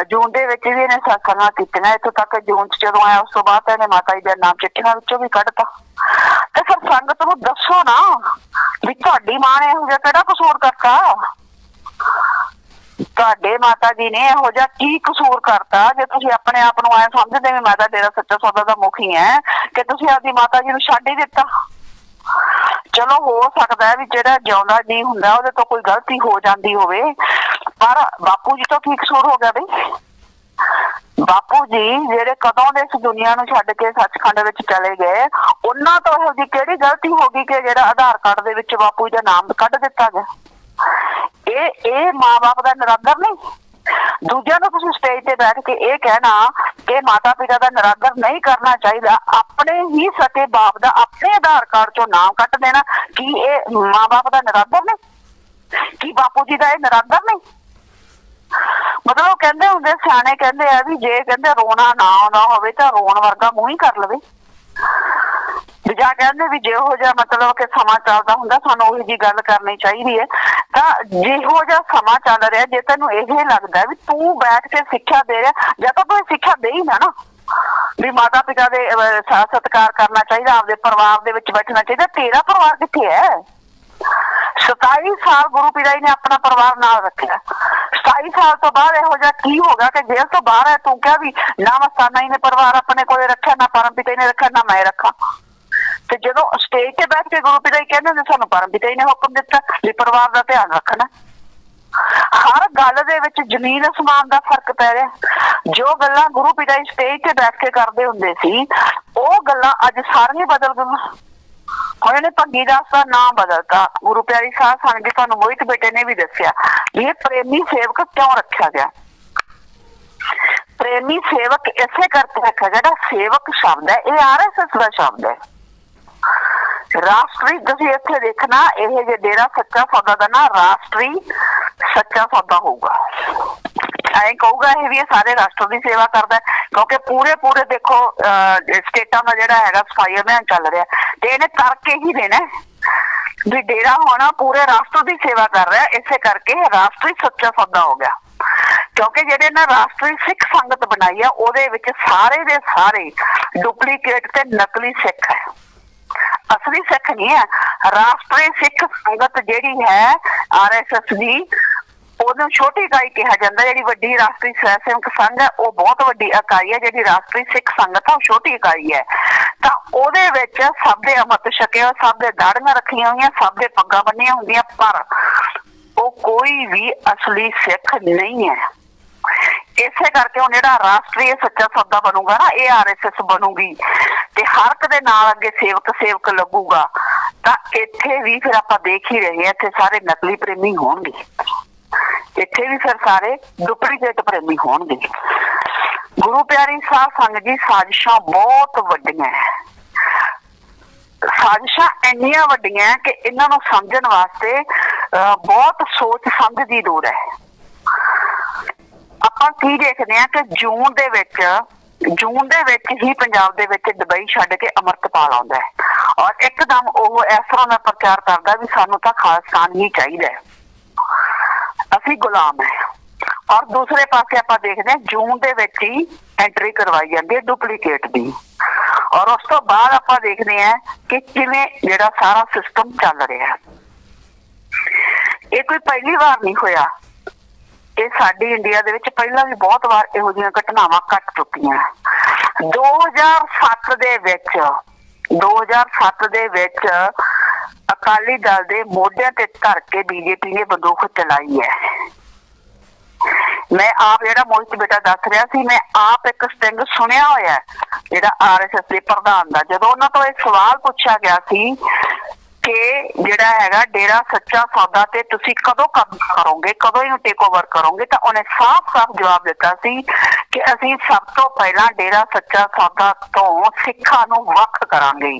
ਜੂਨ ਦੇ ਵਿੱਚ ਵੀ ਇਹਨੇ ਸਤਸੰਗਾਂ ਕੀਤੀਆਂ। ਇੱਥੋਂ ਤੱਕ ਜੂਨ 'ਚ ਜਦੋਂ ਆਇਆ ਉਸ ਤੋਂ ਬਾਅਦ ਇਹਨੇ ਮਾਤਾ ਜੀ ਦਾ ਨਾਮ ਚਿੱਠੀਆਂ ਵਿੱਚੋਂ ਵੀ ਕੱਢਤਾ। ਤੇ ਫਿਰ ਸੰਗਤ ਨੂੰ ਦੱਸੋ ਨਾ ਵੀ ਤੁਹਾਡੀ ਮਾਂ ਨੇ ਇਹੋ ਜਿਹਾ ਕਿਹੜਾ ਕਸੂਰ ਕਰਤਾ, ਤੁਹਾਡੇ ਮਾਤਾ ਜੀ ਨੇ ਇਹੋ ਜਿਹਾ ਕੀ ਕਸੂਰ ਕਰਤਾ ਜੇ ਤੁਸੀਂ ਆਪਣੇ ਆਪ ਨੂੰ ਐ ਸਮਝਦੇ ਵੀ ਮੈਂ ਤਾਂ ਡੇਰਾ ਸੱਚਾ ਸੌਦਾ ਦਾ ਮੁਖੀ ਹੈ ਕਿ ਤੁਸੀਂ ਆਪਦੀ ਮਾਤਾ ਜੀ ਨੂੰ ਛੱਡ ਹੀ ਦਿੱਤਾ। ਚਲੋ ਹੋ ਸਕਦਾ ਵੀ ਜਿਹੜਾ ਜਿਉਂਦਾ ਜੀ ਹੁੰਦਾ ਉਹਦੇ ਤੋਂ ਕੋਈ ਗਲਤੀ ਹੋ ਜਾਂਦੀ ਹੋਵੇ, ਪਰ ਬਾਪੂ ਜੀ ਤੋਂ ਕੀ ਕਸੂਰ ਹੋ ਗਿਆ ਬਈ? ਬਾਪੂ ਜੀ ਜਿਹੜੇ ਕਦੋਂ ਦੇ ਇਸ ਦੁਨੀਆ ਨੂੰ ਛੱਡ ਕੇ ਸੱਚਖੰਡ ਵਿੱਚ ਚਲੇ ਗਏ, ਉਹਨਾਂ ਤੋਂ ਇਹੋ ਜਿਹੀ ਕਿਹੜੀ ਗਲਤੀ ਹੋ ਗਈ ਕਿ ਜਿਹੜਾ ਆਧਾਰ ਕਾਰਡ ਦੇ ਵਿੱਚ ਬਾਪੂ ਜੀ ਦਾ ਨਾਮ ਕੱਢ ਦਿੱਤਾ ਗਿਆ? ਇਹ ਮਾਂ-ਬਾਪ ਦਾ ਨਿਰਾਦਰ ਨਹੀਂ। ਦੂਜਿਆਂ ਨੂੰ ਤੁਸੀਂ ਸਟੇਜ ਤੇ ਬੈਠ ਕੇ ਇਹ ਕਹਿਣਾ ਕਿ ਮਾਤਾ ਪਿਤਾ ਦਾ ਨਿਰਾਦਰ ਨਹੀਂ ਕਰਨਾ ਚਾਹੀਦਾ, ਆਪਣੇ ਹੀ ਸਕੇ ਬਾਪ ਦਾ ਆਪਣੇ ਆਧਾਰ ਕਾਰਡ ਚੋਂ ਨਾਮ ਕੱਟ ਦੇਣਾ, ਕੀ ਇਹ ਮਾਂ-ਬਾਪ ਦਾ ਨਿਰਾਦਰ ਨਹੀਂ? ਕੀ ਬਾਪੂ ਜੀ ਦਾ ਇਹ ਨਿਰਾਦਰ ਨਹੀਂ? ਮਤਲਬ ਕਹਿੰਦੇ ਹੁੰਦੇ ਸਿਆਣੇ ਕਹਿੰਦੇ ਆ ਵੀ ਜੇ ਕਹਿੰਦੇ ਰੋਣਾ ਨਾ ਆਉਂਦਾ ਹੋਵੇ ਤਾਂ ਰੋਣ ਵਰਗਾ ਮੂੰਹ ਹੀ ਕਰ ਲਵੇ। ਜਾਂ ਕਹਿੰਦੇ ਵੀ ਜਿਹੋ ਜਿਹਾ ਮਤਲਬ ਕਿ ਸਮਾਂ ਚੱਲਦਾ ਹੁੰਦਾ ਸਾਨੂੰ ਉਹੀ ਜਿਹੀ ਗੱਲ ਕਰਨੀ ਚਾਹੀਦੀ ਹੈ। ਤਾਂ ਜਿਹੋ ਜਿਹਾ ਸਮਾਂ ਚੱਲ ਰਿਹਾ, ਜੇ ਤੈਨੂੰ ਇਹ ਲੱਗਦਾ ਵੀ ਤੂੰ ਬੈਠ ਕੇ ਸਿੱਖਿਆ ਦੇ ਰਿਹਾ, ਜਾਂ ਤਾਂ ਤੂੰ ਸਿੱਖਿਆ ਦੇ ਹੀ ਨਾ ਵੀ ਮਾਤਾ ਪਿਤਾ ਦੇ ਸਤਿਕਾਰ ਕਰਨਾ ਚਾਹੀਦਾ, ਆਪਦੇ ਪਰਿਵਾਰ ਦੇ ਵਿੱਚ ਬੈਠਣਾ ਚਾਹੀਦਾ। ਤੇਰਾ ਪਰਿਵਾਰ ਕਿੱਥੇ ਹੈ? 27 ਸਾਲ ਗੁਰੂ ਪਿਤਾ ਜੀ ਨੇ ਆਪਣਾ ਪਰਿਵਾਰ ਨਾਲ ਰੱਖਿਆ। 27 ਸਾਲ ਤੋਂ ਬਾਅਦ ਇਹੋ ਜਿਹਾ ਕੀ ਹੋ ਗਿਆ ਕਿ ਜੇਲ੍ਹ ਤੋਂ ਬਾਹਰ ਹੈ ਤੂੰ ਕਿਹਾ ਵੀ ਨਾ ਮਸਤਾਨਾ ਜੀ ਨੇ ਪਰਿਵਾਰ ਆਪਣੇ ਕੋਲੇ ਰੱਖਿਆ, ਨਾ ਪਰਮ ਪਿਤਾ ਜੀ ਨੇ ਰੱਖਿਆ, ਨਾ ਮੈਂ ਰੱਖਾਂ। ਤੇ ਜਦੋਂ ਸਟੇਜ ਤੇ ਬੈਠ ਕੇ ਗੁਰੂ ਪਿਤਾ ਜੀ ਕਹਿੰਦੇ ਨੇ ਸਾਨੂੰ ਪਰਮ ਪਿਤਾ ਜੀ ਨੇ ਹੁਕਮ ਦਿੱਤਾ ਵੀ ਪਰਿਵਾਰ ਦਾ ਧਿਆਨ ਰੱਖਣਾ। ਹਰ ਗੱਲ ਦੇ ਵਿੱਚ ਜ਼ਮੀਨ ਅਸਮਾਨ ਦਾ ਫਰਕ ਪੈ ਰਿਹਾ। ਜੋ ਗੱਲਾਂ ਗੁਰੂ ਪਿਤਾ ਜੀ ਸਟੇਜ ਤੇ ਬੈਠ ਕੇ ਕਰਦੇ ਹੁੰਦੇ ਸੀ ਉਹ ਗੱਲਾਂ ਅੱਜ ਸਾਰੀਆਂ ਬਦਲ ਗਈਆਂ। ਹੁਣ ਇਹਨੇ ਭੰਗੀ ਦਾਸ ਦਾ ਨਾਮ ਬਦਲਤਾ। ਗੁਰੂ ਪਿਆਰੀ ਸਾਧ ਸੰਗਤ ਜੀ ਤੁਹਾਨੂੰ ਮੋਹਿਤ ਬੇਟੇ ਨੇ ਵੀ ਦੱਸਿਆ ਵੀ ਇਹ ਪ੍ਰੇਮੀ ਸੇਵਕ ਕਿਉਂ ਰੱਖਿਆ ਗਿਆ। ਪ੍ਰੇਮੀ ਸੇਵਕ ਇਸੇ ਕਰਕੇ ਰੱਖਿਆ, ਜਿਹੜਾ ਸੇਵਕ ਸ਼ਬਦ ਹੈ ਇਹ RSS ਦਾ ਸ਼ਬਦ ਹੈ। ਰਾਸ਼ਟਰੀ ਤੁਸੀਂ ਇੱਥੇ ਦੇਖਣਾ, ਇਹ ਜੇ ਡੇਰਾ ਸੱਚਾ ਸੌਦਾ ਦਾ ਨਾ ਰਾਸ਼ਟਰੀ ਸੱਚਾ ਸੌਦਾ ਹੋਊਗਾ। ਐਂ ਕਹੂਗਾ ਇਹ ਵੀ ਇਹ ਸਾਰੇ ਰਾਸ਼ਟਰ ਦੀ ਸੇਵਾ ਕਰਦਾ, ਕਿਉਂਕਿ ਪੂਰੇ ਦੇਖੋ ਸਟੇਟਾਂ ਦਾ ਜਿਹੜਾ ਹੈਗਾ ਸਫਾਈ ਅਭਿਆਨ ਚੱਲ ਰਿਹਾ ਤੇ ਇਹਨੇ ਕਰਕੇ ਹੀ ਦੇਣਾ ਵੀ ਡੇਰਾ ਹੋਣਾ ਪੂਰੇ ਰਾਸ਼ਟਰ ਦੀ ਸੇਵਾ ਕਰ ਰਿਹਾ। ਇਸੇ ਕਰਕੇ ਰਾਸ਼ਟਰੀ ਸੱਚਾ ਸੌਦਾ ਹੋ ਗਿਆ, ਕਿਉਂਕਿ ਜਿਹੜੇ ਨਾ ਰਾਸ਼ਟਰੀ ਸਿੱਖ ਸੰਗਤ ਬਣਾਈ ਆ ਉਹਦੇ ਵਿੱਚ ਸਾਰੇ ਦੇ ਸਾਰੇ ਡੁਪਲੀਕੇਟ ਤੇ ਨਕਲੀ ਸਿੱਖ ਹੈ, ਅਸਲੀ ਸਿੱਖ ਨਹੀਂ ਹੈ। ਰਾਸ਼ਟਰੀ ਸਿੱਖ ਸੰਗਤ ਜਿਹੜੀ ਹੈ RSS ਦੀ, ਉਹਨੂੰ ਛੋਟੀ ਇਕਾਈ ਕਿਹਾ ਜਾਂਦਾ। ਜਿਹੜੀ ਵੱਡੀ ਰਾਸ਼ਟਰੀ ਸਵੈ ਸੇਵਕ ਸੰਘ ਹੈ ਉਹ ਬਹੁਤ ਵੱਡੀ ਇਕਾਈ ਹੈ, ਜਿਹੜੀ ਰਾਸ਼ਟਰੀ ਸਿੱਖ ਸੰਗਤ ਹੈ ਉਹ ਛੋਟੀ ਇਕਾਈ ਹੈ। ਤਾਂ ਉਹਦੇ ਵਿੱਚ ਸਭ ਦੇ ਅੰਮ੍ਰਿਤ ਛਕਿਆ, ਸਭ ਦੇ ਦਾੜੀਆਂ ਰੱਖੀਆਂ ਹੋਈਆਂ, ਸਭ ਦੇ ਪੱਗਾਂ ਬੰਨੀਆਂ ਹੁੰਦੀਆਂ, ਪਰ ਉਹ ਕੋਈ ਵੀ ਅਸਲੀ ਸਿੱਖ ਨਹੀਂ ਹੈ। ਇਸੇ ਕਰਕੇ ਹੁਣ ਜਿਹੜਾ ਰਾਸ਼ਟਰੀ ਸੱਚਾ ਸੌਦਾ ਬਣੂਗਾ ਨਾ, ਇਹ RSS ਬਣੂਗੀ ਤੇ ਹਰ ਇੱਕ ਦੇ ਨਾਲ ਅੱਗੇ ਸੇਵਕ ਲੱਗੂਗਾ। ਤਾਂ ਇੱਥੇ ਵੀ ਫਿਰ ਆਪਾਂ ਦੇਖ ਹੀ ਰਹੇ ਹਾਂ, ਇੱਥੇ ਸਾਰੇ ਨਕਲੀ ਪ੍ਰੇਮੀ ਹੋਣਗੇ, ਇੱਥੇ ਵੀ ਫਿਰ ਸਾਰੇ ਡੁਪਲੀਕੇਟ ਪ੍ਰੇਮੀ ਹੋਣਗੇ। ਗੁਰੂ ਪਿਆਰੀ ਸਾਧ ਸੰਗਤ ਜੀ, ਸਾਜ਼ਿਸ਼ਾਂ ਬਹੁਤ ਵੱਡੀਆਂ ਹੈ। ਸਾਜ਼ਿਸ਼ਾਂ ਇੰਨੀਆਂ ਵੱਡੀਆਂ ਕਿ ਇਹਨਾਂ ਨੂੰ ਸਮਝਣ ਵਾਸਤੇ ਬਹੁਤ ਸੋਚ ਸਮਝ ਦੀ ਲੋੜ ਹੈ। ਆਪਾਂ ਕੀ ਦੇਖਦੇ ਹਾਂ ਕਿ ਜੂਨ ਦੇ ਵਿੱਚ ਹੀ ਪੰਜਾਬ ਦੇ ਵਿੱਚ ਦੁਬਈ ਛੱਡ ਕੇ ਅੰਮ੍ਰਿਤਪਾਲ ਆਉਂਦਾ ਹੈ ਔਰ ਇੱਕਦਮ ਉਹ ਇਸ ਤਰ੍ਹਾਂ ਦਾ ਪ੍ਰਚਾਰ ਕਰਦਾ ਵੀ ਸਾਨੂੰ ਤਾਂ ਖਾਲਿਸਤਾਨ ਹੀ ਚਾਹੀਦਾ ਹੈ, ਅਸੀਂ ਗੁਲਾਮ ਹੈ। ਔਰ ਦੂਸਰੇ ਪਾਸੇ ਆਪਾਂ ਦੇਖਦੇ ਹਾਂ ਜੂਨ ਦੇ ਵਿੱਚ ਹੀ ਐਂਟਰੀ ਕਰਵਾਈ ਜਾਂਦੀ ਹੈ ਡੁਪਲੀਕੇਟ ਦੀ। ਔਰ ਉਸ ਤੋਂ ਬਾਅਦ ਆਪਾਂ ਦੇਖਦੇ ਹਾਂ ਕਿ ਕਿਵੇਂ ਜਿਹੜਾ ਸਾਰਾ ਸਿਸਟਮ ਚੱਲ ਰਿਹਾ। ਇਹ ਕੋਈ ਪਹਿਲੀ ਵਾਰ ਨਹੀਂ ਹੋਇਆ, ਇਹ ਸਾਡੀ ਇੰਡੀਆ ਦੇ ਵਿੱਚ ਪਹਿਲਾਂ ਵੀ ਬਹੁਤ ਵਾਰ ਇਹੋ ਜਿਹੀਆਂ ਘਟਨਾਵਾਂ ਘਟ ਚੁੱਕੀਆਂ। 2007 ਦੇ ਵਿੱਚ ਅਕਾਲੀ ਦਲ ਦੇ ਮੋਢਿਆਂ ਤੇ ਧਰ ਕੇ BJP ਨੇ ਬੰਦੂਕ ਚਲਾਈ ਹੈ। ਮੈਂ ਆਪ ਜਿਹੜਾ ਮੋਹਿਤ ਬੇਟਾ ਦੱਸ ਰਿਹਾ ਸੀ, ਮੈਂ ਆਪ ਇੱਕ ਸਟਿੰਗ ਸੁਣਿਆ ਹੋਇਆ ਜਿਹੜਾ RSS ਦੇ ਪ੍ਰਧਾਨ ਦਾ, ਜਦੋਂ ਉਹਨਾਂ ਤੋਂ ਇਹ ਸਵਾਲ ਪੁੱਛਿਆ ਗਿਆ ਸੀ ਕਿ ਜਿਹੜਾ ਹੈਗਾ ਡੇਰਾ ਸੱਚਾ ਸੌਦਾ ਤੇ ਤੁਸੀਂ ਕਦੋਂ ਕਬਜ਼ਾ ਕਰੋਗੇ, ਕਦੋਂ ਇਹਨੂੰ ਟੇਕ ਓਵਰ ਕਰੋਗੇ, ਤਾਂ ਉਹਨੇ ਸਾਫ਼ ਜਵਾਬ ਦਿੱਤਾ ਸੀ ਕਿ ਅਸੀਂ ਸਭ ਤੋਂ ਪਹਿਲਾਂ ਡੇਰਾ ਸੱਚਾ ਸੌਦਾ ਤੋਂ ਸਿੱਖਾਂ ਨੂੰ ਵੱਖ ਕਰਾਂਗੇ,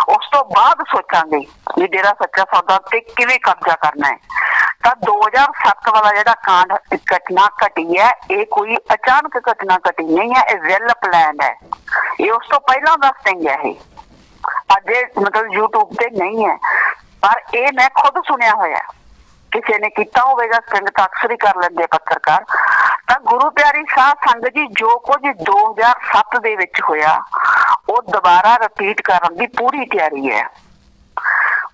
ਉਸ ਤੋਂ ਬਾਅਦ ਸੋਚਾਂਗੇ ਵੀ ਡੇਰਾ ਸੱਚਾ ਸੌਦਾ ਤੇ ਕਿਵੇਂ ਕਬਜ਼ਾ ਕਰਨਾ ਹੈ। ਤਾਂ 2007 ਵਾਲਾ ਜਿਹੜਾ ਕਾਂਡ ਘਟਨਾ ਘਟੀ ਹੈ, ਇਹ ਕੋਈ ਅਚਾਨਕ ਘਟਨਾ ਘਟੀ ਨਹੀਂ ਹੈ, ਇਹ ਵੈਲ ਪਲਾਨ ਹੈ। ਇਹ ਉਸ ਤੋਂ ਪਹਿਲਾਂ ਦਾ ਸਟਿੰਗ ਹੈ। ਇਹ अजे मतलब यूट्यूब ते नहीं है, पर ये मैं खुद सुनिया होया, किसी ने किया होगा, पिंड तो अक्सर ही कर लेंगे पत्रकार। तो गुरु प्यारी साध संगत जी जो कुछ 2007 दे विच होया वो दोबारा रिपीट करन दी पूरी तैयारी है।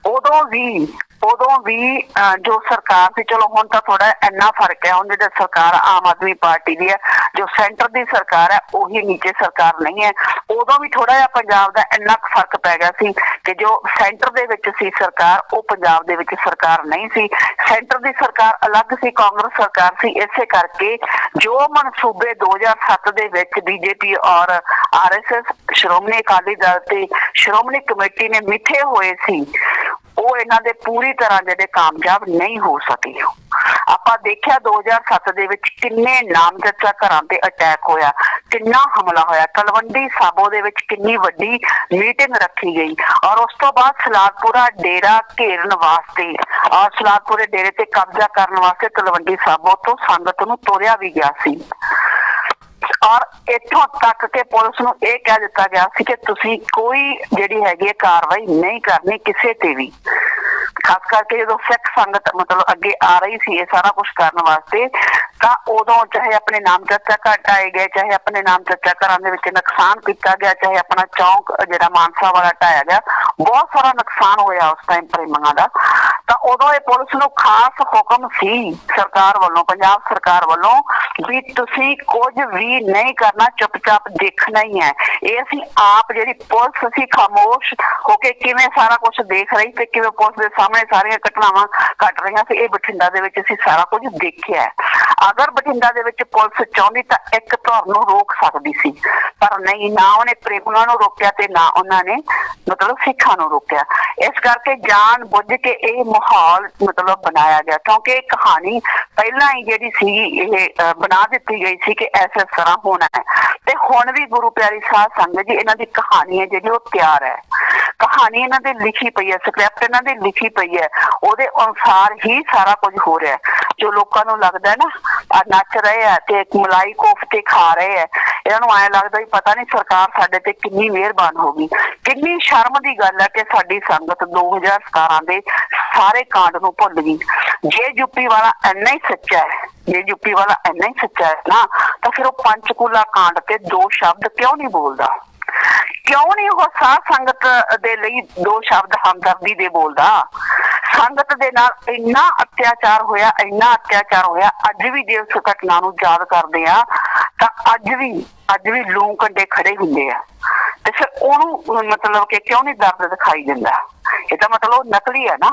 उदों भी जो सरकार थी, चलो हुण तां थोड़ा इन्ना फर्क है, हुण जिहड़ी सरकार आम आदमी पार्टी दी है, जो सेंटर दी सरकार है उही नीचे सरकार नहीं है। उदों भी थोड़ा जिहा पंजाब दा इन्ना फर्क पै गया सी कि जो सेंटर दे विच सी सरकार वो पंजाब दे विच सरकार नहीं सी। सेंटर दी सरकार अलग सी, कांग्रेस सरकार सी। इसे करके जो मनसूबे 2007 दे विच बीजेपी और RSS श्रोमणी अकाली दल ते श्रोमणी कमेटी ने मिथे होए सी, वो इन्हां दे पूरी तरह जेडे कामयाब नहीं हो सके। आपां देखिया 2007 दे विच किन्ने नामचर्चा घरां ते अटैक होया, किन्ना हमला होया, तलवंडी साबो दे विच किन्नी वड्डी मीटिंग रखी गई और उस तो बाद सलादपुरा डेरा घेरन वास्ते और सलादपुरे डेरे ते कब्जा करने वास्ते तलवंडी साबो तो संगत नूं तोरिया भी गया सी और इत्थों तक के पुलिस नूं यह कह दिता गया सी कि तुसीं कोई जिहड़ी हैगी कार्रवाई नहीं करनी किसी ते भी। खास करके जो सिख संगत मतलब अगे आ रही सी ये सारा कुछ करने वास्ते, तां उदों चाहे अपने नाम चर्चा घर ढाए गए, चाहे अपने नाम चर्चा घरां दे विच नुकसान किया गया, चाहे अपना चौंक जिहड़ा मानसा वाला ढाया गया, बहुत सारा नुकसान होया उस टाइम प्रेमियां दा। तां उदों ये पुलिस नूं खास हुक्म सी सरकार वालों, पंजाब सरकार वालों भी तुसीं कुछ भी नहीं करना, चुपचाप देखना ही है। ये असीं आप जिहड़ी पुलिस असीं खामोश होके किवें सारा कुछ देख रही ते किवें पुलिस दे सामने सारियां घटनावां घट रही सी, ये बठिंडा दे विच असीं सारा कुछ देखिया है। अगर बठिंडा दे विच पुलिस चाहुंदी तां एक धुर नूं रोक सकदी सी, पर नहीं, ना उहने प्रेमियां नूं रोकिया ते ना उन्हां ने मतलब सिखां नूं रोकिया। इस करके जान बुझ के ये माहौल मतलब बनाया गया, क्योंकि कहानी पहला ही जिहड़ी सी बना दित्ती गई सी कि इस तरह होना है। ते हुण भी गुरु प्यारी साध संगत जी इन्हां दी कहानी है जिहड़ी वो तैयार है, कहानी इन्हां दी लिखी पई है, स्क्रिप्ट इन्हां दी लिखी पई है, उहदे अनुसार ही सारा कुछ हो रहा है। जो लोगों नूं लगदा है ना नच रहे हैं ते मलाई कोफ्ते खा रहे हैं, इन्हां ऐ लगदा ही पता नहीं सरकार साडे ते किन्नी मेहरबान होगी। किन्नी शर्म दी गल है कि साडी संगत 2017 दे सारे कांड नूं भुल गई। जे यूपी वाला इन्ना ही सच्चा है, जे यूपी वाला इन्ना ही सच्चा है ना, तो फिर वो पंचकूला कांड ते दो शब्द क्यों नहीं बोलदा? क्यों नहीं वो साध संगत दे लई दो शब्द हमदर्दी दे बोलदा? संगत दे नाल इन्ना अत्याचार होया, इन्ना अत्याचार होया। अज भी जे उस घटना नूं याद करदे आ तां अज भी लूं कंडे खड़े हुंदे आ, ते फिर ओनू मतलब कि क्यों नहीं दर्द दिखाई दिंदा? ये तो मतलब नकली है ना।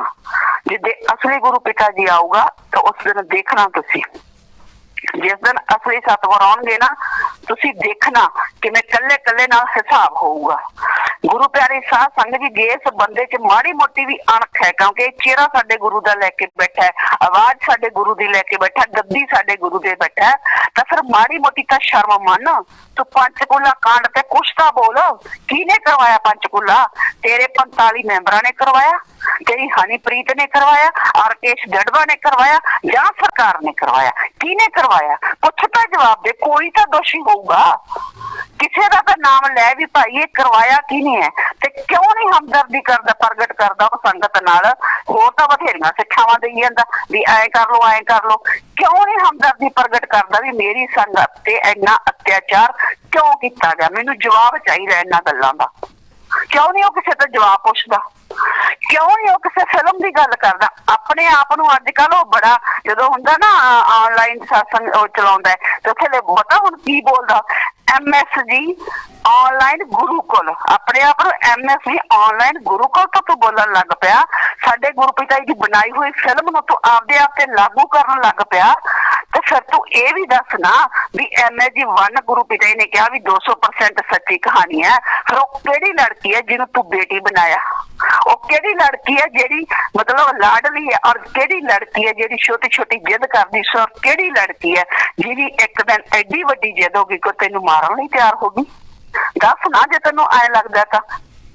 जिद्दे असली गुरु पिता जी आऊगा तो उस दिन देखना तुसी, जिस दिन असली सतगुर आउणगे ना तुसी देखना कि मैं कल्ले कल्ले नाल हिसाब होऊगा। गुरु प्यारे साध संगत जी जिस बंदे च माड़ी मोटी भी अणख है, क्योंकि चेहरा साडे गुरु दा लैके बैठा है, आवाज साडे गुरु दी लैके बैठा, गद्दी साडे गुरु दे बैठा है, तो फिर माड़ी मोटी का शर्म मन। तू पंचकूला कांड ते कुछ तां बोल, किने करवाया पंचकूला? तेरे 45 मैंबरां ने करवाया, तेरी हनीप्रीत ने करवाया, राकेश गढ़वा ने करवाया, या सरकार ने करवाया? किने करवाया? कुछ तो जवाब दे, कोई तो दोषी होगा। किसी का तो नाम लै भी भाई ये करवाया किने है, ते क्यों नहीं हमदर्दी करदा प्रगट करदा वो संगत नाल? होर तां बथेरियां सिखावां देई जांदा भी ऐ कर लो ऐ कर लो, क्यों नहीं हमदर्दी प्रगट करदा भी मेरी संगत ते इन्ना अत्याचार क्यों किया गया? मैनूं जवाब चाहिए इन्हां गल्लां दा। क्यों नहीं वो किसी तो जवाब पुछदा? क्यों नहीं वो किसी फिल्म की गल करदा? अपने आप नूं अजकल वो बड़ा जदों हुंदा ना ऑनलाइन सत्संग चलाउंदा है ते उत्थे पता हुण की बोलदा, MSG ऑनलाइन गुरुकुल, अपने आप को MSG ऑनलाइन गुरुकुल तो तू बोलन लग पिया। साडे गुरु पिता जी बनाई हुई फिल्म नूं तू आपदे आप ते लागू करन लग पिया। तो फिर तू ये भी दस ना भी MSG 1 गुरु पिता जी ने कहा भी 200% सच्ची कहानी है, फिर वो केड़ी लड़की है जिन्हों तू बेटी बनाया? वो केड़ी लड़की है जेड़ी मतलब लाडली है, और केड़ी लड़की है जेड़ी छोटी छोटी जिद करदी सी, और केड़ी लड़की है जिहदी एक दिन एडी वड्डी जिद होगी कि तेनू मारन लई तैयार होगी? दस ना जे तेनू ऐ लगदा तां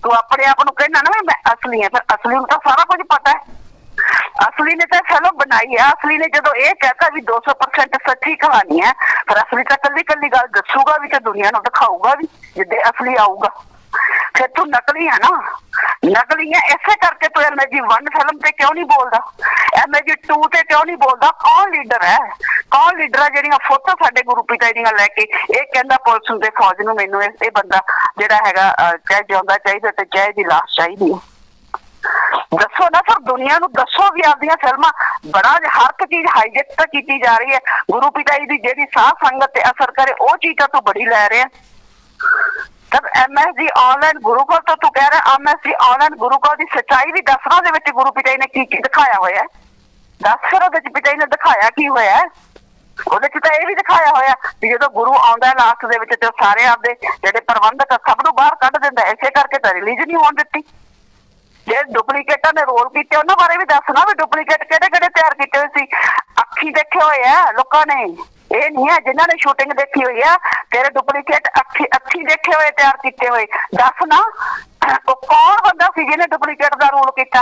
तू अपने आप नूं कहना ना मैं असली है, फिर असली नूं तां सारा कुछ पता है। असली ने तो फिल्म बनाई है, असली ने जो ये कहता भी 200% सच्ची कहानी है, फिर असली तो कली कली गल दसूगा भी, तो दुनिया को दिखाऊगा भी जिद्दे असली आऊगा। फिर तू नकली है ना, नकली है। इसे करके तू MSG 1 फिल्म ते क्यों नहीं बोलता, MSG 2 ते क्यों नहीं बोलता? कौन लीडर है, कौन लीडर है ਜਿਹੜੀਆਂ फोटो साडे गुरु पिता ਦੀਆਂ ਲੈ ਕੇ ਇਹ ਕਹਿੰਦਾ पुलिस ਨੂੰ ਤੇ फौज ਨੂੰ ਮੈਨੂੰ ਇਹ ਬੰਦਾ ਜਿਹੜਾ ਹੈਗਾ ਚਾਹੇ ਜਿਉਂਦਾ ਚਾਹੀਦਾ ਤੇ ਚਾਹੇ ਦੀ ਲਾਸ਼ ਚਾਹੀਦੀ है। दसो ना फिर दुनिया नूं दसो भी आपदियां फिल्मां बड़ा हर एक चीज हाईजेक तो की जा रही है। गुरु पिता जी की जेहड़ी साध संगत ते असर करे वो चीज़ तू बड़ी लै रहे हैं। तब MSG ऑनलाइन गुरुकुल तो तू कह रहा MSG ऑनलाइन गुरुकुल की सच्चाई भी दसना दे विच गुरु पिता जी ने की दिखाया होया है? दस फिर उहदे च पिता जी ने दिखाया की होया है? ਉਹਦੇ ਚ ਤਾਂ ਇਹ ਵੀ ਦਿਖਾਇਆ ਹੋਇਆ ਵੀ ਜਦੋਂ ਗੁਰੂ ਆਉਂਦਾ ਲਾਸਟ ਦੇ ਵਿੱਚ ਤੇ ਸਾਰੇ ਆਪਦੇ ਜਿਹੜੇ ਪ੍ਰਬੰਧਕ ਸਭ ਨੂੰ ਬਾਹਰ ਕੱਢ ਦਿੰਦਾ। ਇਸੇ ਕਰਕੇ ਤਾਂ ਰਿਲੀਜ਼ ਨਹੀਂ ਹੋਣ ਦਿੱਤੀ। ਜੇ ਡੁਪਲੀਕੇਟਾਂ ਨੇ ਰੋਲ ਕੀਤੇ ਉਹਨਾਂ ਬਾਰੇ ਵੀ ਦੱਸਣਾ ਵੀ ਡੁਪਲੀਕੇਟ ਕਿਹੜੇ ਕਿਹੜੇ ਤਿਆਰ ਕੀਤੇ ਹੋਏ ਸੀ। ਅੱਖੀ ਦੇਖੇ ਹੋਏ ਆ ਲੋਕਾਂ ਨੇ, ਇਹ ਨਹੀਂ ਹੈ ਜਿਨ੍ਹਾਂ ਨੇ ਸ਼ੂਟਿੰਗ ਦੇਖੀ ਹੋਈ ਆ। ਤੇਰੇ ਡੁਪਲੀਕੇਟ ਅੱਖੀ ਦੇਖੇ ਹੋਏ ਤਿਆਰ ਕੀਤੇ ਹੋਏ ਦੱਸ ਨਾ ਉਹ ਕੌਣ ਬੰਦਾ ਸੀ ਜਿਹਨੇ ਡੁਪਲੀਕੇਟ ਦਾ ਰੋਲ ਕੀਤਾ।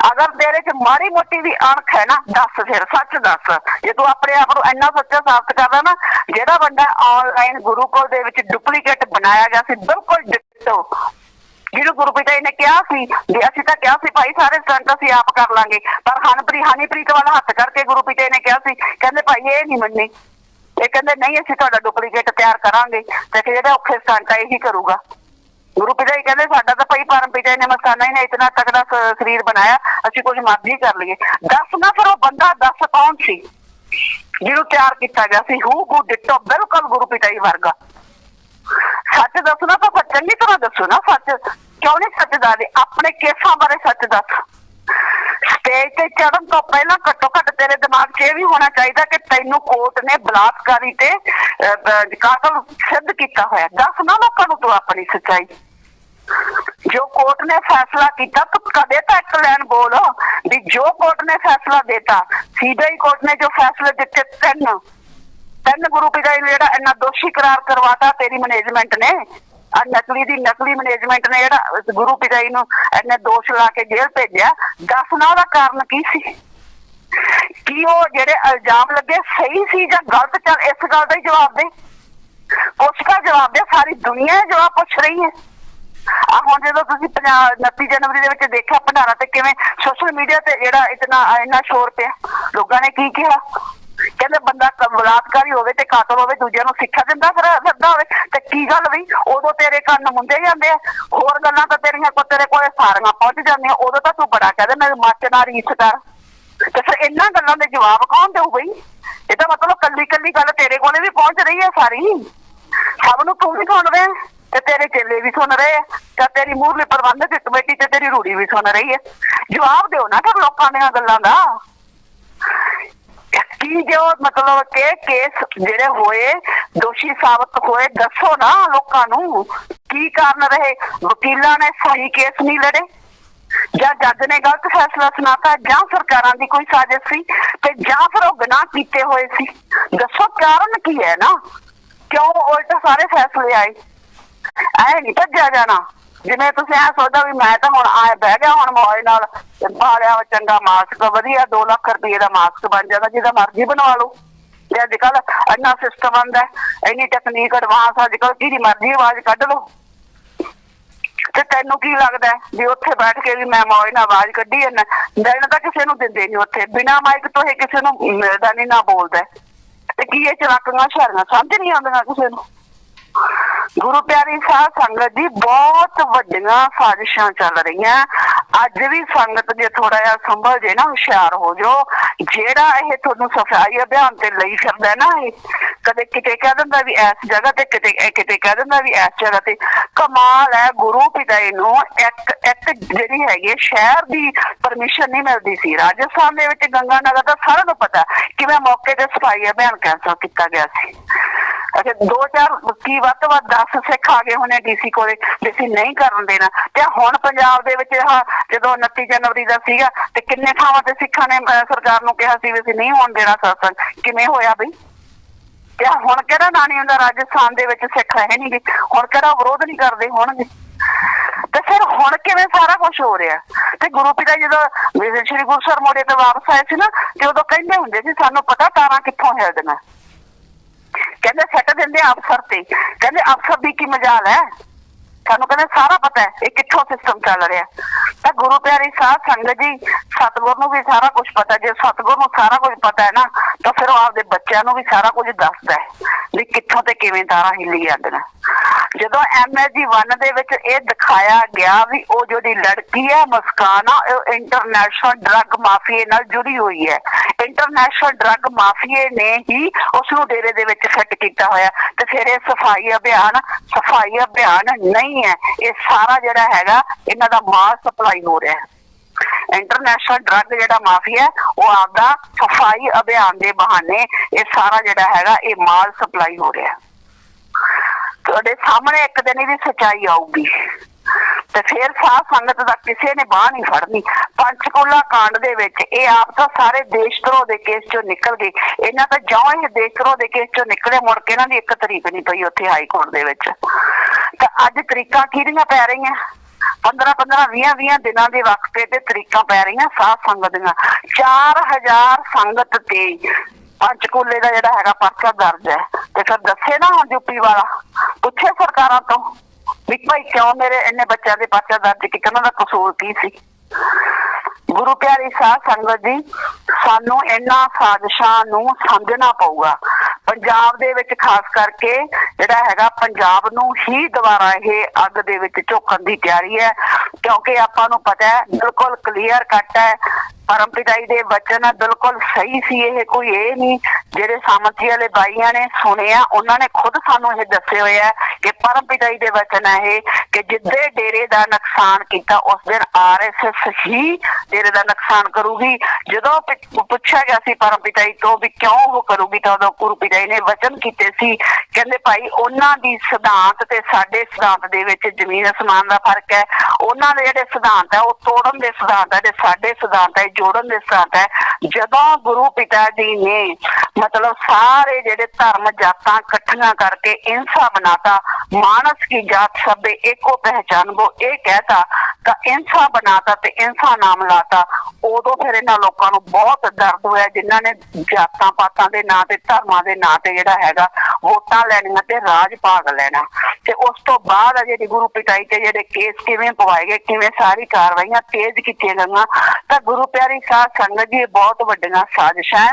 ਅਗਰ ਤੇਰੇ ਚ ਮਾੜੀ ਮੋਟੀ ਵੀ ਅਣਖ ਹੈ ਨਾ ਦੱਸ, ਫਿਰ ਸੱਚ ਦੱਸ। ਜੇ ਤੂੰ ਆਪਣੇ ਆਪ ਨੂੰ ਇੰਨਾ ਸੱਚਾ ਸਾਬਤ ਕਰਦਾ ਨਾ, ਜਿਹੜਾ ਬੰਦਾ ਆਨਲਾਈਨ ਗੁਰੂਕੁਲ ਦੇ ਵਿੱਚ ਡੁਪਲੀਕੇਟ ਬਣਾਇਆ ਗਿਆ ਸੀ ਬਿਲਕੁਲ ਡਿਟੋ, ਜਿਹਨੂੰ ਗੁਰੂ ਪਿਤਾ ਜੀ ਨੇ ਕਿਹਾ ਸੀ ਵੀ ਅਸੀਂ ਤਾਂ ਕਿਹਾ ਸੀ ਭਾਈ ਸਾਰੇ ਸਟੰਟ ਅਸੀਂ ਆਪ ਕਰ ਲਾਂਗੇ, ਪਰ ਹਨੀਪ੍ਰੀਤ ਵੱਲ ਹੱਥ ਕਰਕੇ ਗੁਰੂ ਪਿਤਾ ਜੀ ਨੇ ਕਿਹਾ ਸੀ, ਕਹਿੰਦੇ ਭਾਈ ਇਹ ਨਹੀਂ ਮੰਨੀ, ਇਹ ਕਹਿੰਦੇ ਨਹੀਂ ਅਸੀਂ ਤੁਹਾਡਾ ਡੁਪਲੀਕੇਟ ਤਿਆਰ ਕਰਾਂਗੇ ਤੇ ਜਿਹੜੇ ਔਖੇ ਸਟੰਟ ਆ ਇਹੀ ਕਰੂਗਾ। ਗੁਰੂ ਪਿਤਾ ਜੀ ਕਹਿੰਦੇ ਸਾਡਾ ਤਾਂ ਭਾਈ ਪਰਮ ਪਿਤਾ ਜੀ ਨੇ ਮਸਤਾਨਾ ਹੀ ਨੇ ਇਤਨਾ ਤਕੜਾ ਸਰੀਰ ਬਣਾਇਆ, ਅਸੀਂ ਕੁਝ ਮਰਜ਼ੀ ਕਰ ਲਈਏ। ਦੱਸ ਨਾ ਫਿਰ ਉਹ ਬੰਦਾ ਦੱਸ ਕੌਣ ਸੀ ਜਿਹਨੂੰ ਤਿਆਰ ਕੀਤਾ ਗਿਆ ਸੀ ਹੂ ਡਿਟੋ ਬਿਲਕੁਲ ਗੁਰੂ ਪਿਤਾ ਜੀ ਵਰਗਾ। ਸੱਚ ਦੱਸਣਾ ਤਾਂ ਫਿਰ ਚੰਗੀ ਤਰ੍ਹਾਂ ਦੱਸੋ ਨਾ, ਸੱਚ ਕਿਉਂ ਨਹੀਂ ਸੱਚ ਦੱਸਦੇ? ਆਪਣੇ ਕੇਸਾਂ ਬਾਰੇ ਸੱਚ ਦੱਸ। ਸਟੇਜ ਤੇ ਚੜਨ ਤੋਂ ਪਹਿਲਾਂ ਘੱਟੋ ਘੱਟ ਤੇਰੇ ਦਿਮਾਗ 'ਚ ਇਹ ਵੀ ਹੋਣਾ ਚਾਹੀਦਾ ਕਿ ਤੈਨੂੰ ਕੋਰਟ ਨੇ ਬਲਾਤਕਾਰੀ ਤੇ ਕਾਤਲ ਸਿੱਧ ਕੀਤਾ ਹੋਇਆ। ਦੱਸ ਨਾ ਲੋਕਾਂ ਨੂੰ ਤੂੰ ਆਪਣੀ ਸੱਚਾਈ। ਜੋ ਕੋर्ट ने फैसला किया तो कदे तो एक लाइन बोलो भी जो कोर्ट ने फैसला देता, सीबीआई कोर्ट ने जो फैसले दिते तीन गुरु पिता जी ने जेड़ा इन्ना दोषी करार करवाता तेरी मैनेजमेंट ने, नकली मैनेजमेंट ने जेड़ा गुरु पिता जी नूं इन्ने दोष ला के जेल भेजिया। दस ना ओहदा कारण की सी कि वो जेड़े इल्जाम लगे सही सी जां गलत? चल इस गल दा ही जवाब दे, उसका जवाब दे, सारी दुनिया जवाब पूछ रही है। आ हुण जो तुसीं 29 जनवरी दे विच देखिया भंडारा ते किवें सोशल मीडिया ते जेड़ा इन्ना शोर पिया, लोगां ने की कहा, कहंदे बंदा बलात्कारी होवे ते कातल होवे दूजिਆਂ ਨੂੰ ਸਿੱਖਿਆ ਦਿੰਦਾ ਫਿਰਦਾ ਹੋਵੇ ਤੇ ਕੀ ਗੱਲ ਬਈ ਉਦੋਂ ਤੇਰੇ ਕੰਨ ਮੁੰਦੇ ਜਾਂਦੇ ਆ, ਹੋਰ ਗੱਲਾਂ ਤਾਂ ਤੇਰੇ ਕੋਲੇ ਸਾਰੀਆਂ ਪਹੁੰਚ ਜਾਂਦੀਆਂ, ਉਦੋਂ ਤਾਂ ਤੂੰ ਬੜਾ ਕਹਦੇ ਮੈਂ ਮੱਚ ਨਾਲ ਰੀਸ ਕਰ। ਤੇ ਫਿਰ ਇਹਨਾਂ ਗੱਲਾਂ ਦੇ ਜਵਾਬ ਕੌਣ ਦੇਊ ਬਈ? ਇਹਦਾ ਮਤਲਬ ਕੱਲੀ ਗੱਲ ਤੇਰੇ ਕੋਲੇ ਵੀ ਪਹੁੰਚ ਰਹੀ ਹੈ ਸਾਰੀ, ਸਭ ਨੂੰ ਤੂੰ ਵੀ ਸੁਣ ਰਿਹਾ ਤੇ ਤੇਰੇ ਚੇਲੇ ਵੀ ਸੁਣ ਰਹੇ ਆ ਤੇ ਤੇਰੀ ਮੂਹਰਲੀ ਪ੍ਰਬੰਧਕ ਕਮੇਟੀ ਤੇ ਤੇਰੀ ਰੂੜੀ ਵੀ ਸੁਣ ਰਹੀ ਹੈ। ਜਵਾਬ ਦਿਓ ਨਾ ਫਿਰ ਲੋਕਾਂ ਦੀਆਂ ਗੱਲਾਂ ਦਾ। ਕੀ ਜੋ मतलब के केस ਜਿਹੜੇ ਹੋਏ ਦੋਸ਼ੀ ਸਾਬਤ ਹੋਏ ਦੱਸੋ ਨਾ ਲੋਕਾਂ ਨੂੰ ਕੀ ਕਾਰਨ ਰਹੇ? ਵਕੀਲਾਂ ਨੇ ਸਹੀ ਕੇਸ ਨਹੀਂ ਲੜੇ ਜਾਂ ਜੱਜ ਨੇ ਗਲਤ ਫੈਸਲਾ ਸੁਣਾਤਾ ਜਾਂ ਸਰਕਾਰਾਂ ਦੀ ਕੋਈ ਸਾਜ਼ਿਸ਼ ਸੀ ਤੇ ਜਾਂ ਫਿਰ ਉਹ ਗੁਨਾਹ ਕੀਤੇ ਹੋਏ ਸੀ? ਦੱਸੋ ਕਾਰਨ ਕੀ ਹੈ ਨਾ, ਕਿਉਂ ਉਲਟ ਸਾਰੇ ਫੈਸਲੇ ਆਏ? ਐ ਨਹੀਂ ਭੱਜਿਆ ਜਾਣਾ ਜਿਵੇਂ ਤੁਸੀਂ ਐ ਸੋਚਦਾ ਵੀ ਮੈਂ ਤਾਂ ਹੁਣ ਆਏ ਬਹਿ ਗਿਆ ਹੁਣ ਮੌਜ ਨਾਲ ਪਾਲਿਆ ਚੰਗਾ ਮਾਸਕ ਵਧੀਆ 2 ਲੱਖ ਰੁਪਏ ਦਾ ਮਾਸਕ ਬਣ ਜਾਂਦਾ, ਜਿਹਦਾ ਮਰਜ਼ੀ ਬਣਵਾ ਲਓ। ਤੇ ਅੱਜ ਕੱਲ ਇੰਨਾ ਸਿਸਟਮ ਆਉਂਦਾ, ਇੰਨੀ ਟੈਕਨੀਕ ਐਡਵਾਂਸ, ਅੱਜ ਕੱਲ ਜਿਹਦੀ ਮਰਜ਼ੀ ਆਵਾਜ਼ ਕੱਢ ਲਓ। ਤੇ ਤੈਨੂੰ ਕੀ ਲੱਗਦਾ ਵੀ ਉੱਥੇ ਬੈਠ ਕੇ ਵੀ ਮੈਂ ਮੌਜ ਨਾਲ ਆਵਾਜ਼ ਕੱਢੀ ਜਾਂਦਾ? ਦੇਣ ਤਾਂ ਕਿਸੇ ਨੂੰ ਦਿੰਦੇ ਨਹੀਂ ਉੱਥੇ, ਬਿਨਾਂ ਮਾਈਕ ਤੋਂ ਇਹ ਕਿਸੇ ਨੂੰ ਮਿਲਦਾ ਨਹੀਂ ਨਾ ਬੋਲਦਾ। ਤੇ ਕੀ ਇਹ ਚਲਾਕੀਆਂ ਸ਼ਹਿਰੀਆਂ ਸਮਝ ਨਹੀਂ ਆਉਂਦੀਆਂ ਕਿਸੇ ਨੂੰ? गुरु प्यारी साध संगत जी बहुत वड्डियां साजिशां चल रही। अज भी संगत जे थोड़ा जिहा संभल जे ना हुशियार हो जो, जेड़ा ये तुहानूं सफाई अभियान ते लई फिरदा ना, कदे किते कह दिंदा भी इस जगह ते किते कह दिंदा भी इस जगह ते। कमाल है, गुरु पिता जी नूं एक जिहड़ी हैगी शहर दी परमिशन नहीं मिलदी सी। राजस्थान दे विच गंगानगर दा सारिआं नूं पता किवें मौके ते सफाई अभियान कैंसल किया गया सी। अच्छा 2-4 की ਵੱਧ ਤੋਂ ਵੱਧ 10 ਸਿੱਖ ਆ ਗਏ ਹੋਣੇ ਡੀਸੀ ਕੋਲੇ ਵੀ ਅਸੀਂ ਨਹੀਂ ਕਰਨ ਦੇਣਾ। ਤੇ ਹੁਣ ਪੰਜਾਬ ਦੇ ਵਿੱਚ ਜਦੋਂ 29 ਜਨਵਰੀ ਦਾ ਸੀਗਾ ਤੇ ਕਿੰਨੇ ਥਾਵਾਂ ਤੇ ਸਿੱਖਾਂ ਨੇ ਸਰਕਾਰ ਨੂੰ ਕਿਹਾ ਸੀ ਵੀ ਅਸੀਂ ਨਹੀਂ ਹੋਣ ਦੇਣਾ ਸਤਸੰਗ, ਕਿਵੇਂ ਹੋਇਆ ਬਈ? ਤੇ ਹੁਣ ਕਿਹੜਾ ਨਾ ਨਹੀਂ ਹੁੰਦਾ ਰਾਜਸਥਾਨ ਦੇ ਵਿੱਚ ਸਿੱਖ ਹੈ ਨਹੀਂ ਗੇ, ਹੁਣ ਕਿਹੜਾ ਵਿਰੋਧ ਨਹੀਂ ਕਰਦੇ ਹੋਣਗੇ? ਤੇ ਫਿਰ ਹੁਣ ਕਿਵੇਂ ਸਾਰਾ ਕੁਝ ਹੋ ਰਿਹਾ? ਤੇ ਗੁਰੂ ਪਿਤਾ ਜਦੋਂ ਸ਼੍ਰੀ ਗੁਰਸਰ ਮੋੜੇ ਤੇ ਵਾਪਸ ਆਏ ਸੀ ਨਾ ਤੇ ਉਦੋਂ ਕਹਿੰਦੇ ਹੁੰਦੇ ਸੀ ਸਾਨੂੰ ਪਤਾ ਤਾਰਾਂ ਕਿੱਥੋਂ ਹਿਲਦੀਆਂ, ਕਹਿੰਦੇ ਸੱਟ ਦਿੰਦੇ ਅਫਸਰ ਤੇ, ਕਹਿੰਦੇ ਅਫਸਰ ਦੀ ਕੀ ਮਜਾਲ ਹੈ? ਸਾਨੂੰ ਕਹਿੰਦੇ ਸਾਰਾ ਪਤਾ ਹੈ ਇਹ ਕਿੱਥੋਂ ਸਿਸਟਮ ਚੱਲ ਰਿਹਾ। ਤਾਂ ਗੁਰੂ ਪਿਆਰੀ ਸਾਧ ਸੰਗਤ ਜੀ, ਸਤਿਗੁਰ ਨੂੰ ਵੀ ਸਾਰਾ ਕੁਝ ਪਤਾ। ਜੇ ਸਤਿਗੁਰ ਨੂੰ ਸਾਰਾ ਕੁਝ ਪਤਾ ਹੈ ਨਾ, ਤਾਂ ਫਿਰ ਉਹ ਆਪਦੇ ਬੱਚਿਆਂ ਨੂੰ ਵੀ ਸਾਰਾ ਕੁਝ ਦੱਸਦਾ ਹੈ ਵੀ ਕਿੱਥੋਂ ਤੇ ਕਿਵੇਂ ਤਾਰਾਂ ਹਿੱਲੀ ਜਾਂਦੀਆਂ। ਜਦੋਂ MSG 1 ਦੇ ਵਿੱਚ ਇਹ ਦਿਖਾਇਆ ਗਿਆ ਵੀ ਉਹ ਜਿਹੜੀ ਲੜਕੀ ਹੈ ਮੁਸਕਾਨ ਆ, ਉਹ ਇੰਟਰਨੈਸ਼ਨਲ ਡਰੱਗ ਮਾਫੀਏ ਨਾਲ ਜੁੜੀ ਹੋਈ ਹੈ। ਇੰਟਰਨੈਸ਼ਨਲ ਡਰੱਗ ਮਾਫੀਏ ਨੇ ਹੀ ਉਸ ਨੂੰ ਡੇਰੇ ਦੇ ਵਿੱਚ ਫਿੱਟ ਕੀਤਾ ਹੋਇਆ। ਤੇ ਫਿਰ ਇਹ ਸਫਾਈ ਅਭਿਆਨ ਨਹੀਂ ਹੈ, ਇਹ ਸਾਰਾ ਜਿਹੜਾ ਹੈਗਾ ਇਹਨਾਂ ਦਾ ਮਾਲ ਸਪਲਾਈ ਹੋ ਰਿਹਾ ਹੈ। ਇੰਟਰਨੈਸ਼ਨਲ ਡਰੱਗ ਜਿਹੜਾ ਮਾਫੀਆ ਉਹ ਆਪਦਾ ਸਫਾਈ ਅਭਿਆਨ ਦੇ ਬਹਾਨੇ ਇਹ ਸਾਰਾ ਜਿਹੜਾ ਹੈਗਾ ਇਹ ਮਾਲ ਸਪਲਾਈ ਹੋ ਰਿਹਾ। ਤੁਹਾਡੇ ਸਾਹਮਣੇ ਇੱਕ ਦਿਨ ਇਹਦੀ ਸੱਚਾਈ ਆਊਗੀ ਤੇ ਫਿਰ ਸਾਧ ਸੰਗਤ ਦਾ ਕਿਸੇ ਨੇ ਬਾਂਹ ਨਹੀਂ ਫੜਨੀ। ਪੰਚਕੂਲਾ ਕਾਂਡ ਦੇ ਵਿੱਚ ਇਹ ਆਪ ਤਾਂ ਸਾਰੇ ਦੇਸ਼ ਧਰੋਹ ਦੇ ਕੇਸ ਚੋਂ ਨਿਕਲ ਗਏ। ਇਹਨਾਂ ਤਾਂ ਜਿਉਂ ਇਹ ਦੇਸ਼ ਧਰੋਹ ਦੇ ਕੇਸ ਚੋਂ ਨਿਕਲੇ, ਮੁੜ ਕੇ ਇਹਨਾਂ ਦੀ ਇੱਕ ਤਰੀਕ ਨਹੀਂ ਪਈ ਉੱਥੇ ਹਾਈ ਕੋਰਟ ਦੇ ਵਿੱਚ। ਤਾਂ ਅੱਜ ਤਰੀਕਾਂ ਕਿਹਦੀਆਂ ਪੈ ਰਹੀਆਂ? 15-15, 20-20 ਦਿਨਾਂ ਦੇ ਵਕਤ ਤੇ ਤਰੀਕਾਂ ਪੈ ਰਹੀਆਂ ਸਾਧ ਸੰਗਤ ਦੀਆਂ। 4000 ਸੰਗਤ ਤੇ ਪੰਚਕੂਲੇ ਦਾ ਜਿਹੜਾ ਹੈਗਾ ਪਰਚਾ ਦਰਜ ਹੈ। ਤੇ ਫਿਰ ਦੱਸੇ ਨਾ ਹੁਣ ਯੂਪੀ ਵਾਲਾ, ਪੁੱਛੇ ਸਰਕਾਰਾਂ ਤੋਂ ਵੀ ਭਾਈ ਕਿਉਂ ਮੇਰੇ ਇੰਨੇ ਬੱਚਿਆਂ ਦੇ ਪਰਚਾ ਦਰਜ ਕੀਤਾ, ਉਹਨਾਂ ਦਾ ਕਸੂਰ ਕੀ ਸੀ? ਗੁਰੂ ਪਿਆਰੀ ਸਾਧ ਸੰਗਤ ਜੀ, ਸਾਨੂੰ ਇਹਨਾਂ ਸਾਜ਼ਿਸ਼ਾਂ ਨੂੰ ਸਮਝਣਾ ਪਊਗਾ। ਪੰਜਾਬ ਦੇ ਵਿੱਚ ਖਾਸ ਕਰਕੇ ਜਿਹੜਾ ਹੈਗਾ ਪੰਜਾਬ ਨੂੰ ਹੀ ਦੁਬਾਰਾ ਇਹ ਅੱਗ ਦੇ ਵਿੱਚ ਝੋਕਣ ਦੀ ਤਿਆਰੀ ਹੈ, ਕਿਉਂਕਿ ਆਪਾਂ ਨੂੰ ਪਤਾ ਹੈ ਬਿਲਕੁਲ ਕਲੀਅਰ ਕੱਟ ਹੈ ਪਰਮ ਪਿਤਾਈ ਦੇ ਵਚਨ ਬਿਲਕੁਲ ਸਹੀ ਸੀ। ਇਹ ਕੋਈ ਇਹ ਨਹੀਂ ਜਿਹੜੇ ਸਾਮੰਤੀ ਵਾਲੇ ਬਾਈਆਂ ਨੇ ਸੁਣਿਆ, ਉਹਨਾਂ ਨੇ ਖੁਦ ਸਾਨੂੰ ਇਹ ਦੱਸੇ ਹੋਏ ਆ ਕਿ ਪਰਮ ਪਿਤਾਈ ਦੇ ਵਚਨ ਹੈ ਇਹ ਕਿ ਜਿੱਦੇ ਡੇਰੇ ਦਾ ਨੁਕਸਾਨ ਕੀਤਾ ਉਸ ਦਿਨ RSS ਹੀ ਡੇਰੇ ਦਾ ਨੁਕਸਾਨ ਕਰੂਗੀ। ਜਦੋਂ ਪੁੱਛਿਆ ਗਿਆ ਸੀ ਪਰਮ ਪਿਤਾਈ ਤੋਂ ਵੀ ਕਿਉਂ ਉਹ ਕਰੂਗੀ, ਤਾਂ ਉਦੋਂ ਗੁਰੂ ਪਿਤਾਈ ਨੇ ਵਚਨ ਕੀਤੇ ਸੀ, ਕਹਿੰਦੇ ਭਾਈ ਉਹਨਾਂ ਦੀ ਸਿਧਾਂਤ ਤੇ ਸਾਡੇ ਸਿਧਾਂਤ ਦੇ ਵਿੱਚ ਜ਼ਮੀਨ ਅਸਮਾਨ ਦਾ ਫਰਕ ਹੈ। ਉਹਨਾਂ ਦੇ ਜਿਹੜੇ ਸਿਧਾਂਤ ਹੈ ਉਹ ਤੋੜਨ ਦੇ ਸਿਧਾਂਤ ਹੈ ਤੇ ਸਾਡੇ ਸਿਧਾਂਤ ਹੈ ਜੋੜਨ ਦੇ ਸਿਧਾਂਤ ਹੈ। ਜਦੋਂ ਗੁਰੂ ਪਿਤਾ ਜੀ ਨੇ ਮਤਲਬ ਸਾਰੇ ਜਿਹੜੇ ਧਰਮ ਜਾਤਾਂ ਇਕੱਠੀਆਂ ਕਰਕੇ ਇੰਸਾ ਬਣਾਤਾ, ਮਾਨਸ ਕੀ ਜਾਤ ਸਭੇ ਏਕੋ ਪਹਿਚਾਨ वो ਇਹ कहता ਤਾਂ ਇੰਸਾ ਬਣਾਤਾ ਤੇ ਇੰਸਾ ਨਾਮ ਲਾਤਾ। ਉਦੋਂ ਫਿਰ ਇਹਨਾਂ ਲੋਕਾਂ ਨੂੰ ਬਹੁਤ ਦਰਦ ਹੋਇਆ ਜਿਨ੍ਹਾਂ ਨੇ ਜਾਤਾਂ ਪਾਤਾਂ ਦੇ ਨਾਂ ਤੇ ਧਰਮਾਂ ਦੇ ਨਾਂ ਤੇ ਜਿਹੜਾ ਹੈਗਾ ਵੋਟਾਂ ਲੈਣੀਆਂ ਤੇ ਰਾਜ ਭਾਗ ਲੈਣਾ। ਤੇ ਉਸ ਤੋਂ ਬਾਅਦ ਜਿਹੜੀ ਗੁਰੂ ਪਿਤਾਈ ਤੇ ਜਿਹੜੇ ਕੇਸ ਕਿਵੇਂ ਪਵਾਏ ਗਏ, ਕਿਵੇਂ ਸਾਰੀ ਕਾਰਵਾਈਆਂ ਤੇਜ਼ ਕੀਤੀਆਂ ਗਈਆਂ। ਤਾਂ ਗੁਰੂ ਪਿਆਰੀ ਸਾਧ ਸੰਗਤ ਜੀ, ਬਹੁਤ ਵੱਡੀਆਂ ਸਾਜ਼ਿਸ਼ਾਂ।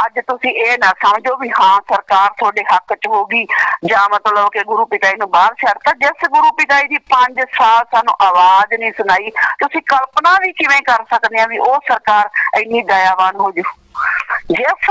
ਅੱਜ ਤੁਸੀਂ ਇਹ ਨਾ ਸਮਝੋ ਵੀ ਹਾਂ ਸਰਕਾਰ ਤੁਹਾਡੇ ਹੱਕ ਚ ਹੋਗੀ ਜਾਂ ਮਤਲਬ ਕਿ ਗੁਰੂ ਪਿਤਾਈ ਨੂੰ ਬਾਹਰ ਛੱਡਤਾ। ਜਿਸ ਗੁਰੂ ਪਿਤਾਈ ਦੀ 5 ਸਾਲ ਸਾਨੂੰ ਆਵਾਜ਼ ਨਹੀਂ ਸੁਣਾਈ, ਤੁਸੀਂ ਕਲਪਨਾ ਵੀ ਕਿਵੇਂ ਕਰ ਸਕਦੇ ਆ ਵੀ ਉਹ ਸਰਕਾਰ ਇੰਨੀ ਦਇਆਵਾਨ ਹੋ ਜੂ। ਜਿਸ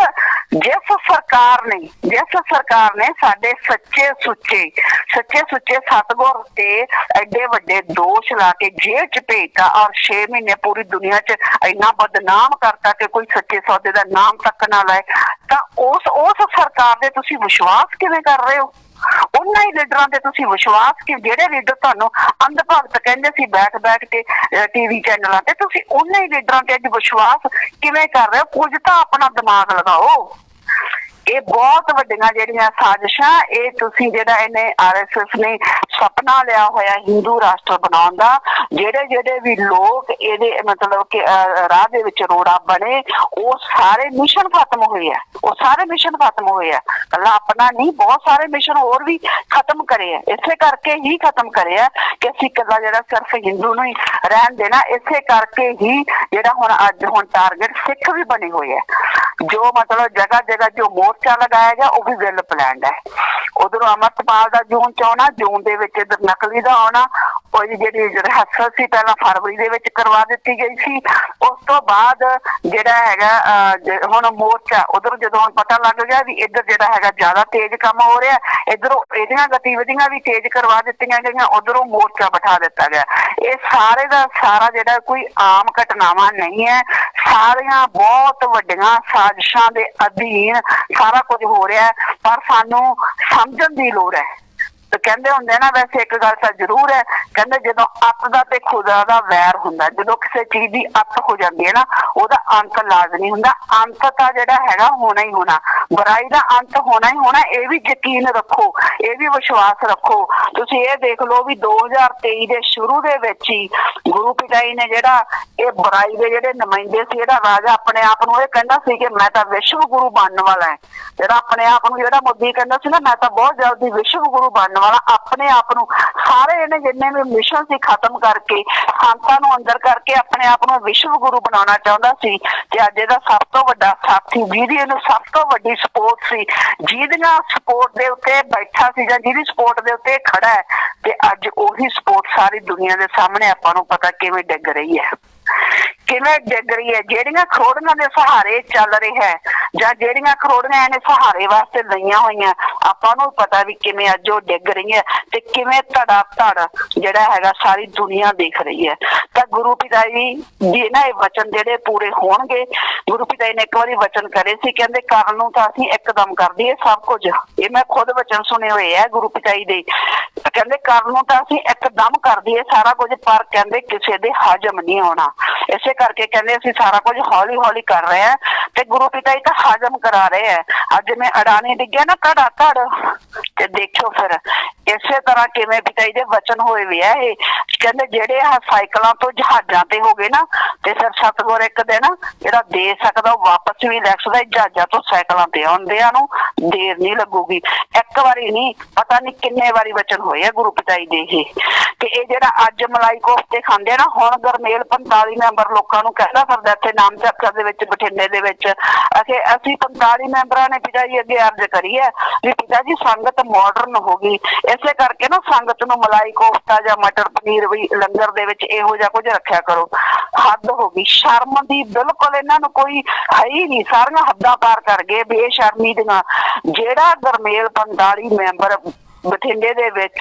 ਸਰਕਾਰ ਨੇ ਸਾਡੇ ਸੱਚੇ ਸੁੱਚੇ ਸਤਿਗੁਰ ਤੇ ਐਡੇ ਵੱਡੇ ਦੋਸ਼ ਲਾ ਕੇ ਜੇਲ੍ਹ ਚ ਭੇਜਤਾ ਔਰ 6 ਮਹੀਨੇ ਪੂਰੀ ਦੁਨੀਆ ਚ ਇੰਨਾ ਬਦਨਾਮ ਕਰਤਾ ਕਿ ਕੋਈ ਸੱਚੇ ਸੌਦੇ ਦਾ ਨਾਮ ਤੱਕ ਨਾ ਲਏ। ਤਾਂ ਉਸ ਸਰਕਾਰ ਦੇ ਤੁਸੀਂ ਵਿਸ਼ਵਾਸ ਕਿਵੇਂ ਕਰ ਰਹੇ ਹੋ? ਉਹਨਾਂ ਹੀ ਲੀਡਰਾਂ ਤੇ ਤੁਸੀਂ ਵਿਸ਼ਵਾਸ ਕਿ ਜਿਹੜੇ ਲੀਡਰ ਤੁਹਾਨੂੰ ਅੰਧ ਭਗਤ ਕਹਿੰਦੇ ਸੀ ਬੈਠ ਕੇ TV ਚੈਨਲਾਂ ਤੇ, ਤੁਸੀਂ ਉਹਨਾਂ ਹੀ ਲੀਡਰਾਂ ਤੇ ਅੱਜ ਵਿਸ਼ਵਾਸ ਕਿਵੇਂ ਕਰ ਰਹੇ ਹੋ? ਕੁਝ ਤਾਂ ਆਪਣਾ ਦਿਮਾਗ ਲਗਾਓ। ਇਹ ਬਹੁਤ ਵੱਡੀਆਂ ਜਿਹੜੀਆਂ ਸਾਜ਼ਿਸ਼ਾਂ, ਇਹ ਤੁਸੀਂ ਜਿਹੜਾ ਇਹਨੇ RSS ਨੇ ਸੁਪਨਾ ਲਿਆ ਹੋਇਆ ਹਿੰਦੂ ਰਾਸ਼ਟਰ ਬਣਾਉਣ ਦਾ, ਜਿਹੜੇ ਵੀ ਲੋਕ ਇਹਦੇ ਮਤਲਬ ਕਿ ਰਾਹ ਦੇ ਵਿੱਚ ਰੋੜਾ ਬਣੇ, ਉਹ ਸਾਰੇ ਮਿਸ਼ਨ ਖਤਮ ਹੋਏ ਆ। ਕੱਲਾ ਆਪਣਾ ਨਹੀਂ, ਬਹੁਤ ਸਾਰੇ ਮਿਸ਼ਨ ਹੋਰ ਵੀ ਖਤਮ ਕਰੇ ਆ। ਇਸੇ ਕਰਕੇ ਹੀ ਖਤਮ ਕਰੇ ਆ ਕਿ ਅਸੀਂ ਕੱਲਾ ਜਿਹੜਾ ਸਿਰਫ ਹਿੰਦੂ ਨੂੰ ਹੀ ਰਹਿਣ ਦੇਣਾ। ਇਸੇ ਕਰਕੇ ਹੀ ਜਿਹੜਾ ਹੁਣ ਟਾਰਗੇਟ ਸਿੱਖ ਵੀ ਬਣੇ ਹੋਏ ਆ। ਜੋ ਮਤਲਬ ਜਗ੍ਹਾ ਜੋ ਮੋਰਚਾ ਲਗਾਇਆ ਗਿਆ ਉਹ ਵੀ ਵੈਲ ਪਲਾਨਡ ਹੈ। ਉਧਰੋਂ ਅਮਰਪਾਲ ਦਾ ਜੂਨ ਦੇ ਵਿੱਚ ਇਧਰ ਨਕਲੀ ਦਾ ਆਉਣਾ, ਉਹਦੀ ਜਿਹੜੀ ਰਿਹਰਸਲ ਸੀ ਪਹਿਲਾਂ ਫਰਵਰੀ ਦੇ ਵਿੱਚ ਕਰਵਾ ਦਿੱਤੀ ਗਈ ਸੀ। ਉਸ ਤੋਂ ਬਾਅਦ ਜਿਹੜਾ ਹੈਗਾ ਹੁਣ ਮੋਰਚਾ ਉਧਰ ਜਦੋਂ ਹੁਣ ਪਤਾ ਲੱਗ ਗਿਆ ਵੀ ਇੱਧਰ ਜਿਹੜਾ ਹੈਗਾ ਜ਼ਿਆਦਾ ਤੇਜ਼ ਕੰਮ ਹੋ ਰਿਹਾ, ਇੱਧਰੋਂ ਇਹਦੀਆਂ ਗਤੀਵਿਧੀਆਂ ਵੀ ਤੇਜ਼ ਕਰਵਾ ਦਿੱਤੀਆਂ ਗਈਆਂ, ਉਧਰੋਂ ਮੋਰਚਾ ਬਿਠਾ ਦਿੱਤਾ ਗਿਆ। ਇਹ ਸਾਰੇ ਦਾ ਸਾਰਾ ਜਿਹੜਾ ਕੋਈ ਆਮ ਘਟਨਾਵਾਂ ਨਹੀਂ ਹੈ, ਸਾਰੀਆਂ ਬਹੁਤ ਵੱਡੀਆਂ ਸਾਜ਼ਿਸ਼ਾਂ ਦੇ ਅਧੀਨ ਸਾਰਾ ਕੁਝ ਹੋ ਰਿਹਾ। ਪਰ ਸਾਨੂੰ ਸਮਝਣ ਦੀ ਲੋੜ ਹੈ। ਤੇ ਕਹਿੰਦੇ ਹੁੰਦੇ ਨਾ, ਵੈਸੇ ਇੱਕ ਗੱਲ ਤਾਂ ਜ਼ਰੂਰ ਹੈ, ਕਹਿੰਦੇ ਜਦੋਂ ਅੱਤ ਦਾ ਤੇ ਖੁਦਾ ਦਾ ਵੈਰ ਹੁੰਦਾ, ਜਦੋਂ ਕਿਸੇ ਚੀਜ਼ ਦੀ ਅੱਤ ਹੋ ਜਾਂਦੀ ਹੈ ਨਾ, ਉਹਦਾ ਅੰਤ ਲਾਜ਼ਮੀ ਹੁੰਦਾ। ਅੰਤ ਤਾਂ ਜਿਹੜਾ ਹੈਗਾ ਹੋਣਾ ਹੀ ਹੋਣਾ, ਬੁਰਾਈ ਦਾ ਅੰਤ ਹੋਣਾ ਹੀ ਹੋਣਾ। ਇਹ ਵੀ ਯਕੀਨ ਰੱਖੋ, ਇਹ ਵੀ ਵਿਸ਼ਵਾਸ ਰੱਖੋ। ਤੁਸੀਂ ਇਹ ਦੇਖ ਲਓ ਵੀ 2023 ਦੇ ਸ਼ੁਰੂ ਦੇ ਵਿੱਚ ਹੀ ਗੁਰੂ ਪਿਤਾਈ ਨੇ ਜਿਹੜਾ ਇਹ ਬੁਰਾਈ ਦੇ ਜਿਹੜੇ ਨੁਮਾਇੰਦੇ ਸੀ, ਜਿਹੜਾ ਰਾਜਾ ਆਪਣੇ ਆਪ ਨੂੰ ਇਹ ਕਹਿੰਦਾ ਸੀ ਕਿ ਮੈਂ ਤਾਂ ਵਿਸ਼ਵ ਗੁਰੂ ਬਣਨ ਵਾਲਾ ਹੈ, ਜਿਹੜਾ ਆਪਣੇ ਆਪ ਨੂੰ ਜਿਹੜਾ ਮੋਦੀ ਕਹਿੰਦਾ ਸੀ ਨਾ ਮੈਂ ਤਾਂ ਬਹੁਤ ਜਲਦੀ ਵਿਸ਼ਵ ਗੁਰੂ ਬਣਨ वाला अपने आप नूं सारे इन्हें जिन्ने भी मिशन सी खत्म करके संतां नूं अंदर करके अपने आप नूं विश्व गुरु बनाउणा चाहुंदा सी। ते अज इहदा सब तो वड्डा साथी जिहदी इहनूं सब तो वड्डी सपोर्ट सी, जिहदियां सपोर्ट दे उत्ते बैठा सी जां जिहदी सपोर्ट दे उत्ते खड़ा है, ते अज उही सपोर्ट सारी दुनिया दे सामने आपां नूं पता किवें डिग रही है, किवें डिग रही है। जेहड़ियां खरोड़ियां दे सहारे चल रहा है जां जेहड़ियां खरोड़ियां इहने सहारे वास्ते लईआं होईआं, आपां नूं पता भी किवें अज ओह डिग रही है ते किवें धड़ा धड़ जिहड़ा हैगा सारी दुनिया देख रही है। तां गुरु पिता जी दे ना इह वचन जिहड़े पूरे होणगे। गुरु पिता जी ने एक बारी वचन करे सी, कहंदे करन नूं तां असीं एकदम कर दईए सब कुछ। ये मैं खुद वचन सुने हुए है गुरु पिता जी दे, कहंदे करन नूं तां असीं एकदम कर दईए सारा कुछ, पर कहंदे किसी दे हजम नहीं आउणा। इसे करके कहंदे असीं सारा कुछ हौली हौली कर रहे हैं ते गुरु पिता जी तां हजम करा रहे हैं। अज मैं अडानी डिग्या ना धड़ा धड़, ते देखो फिर इसे तरह किवें पिता जी दे वचन होए वे है। कहंदे जेहड़े आ साइकलां तो जहाजां ते हो गए ना, ते फिर सतगुर एक दिन जिहड़ा दे सकदा ओह वापस भी लै सकदा। जहाजां तो साइकलां ते आउंदिआं नूं देर नहीं लगूगी। एक बारी नहीं पता नहीं किन्ने बारी वचन होए है गुरु पिता जी दे। ते इह जिहड़ा अज मलाई कोफ्ते खांदे ना, हुण गरमेल 45 मैंबर लोकां नूं कहदा फिरदा इत्थे नाम चक्कर दे विच बठिंडे दे विच असीं 45 मैंबरां ने पिता जी अगे अर्ज करी है भी पिता जी संगत मॉडर्न हो गई, इसे करके ना संगत नूं मलाई कोफ्ता जां मटर पनीर भी लंगर दे विच इहो जिहा कुछ रखिया करो। हद हो गई शर्म दी, बिल्कुल इन्हां नूं कोई है ही नहीं, सारियां हद्दां पार कर गए बेशर्मी दियां। जेड़ा गरमेल 45 मैंबर बठिंडे दे विच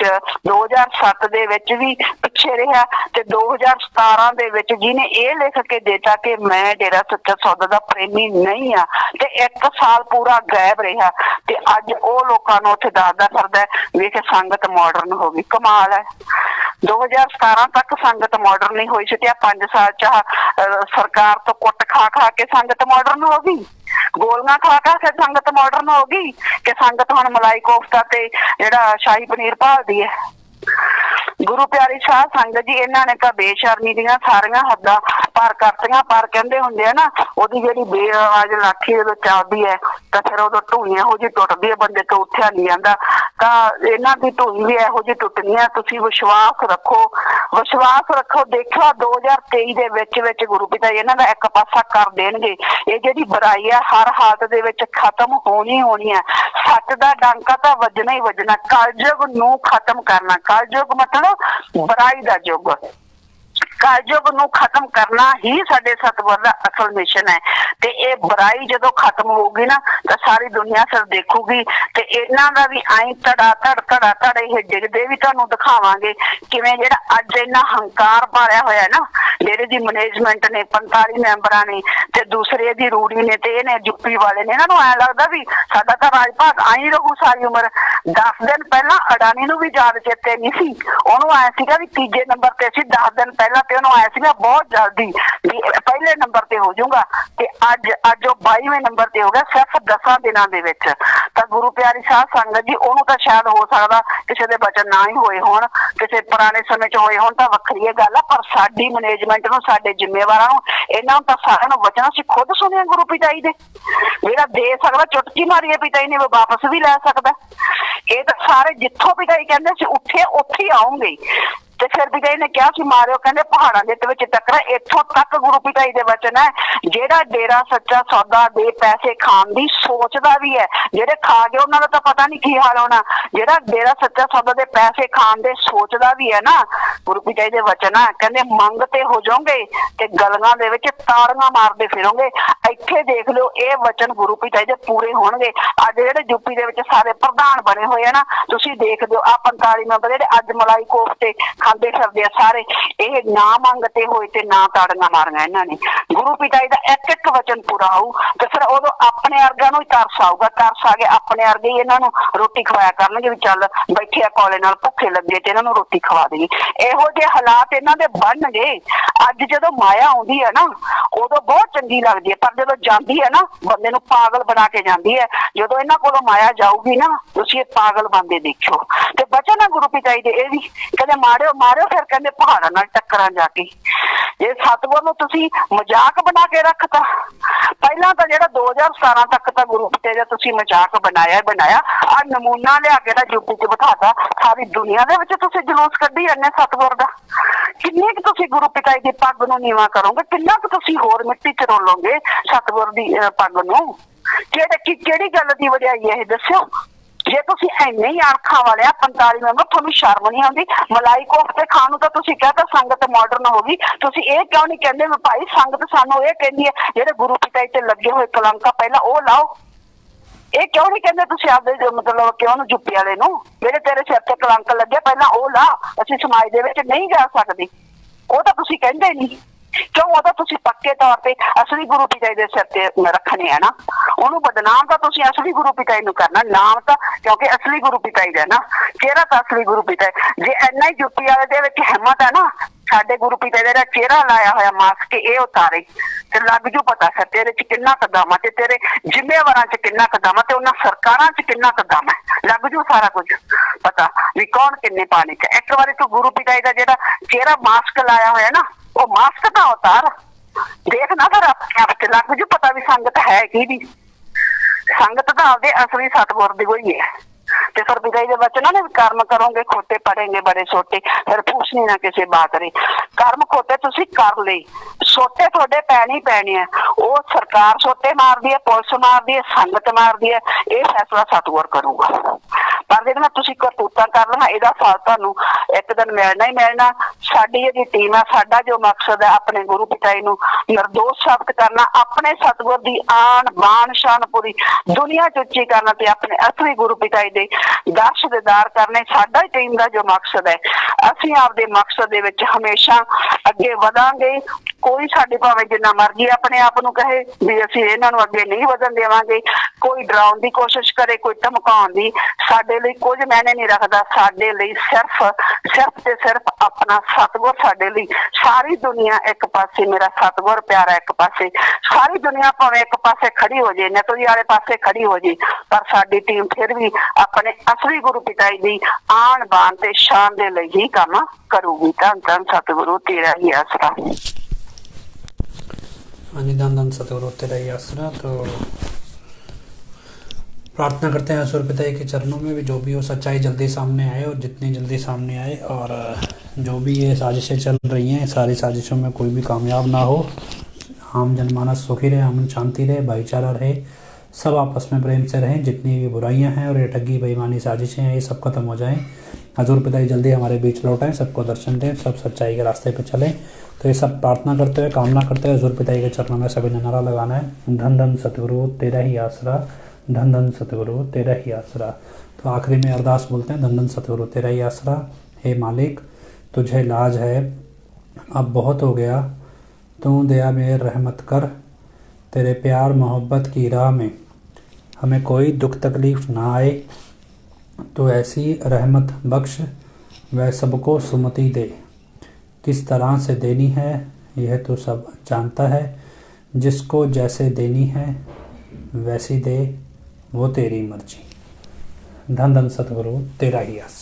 2007 दे विच भी पिछे रहा ते 2017 दे विच जिहने ये लिख के देता कि मैं डेरा सच्चा सौदा दा प्रेमी नहीं आ, ते 1 साल पूरा गायब रहा, ते अज ओ लोकां नूं उत्थे दसदा फिरदा वे कि संगत मॉडर्न हो गई। कमाल है। 2017 तक संगत मॉडर्न नहीं हुई सी ते 5 साल च सरकार तो कुट खा खा के संगत मॉडर्न हो गई, गोलियां खा खा के संगत मॉडर्न हो गई कि संगत हुण मलाई कोफ्ता ते जिहड़ा शाही पनीर भालदी है। गुरु प्यारी साध संगत जी इन्हां ने तां बेशर्मी दीयां सारियां हद्दां पार करतियां। पर कहंदे हुंदे आ ना ओहदी जिहड़ी बेआवाज लाठी जदों चलदी है तां फिर उदों ढूई इहो जी टुटदी है, बंदे तो उठिया नहीं जांदा। तां इन्हां दी ढूई भी इहो जी टुटनी है। तुसीं विश्वास रखो, विश्वास रखो। देखो 2023 दे विच गुरु पिता जी इन्हां दा एक पासा कर देणगे। ये जिहड़ी बुराई है हर हालत दे विच खत्म होनी है। सच दा डंका तां वजना ही वजना। कलयुग नूं खत्म करना, कलयुग मतलब बुराई दा युग, कलयुग नूं खत्म करना ही साडे सतगुर दा असल मिशन है। ते ये बुराई जदों खत्म होगी ना तो सारी दुनिया फिर देखूगी। ते इन्हां दा भी आई धड़ा धड़ ये डिगदे भी तुहानूं दिखावांगे किवें जिहड़ा अज इन्ना हंकार भालिया होया ना डेरे दी मैनेजमेंट ने 45 मैंबरां ने ते दूसरे दी रूड़ी ने ते इहने यूपी वाले ने। इन्हां नूं ऐ लगदा भी साडा तां राज भाग आई रहू सारी उमर। 10 दिन पहला अडानी नूं भी याद चेते नहीं सी, ओनूं आया सीगा भी तीजे नंबर ते सी। 10 दिन पहला ते ओनूं आया सीगा बहुत जल्दी भी पहले नंबर ते हो जाऊंगा, ते अज वो 22वें नंबर ते हो गया सिर्फ 10 दिनां दे विच। तां गुरु प्यारी साध संगत जी ओनूं तां शायद हो सकदा किसी दे वचन ना ही होए होण, किसी पुराने समय च होए होण तां वखरी गल आ, पर साडी मैनेजमेंट नूं साडे जिम्मेवारां नूं इन्हां नूं तां सारिआं नूं वचन असीं खुद सुणिआ गुरु पिता जी दे। जेड़ा दे सकदा चुटकी मारीए पिता जी ने वापस भी लै सकदा। ये तो सारे जिथों पिता जी कहंदे सी उठे उत्थे आउंगे। ते फिर पिता जी ने कहा सी मारिओ, कहंदे पहाड़ां दे विच टक्कर। इत्थों तक गुरु पिता जी दे वचन है जेड़ा डेरा सच्चा सौदा दे पैसे खाण दी सोचदा भी है, जेड़े खा गए उन्हां दा तां पता नहीं की हाल होना। जेड़ा डेरा सच्चा सौदा दे पैसे खाण दे सोचदा भी है ना, गुरु पिता जी दे वचन है कहंदे मंगते हो जाओगे ते गलियां दे विच ताड़ियां मारदे फिरोगे। इत्थे देख लो ये वचन गुरु पिता जी दे पूरे होणगे। अज जेड़े यूपी दे विच सारे प्रधान बने होए ना, तुसीं देख दिओ आ 45 मैंबर जेड़े अज मलाई कोफ्ते खांदे फिरदे सारे, ये ना मंगते होए ते ना ताड़ियां मारियां इन्हां ने। गुरु पिता जी दा एक एक वचन पूरा आऊ ते फिर उदों अपने अर्गां नूं ही तरस आऊगा। तरस आ गए अपने अर्गे ही इन्हां नूं रोटी खवाया करनगे भी चल बैठे कौले नाल भुखे लगे ते इन्हां नूं रोटी खवा देगी। इहो जे हालात इन्हां दे बनणगे। ਅੱਜ ਜਦੋਂ ਮਾਇਆ ਆਉਂਦੀ ਹੈ ਨਾ ਉਦੋਂ ਬਹੁਤ ਚੰਗੀ ਲੱਗਦੀ ਹੈ, ਪਰ ਜਦੋਂ ਜਾਂਦੀ ਹੈ ਨਾ ਬੰਦੇ ਨੂੰ ਪਾਗਲ ਬਣਾ ਕੇ ਜਾਂਦੀ ਹੈ। ਜਦੋਂ ਇਹਨਾਂ ਕੋਲੋਂ ਮਾਇਆ ਜਾਊਗੀ ਨਾ ਤੁਸੀਂ ਇਹ ਪਾਗਲ ਬੰਦੇ ਦੇਖਿਓ। ਤੇ ਬਚਨ ਆ ਗੁਰੂ ਪਿਤਾ ਜੀ ਦੇ ਇਹ ਵੀ ਕਹਿੰਦੇ ਮਾਰਿਓ ਮਾਰਿਓ, ਫਿਰ ਕਹਿੰਦੇ ਪਹਾੜਾਂ ਨਾਲ ਟੱਕਰਾਂ ਜਾ ਕੇ। ਇਹ ਸਤਿਗੁਰ ਨੂੰ ਤੁਸੀਂ ਮਜ਼ਾਕ ਬਣਾ ਕੇ ਰੱਖਤਾ। ਪਹਿਲਾਂ ਤਾਂ ਜਿਹੜਾ 2017 ਤੱਕ ਤਾਂ ਗੁਰੂ ਪਿਤਾ ਦਾ ਤੁਸੀਂ ਮਜ਼ਾਕ ਬਣਾਇਆ ਆ ਨਮੂਨਾ ਲਿਆ ਕੇ ਨਾ ਯੂਪੀ ਚ ਬਿਠਾਤਾ। ਸਾਰੀ ਦੁਨੀਆ ਦੇ ਵਿੱਚ ਤੁਸੀਂ ਜਲੂਸ ਕੱਢੀ ਜਾਂਦੇ ਸਤਿਗੁਰ ਦਾ। ਕਿੰਨੇ ਕੁ ਤੁਸੀਂ ਗੁਰੂ ਪਿਤਾ ਜੀ ਦੀ ਪੱਗ ਨੂੰ ਨੀਵਾਂ ਕਰੋਗੇ, ਕਿੰਨਾ ਕੁ ਤੁਸੀਂ ਹੋਰ ਮਿੱਟੀ ਚ ਰੋਲੋਗੇ ਸਤਿਗੁਰ ਦੀ ਪੱਗ ਨੂੰ। ਕਿਹੜੀ ਗੱਲ ਦੀ ਵਡਿਆਈ ਹੈ ਇਹ ਦੱਸਿਓ। ਜੇ ਤੁਸੀਂ ਇੰਨੇ ਹੀ ਅਣਖਾਂ ਵਾਲੇ 45 ਮੈਂਬਰ, ਤੁਹਾਨੂੰ ਸ਼ਰਮ ਨਹੀਂ ਆਉਂਦੀ? ਮਲਾਈ ਕੋਫਤੇ ਖਾਣ ਨੂੰ ਤਾਂ ਤੁਸੀਂ ਕਹਿੰਦਾ ਸੰਗਤ ਮਾਡਰਨ ਹੋ ਗਈ, ਤੁਸੀਂ ਇਹ ਕਿਉਂ ਨਹੀਂ ਕਹਿੰਦੇ ਵੀ ਭਾਈ ਸੰਗਤ ਸਾਨੂੰ ਇਹ ਕਹਿੰਦੀ ਹੈ ਜਿਹੜੇ ਗੁਰੂ ਪਿਤਾ ਜੀ ਤੇ ਲੱਗੇ ਹੋਏ ਕਲੰਕ ਪਹਿਲਾਂ ਉਹ ਲਾਓ। ਇਹ ਕਿਉਂ ਨਹੀਂ ਕਹਿੰਦੇ ਤੁਸੀਂ ਆਪਦੇ ਮਤਲਬ ਕਿਉਂ ਨੂੰ ਜੁੱਪੀ ਵਾਲੇ ਨੂੰ ਜਿਹੜੇ ਤੇਰੇ ਸਿਰ ਤੇ ਕਲੰਕ ਲੱਗੇ ਪਹਿਲਾਂ ਉਹ ਲਾ, ਅਸੀਂ ਸਮਾਜ ਦੇ ਵਿੱਚ ਨਹੀਂ ਜਾ ਸਕਦੇ। ਉਹ ਤਾਂ ਤੁਸੀਂ ਕਹਿੰਦੇ ਨਹੀਂ ਕਿਉਂ? ਉਹ ਤਾਂ ਤੁਸੀਂ ਪੱਕੇ ਤੌਰ ਤੇ ਅਸਲੀ ਗੁਰੂ ਪਿਤਾ ਜੀ ਦੇ ਸਿਰ ਤੇ ਰੱਖਣੇ ਆ ਨਾ। ਉਹਨੂੰ ਬਦਨਾਮ ਤਾਂ ਤੁਸੀਂ ਅਸਲੀ ਗੁਰੂ ਪਿਤਾ ਜੀ ਨੂੰ ਕਰਨਾ, ਨਾਮ ਤਾਂ ਕਿਉਂਕਿ ਅਸਲੀ ਗੁਰੂ ਪਿਤਾ ਜੀ ਦਾ ਨਾ, ਚਿਹਰਾ ਤਾਂ ਅਸਲੀ ਗੁਰੂ ਪਿਤਾ। ਜੇ ਇੰਨਾ ਹੀ ਜੁੱਤੀ ਵਾਲੇ ਦੇ ਵਿੱਚ ਹਿੰਮਤ ਹੈ ਨਾ ਸਾਡੇ ਗੁਰੂ ਪਿਤਾ ਜੀ ਦਾ ਚਿਹਰਾ ਲਾਇਆ ਹੋਇਆ ਮਾਸਕ ਇਹ ਉਤਾਰੇ ਤੇ ਲੱਗ ਜੂ ਪਤਾ ਸਰ ਤੇਰੇ ਚ ਕਿੰਨਾ ਕਦਮ ਆ ਤੇ ਤੇਰੇ ਜ਼ਿੰਮੇਵਾਰਾਂ ਚ ਕਿੰਨਾ ਕਦਮ ਆ ਤੇ ਉਹਨਾਂ ਸਰਕਾਰਾਂ ਚ ਕਿੰਨਾ ਕਦਮ ਹੈ, ਲੱਗ ਜੂ ਸਾਰਾ ਕੁਝ ਪਤਾ ਵੀ ਕੌਣ ਕਿੰਨੇ ਪਾਣੀ ਚ। ਇੱਕ ਵਾਰੀ ਤੂੰ ਗੁਰੂ ਪਿਤਾ ਜੀ ਦਾ ਜਿਹੜਾ ਚਿਹਰਾ ਮਾਸਕ ਲਾਇਆ ਹੋਇਆ ਨਾ ਉਹ ਮਾਸਕ ਤਾਂ ਉਤਾਰ ਦੇਖ ਨਾ ਫਿਰ ਆਪਣੇ ਆਪ ਤੇ ਲੱਗ ਜੂ ਪਤਾ ਵੀ ਸੰਗਤ ਹੈ ਕਿਹਦੀ। ਸੰਗਤ ਤਾਂ ਆਪਦੇ ਅਸਲੀ ਸਤਿਗੁਰ ਦੀ ਹੋਈ ਹੈ। ਤੇ ਫਿਰ ਪਿਤਾ ਜੀ ਦੇ ਬਚਨਾਂ ਨੇ ਕਰਮ ਕਰੋਗੇ ਖੋਟੇ ਪੜेंगे बड़े छोटे, फिर पूछ नहीं ना किसी बात रे। कर्म खोटे तुसी कर ले, छोटे थोड़े पैने ही पैने है। वो सरकार छोटे मारदी है, पुलिस मारदी है, संगत मारदी है, ये फैसला सतगुर करूगा। पर जेड़ा तुसी करतूतां कर लेना इहदा फल तुहानू एक दिन मिलना ही मिलना। साडी जिहड़ी टीम है, साडा जो मकसद है अपने गुरु पिता जी नू निर्दोष साबित करना, अपने सतगुर दी आन बान शान पूरी दुनिया च उच्ची करना ते अपने असली गुरु पिता जी दे दर्श दीदार करने साडा टीम का जो मकसद है। असीं आपदे मकसद दे विच हमेशा अगे वधांगे। कोई साडे भावें जिन्ना मर्जी अपने आप नूं कहे भी असीं इन्हां नूं अगे नहीं वधन देवांगे, कोई डराउण दी कोशिश करे, कोई धमकाउण दी, साडे लई कुछ मायने नहीं रखदा। साडे लई सिर्फ ते सिर्फ अपना सतगुर साडे लई। सारी दुनिया एक पासे, मेरा सतगुर प्यारा एक पासे, सारी दुनिया भावें एक पासे खड़ी हो जाए, नतोजी वाले पासे खड़ी हो जाए, पर साडी टीम फिर भी अपने असली गुरु पिता जी दी आन बान ते शान दे लई ही काम करूगी। धन धन सतगुरु तेरा ही आसरा। हाँ जी, धन धन सतगुरु तेरा ही आसरा। तो प्रार्थना करते हैं असुर पिता जी के चरणों में भी जो भी हो सच्चाई जल्दी सामने आए और जितनी जल्दी सामने आए, और जो भी ये साजिशें चल रही हैं सारी साजिशों में कोई भी कामयाब ना हो। आम जनमानस सुखी रहे, अमन शांति रहे, भाईचारा रहे, सब आपस में प्रेम से रहें। जितनी भी बुराइयां हैं और ये ठगी बेईमानी साजिशें हैं ये सब खत्म हो जाएं। हजूर पिता जी जल्दी हमारे बीच लौटाएं, सबको दर्शन दें, सब सच्चाई के रास्ते पे चलें। तो ये सब प्रार्थना करते हुए कामना करते हुए हजूर पिता जी के चरणों में सभी ने नारा लगाना है, धन धन सतगुरु तेरा ही आसरा, धन धन सतगुरु तेरा ही आसरा। तो आखिरी में अरदास बोलते हैं, धन धन सतगुरु तेरा ही आसरा। हे मालिक तुझे लाज है, अब बहुत हो गया, तू दया में रहमत कर। तेरे प्यार मोहब्बत की राह में हमें कोई दुख तकलीफ़ ना आए, तो ऐसी रहमत बख्श वह सबको सुमति दे। किस तरह से देनी है यह तो सब जानता है, जिसको जैसे देनी है वैसी दे, वो तेरी मर्जी। धन धन सतगुरु तेरा ही आस।